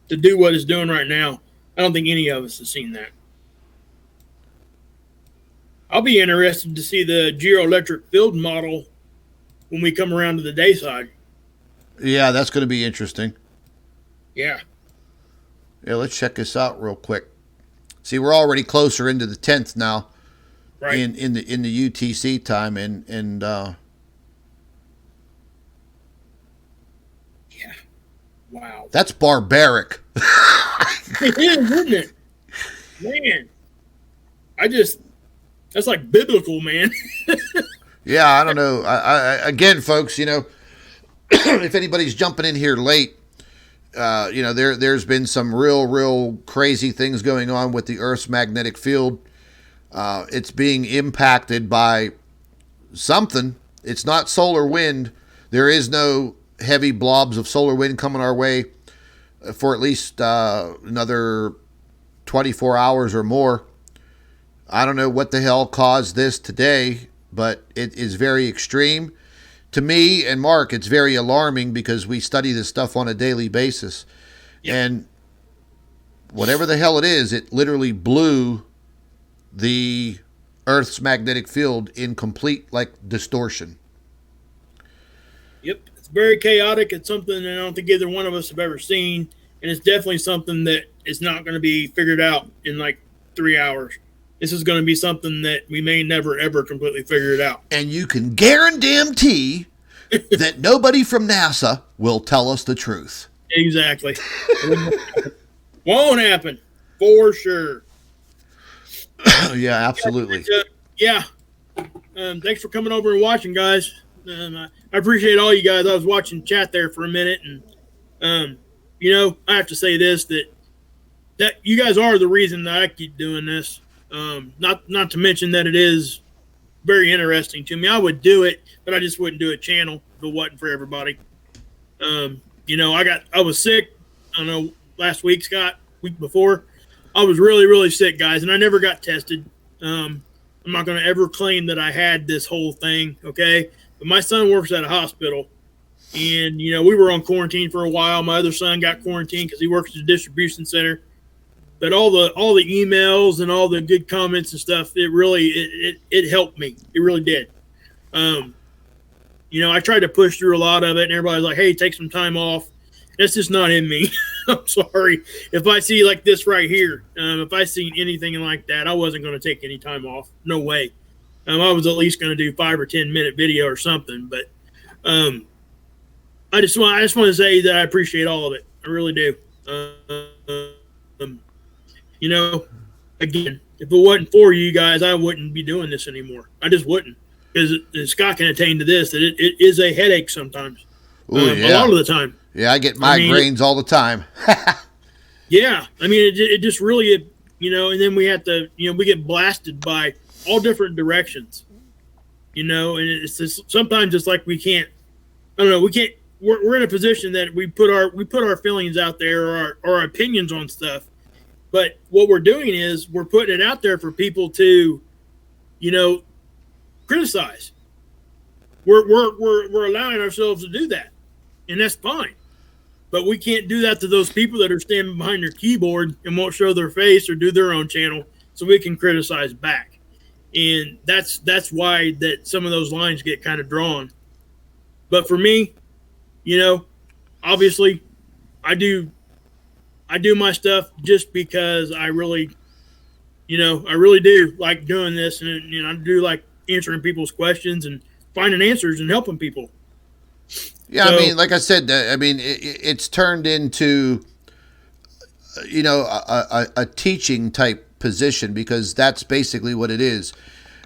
to do what it's doing right now, I don't think any of us have seen that. I'll be interested to see the geoelectric field model when we come around to the day side. Yeah, that's going to be interesting. Yeah. Yeah, let's check this out real quick. See, we're already closer into the 10th now, right? In the UTC time, and yeah, wow, that's barbaric. It is, isn't it, man? That's like biblical, man. Yeah, I don't know. I again, folks, if anybody's jumping in here late. There's been some real crazy things going on with the Earth's magnetic field. It's being impacted by something. It's not solar wind. There is no heavy blobs of solar wind coming our way for at least another 24 hours or more. I don't know what the hell caused this today, but it is very extreme. To me and Mark, it's very alarming because we study this stuff on a daily basis. Yep. And whatever the hell it is, it literally blew the Earth's magnetic field in complete, distortion. Yep. It's very chaotic. It's something that I don't think either one of us have ever seen. And it's definitely something that is not going to be figured out in 3 hours. This is going to be something that we may never, ever completely figure it out. And you can guarantee that nobody from NASA will tell us the truth. Exactly. Won't happen. For sure. Yeah, absolutely. Yeah. Thanks for coming over and watching, guys. I appreciate all you guys. I was watching chat there for a minute. And, I have to say this, that you guys are the reason that I keep doing this. Not to mention that it is very interesting to me. I would do it, but I just wouldn't do a channel if it wasn't for everybody. I was sick. I don't know, last week, Scott, week before. I was really, really sick, guys, and I never got tested. I'm not going to ever claim that I had this whole thing, okay? But my son works at a hospital, and, we were on quarantine for a while. My other son got quarantined because he works at a distribution center. But all the emails and all the good comments and stuff, it really it helped me. It really did. I tried to push through a lot of it, and everybody's like, "Hey, take some time off." That's just not in me. I'm sorry. If I see this right here, if I see anything like that, I wasn't going to take any time off. No way. I was at least going to do 5 or 10 minute video or something. But I just want to say that I appreciate all of it. I really do. Again, if it wasn't for you guys, I wouldn't be doing this anymore. I just wouldn't. Because Scott can attest to this, that it is a headache sometimes. Ooh, yeah. A lot of the time. Yeah, I get migraines all the time. Yeah. I mean, it just really, and then we have to, we get blasted by all different directions. And it's just, sometimes it's like we can't, I don't know, we're in a position that we put our feelings out there, or our opinions on stuff. But what we're doing is we're putting it out there for people to, criticize. We're allowing ourselves to do that, and that's fine. But we can't do that to those people that are standing behind their keyboard and won't show their face or do their own channel, so we can criticize back. And that's why that some of those lines get kind of drawn. But for me, obviously, I do my stuff just because I really do like doing this, and I do like answering people's questions and finding answers and helping people. Yeah, so, like I said, it's turned into, a teaching type position, because that's basically what it is.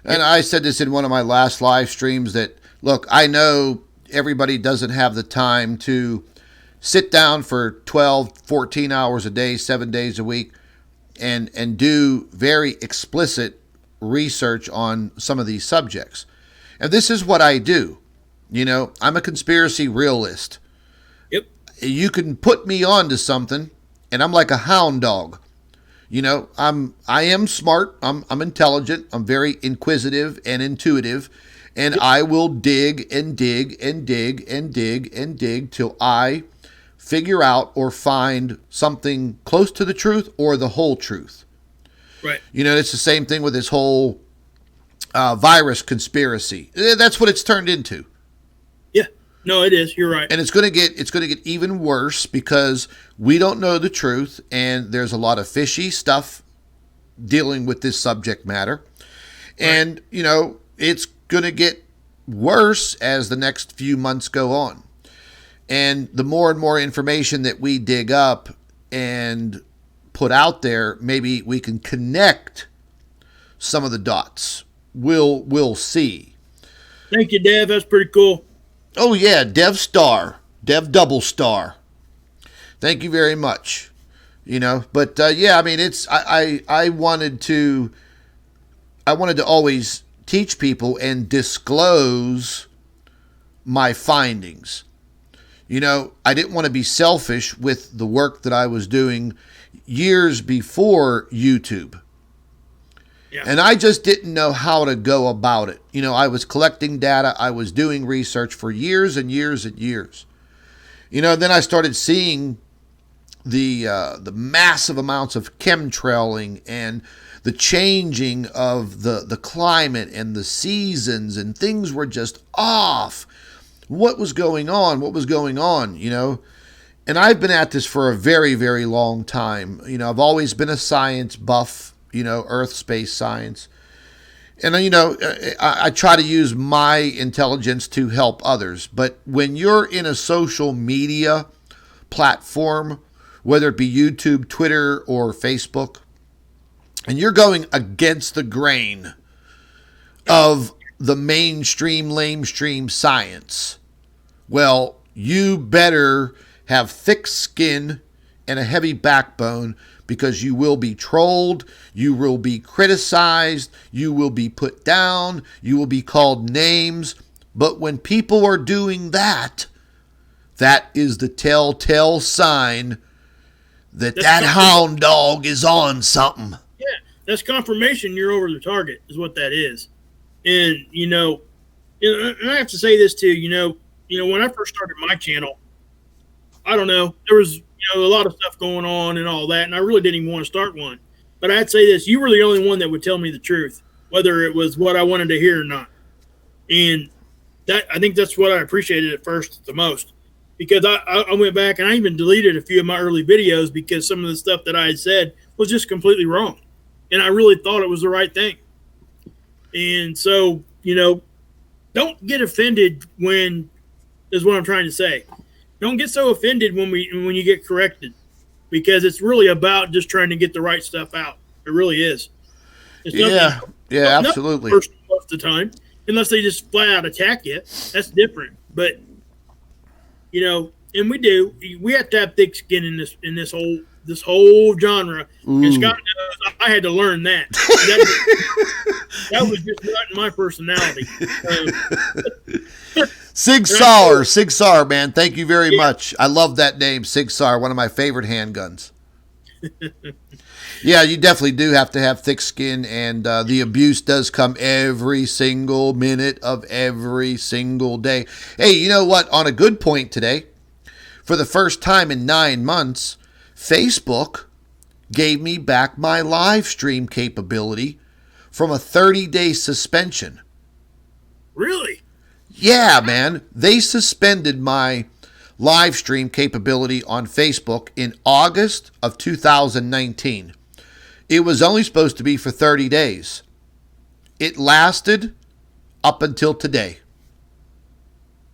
And I said this in one of my last live streams that, look, I know everybody doesn't have the time to sit down for 12, 14 hours a day, 7 days a week, and do very explicit research on some of these subjects. And this is what I do. I'm a conspiracy realist. Yep. You can put me onto something, and I'm like a hound dog. I am smart. I'm intelligent. I'm very inquisitive and intuitive, and yep. I will dig and dig and dig and dig and dig till I figure out or find something close to the truth or the whole truth. Right. It's the same thing with this whole virus conspiracy. That's what it's turned into. Yeah. No, it is. You're right. And it's going to get even worse, because we don't know the truth, and there's a lot of fishy stuff dealing with this subject matter. Right. And, it's going to get worse as the next few months go on. And the more and more information that we dig up and put out there, maybe we can connect some of the dots. We'll see. Thank you, Dev. That's pretty cool. Oh yeah, Dev double star. Thank you very much. But it's I wanted to always teach people and disclose my findings. I didn't want to be selfish with the work that I was doing years before YouTube. Yeah. And I just didn't know how to go about it. I was collecting data. I was doing research for years and years and years. Then I started seeing the massive amounts of chemtrailing and the changing of the climate and the seasons, and things were just off. What was going on? And I've been at this for a very, very long time. I've always been a science buff, earth, space science. And, I try to use my intelligence to help others. But when you're in a social media platform, whether it be YouTube, Twitter, or Facebook, and you're going against the grain of the mainstream, lamestream science, well, you better have thick skin and a heavy backbone, because you will be trolled, you will be criticized, you will be put down, you will be called names. But when people are doing that, that is the telltale sign that hound dog is on something. Yeah, that's confirmation you're over the target, is what that is. And, and I have to say this too, when I first started my channel, I don't know, there was a lot of stuff going on and all that, and I really didn't even want to start one. But I'd say this: you were the only one that would tell me the truth, whether it was what I wanted to hear or not. And I think that's what I appreciated at first the most, because I went back and I even deleted a few of my early videos because some of the stuff that I had said was just completely wrong, and I really thought it was the right thing. And so, don't get offended when, is what I'm trying to say. Don't get so offended when you get corrected, because it's really about just trying to get the right stuff out. It really is. Absolutely. Most of the time, unless they just flat out attack you, that's different. But and we have to have thick skin in this whole this whole genre. Ooh. And Scott knows I had to learn that. That was just not in my personality. Sig Sauer, man. Thank you very much. I love that name, Sig Sauer, one of my favorite handguns. Yeah, you definitely do have to have thick skin, and the abuse does come every single minute of every single day. Hey, you know what? On a good point today, for the first time in 9 months, Facebook gave me back my live stream capability from a 30-day suspension. Really? Yeah, man. They suspended my live stream capability on Facebook in August of 2019. It was only supposed to be for 30 days. It lasted up until today.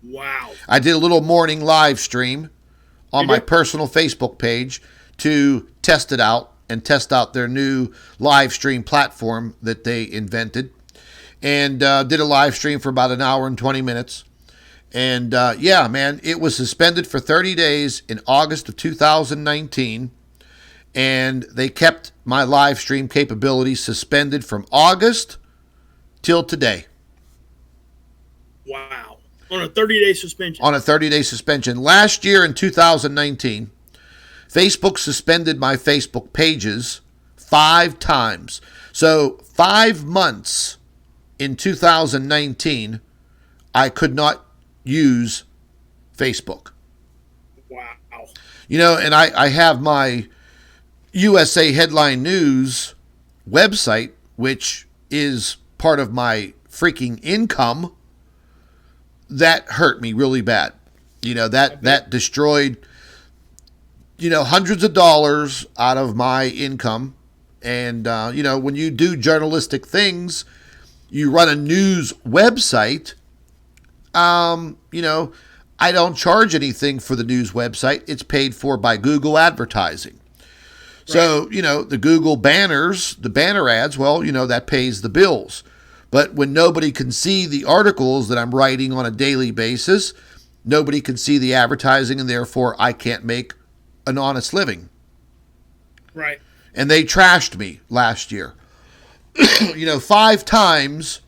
Wow. I did a little morning live stream on my personal Facebook page to test it out and test out their new live stream platform that they invented. And did a live stream for about an hour and 20 minutes. And yeah, man, it was suspended for 30 days in August of 2019. And they kept my live stream capability suspended from August till today. Wow. On a 30-day suspension. On a 30-day suspension. Last year in 2019, Facebook suspended my Facebook pages 5 times. So 5 months in 2019, I could not use Facebook. Wow. You know, and I have my USA Headline News website, which is part of my freaking income. That hurt me really bad. You know, that destroyed, you know, hundreds of dollars out of my income. And, you know, when you do journalistic things, you run a news website, you know, I don't charge anything for the news website. It's paid for by Google advertising. So, you know, the Google banners, the banner ads, well, you know, that pays the bills. But when nobody can see the articles that I'm writing on a daily basis, nobody can see the advertising, and therefore I can't make an honest living. Right. And they trashed me last year. You know, 5 times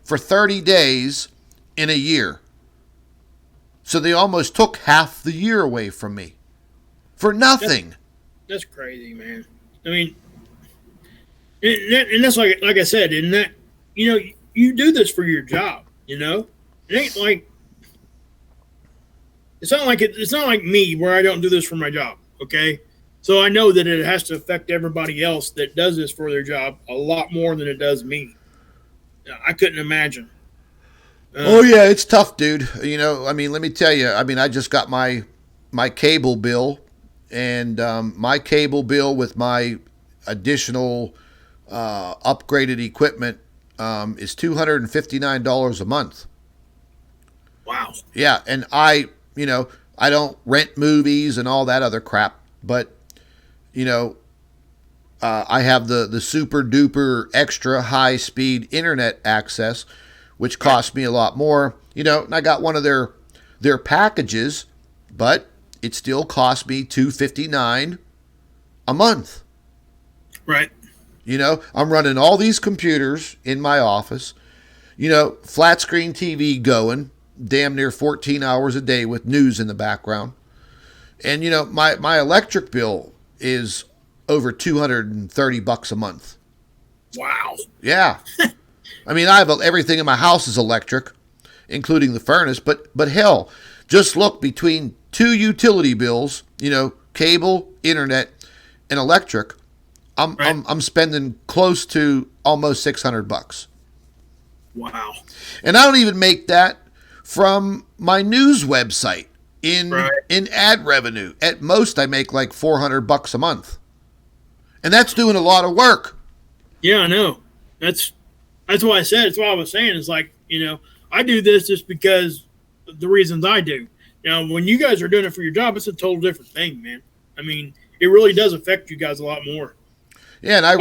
for 30 days in a year. So they almost took half the year away from me for nothing. That's crazy, man. I mean, and that's like I said, in that, you know, you do this for your job, you know? It ain't like, it's not like me where I don't do this for my job, okay? So I know that it has to affect everybody else that does this for their job a lot more than it does me. I couldn't imagine. Oh yeah, it's tough, dude. You know, I mean, let me tell you. I mean, I just got my cable bill, and my cable bill with my additional upgraded equipment is $259 a month. Wow. Yeah, and you know, I don't rent movies and all that other crap, but you know, I have the super duper extra high speed internet access, which costs me a lot more. You know, and I got one of their packages, but it still cost me $259 a month. Right. You know, I'm running all these computers in my office, you know, flat screen TV going damn near 14 hours a day with news in the background. And, you know, my electric bill is over $230 a month. Wow. Yeah. I mean, I have everything in my house is electric, including the furnace. But hell, just look between 2 utility bills, you know, cable, internet, and electric. I'm spending close to almost $600. Wow. And I don't even make that from my news website in ad revenue. At most, I make like $400 a month, and that's doing a lot of work. Yeah, I know. That's why I said. It's what I was saying. It's like, you know, I do this just because of the reasons I do. You know, when you guys are doing it for your job, it's a total different thing, man. I mean, it really does affect you guys a lot more. Yeah, and I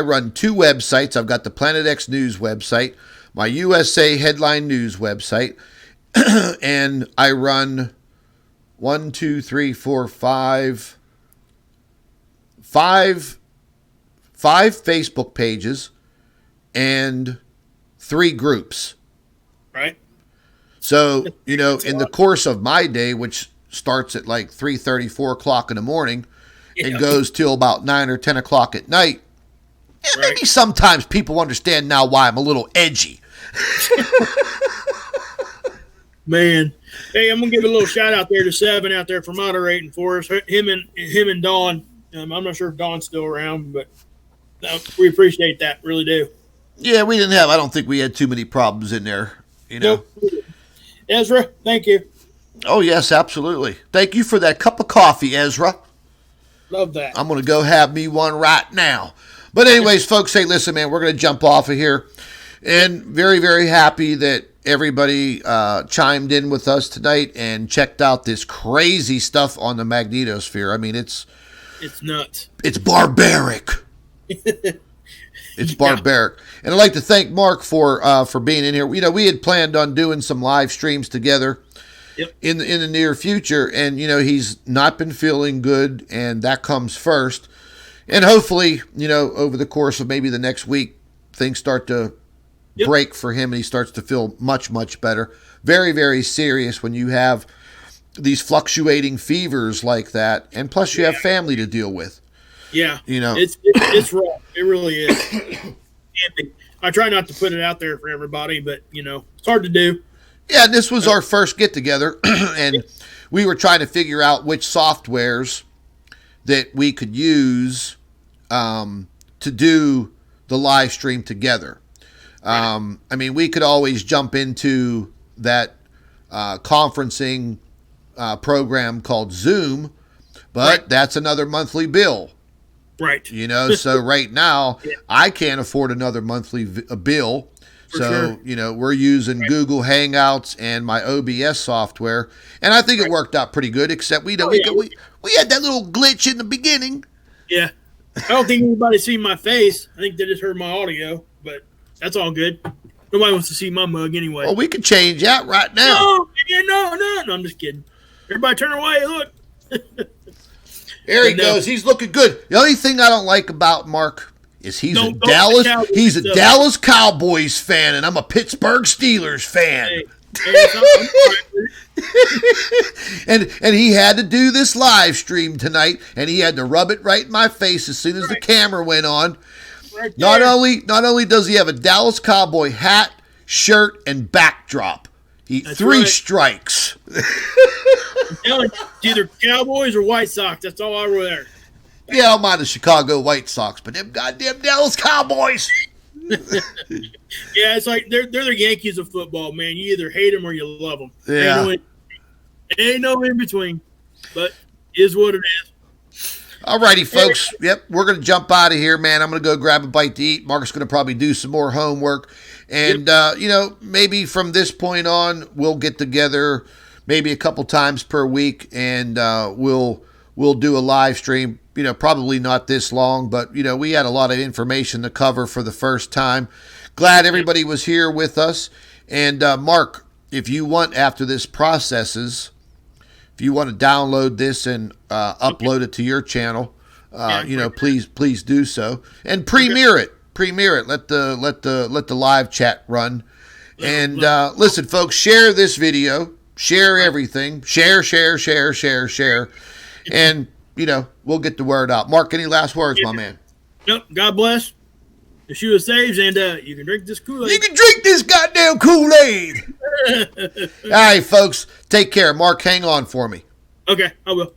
run 2 websites. I've got the Planet X News website, my USA Headline News website, and I run 1, 2, 3, 4, 5, five Facebook pages and 3 groups. Right. So, in the course of my day, which starts at like 3:30, 4 o'clock in the morning and goes till about 9 or 10 o'clock at night, maybe sometimes people understand now why I'm a little edgy. Man. Hey, I'm going to give a little shout out there to Seven out there for moderating for us. Him and Dawn. I'm not sure if Dawn's still around, but we appreciate that. Really do. Yeah, I don't think we had too many problems in there, Nope. Ezra, thank you. Oh, yes, absolutely. Thank you for that cup of coffee, Ezra. Love that. I'm going to go have me one right now. But anyways, folks, hey, listen, man, we're going to jump off of here. And very, very happy that everybody chimed in with us tonight and checked out this crazy stuff on the magnetosphere. I mean, it's nuts. It's barbaric. It's barbaric. And I'd like to thank Mark for being in here. We had planned on doing some live streams together in the near future, and he's not been feeling good, and that comes first. And hopefully, over the course of maybe the next week, things start to break for him, and he starts to feel much, much better. Very, very serious when you have these fluctuating fevers like that, and plus you have family to deal with. Yeah, it's rough. It really is. I try not to put it out there for everybody, but it's hard to do. Yeah, and this was our first get together, and we were trying to figure out which softwares that we could use to do the live stream together. I mean, we could always jump into that conferencing program called Zoom, but that's another monthly bill. Right. So right now, I can't afford another monthly bill. So, we're using Google Hangouts and my OBS software, and I think it worked out pretty good, except we had that little glitch in the beginning. Yeah. I don't think anybody seen my face. I think they just heard my audio, but that's all good. Nobody wants to see my mug anyway. Well, we could change that right now. No, I'm just kidding. Everybody turn away. Look. There he goes. He's looking good. The only thing I don't like about Mark is he's a Dallas Cowboys fan, and I'm a Pittsburgh Steelers fan. And he had to do this live stream tonight, and he had to rub it right in my face as soon as the camera went on. Right, not only does he have a Dallas Cowboy hat, shirt, and backdrop, three strikes. I'm telling you, it's either Cowboys or White Sox. That's all I wear. Yeah, I don't mind the Chicago White Sox, but them goddamn Dallas Cowboys. Yeah, it's like they're the Yankees of football, man. You either hate them or you love them. Yeah. Ain't no in between, but is what it is. All righty, folks. Yep, we're going to jump out of here, man. I'm going to go grab a bite to eat. Mark's going to probably do some more homework. And, maybe from this point on, we'll get together maybe a couple times per week, and we'll do a live stream. Probably not this long, but, we had a lot of information to cover for the first time. Glad everybody was here with us. And, Mark, if you want, after this processes, if you want to download this and upload it to your channel, please do so. And premiere it. Let the live chat run. And listen, folks, share this video. Share everything. Share. And, we'll get the word out. Mark, any last words, my man? Nope. God bless. The shoe saves, and you can drink this Kool-Aid. You can drink this goddamn Kool-Aid. All right, folks. Take care. Mark, hang on for me. Okay, I will.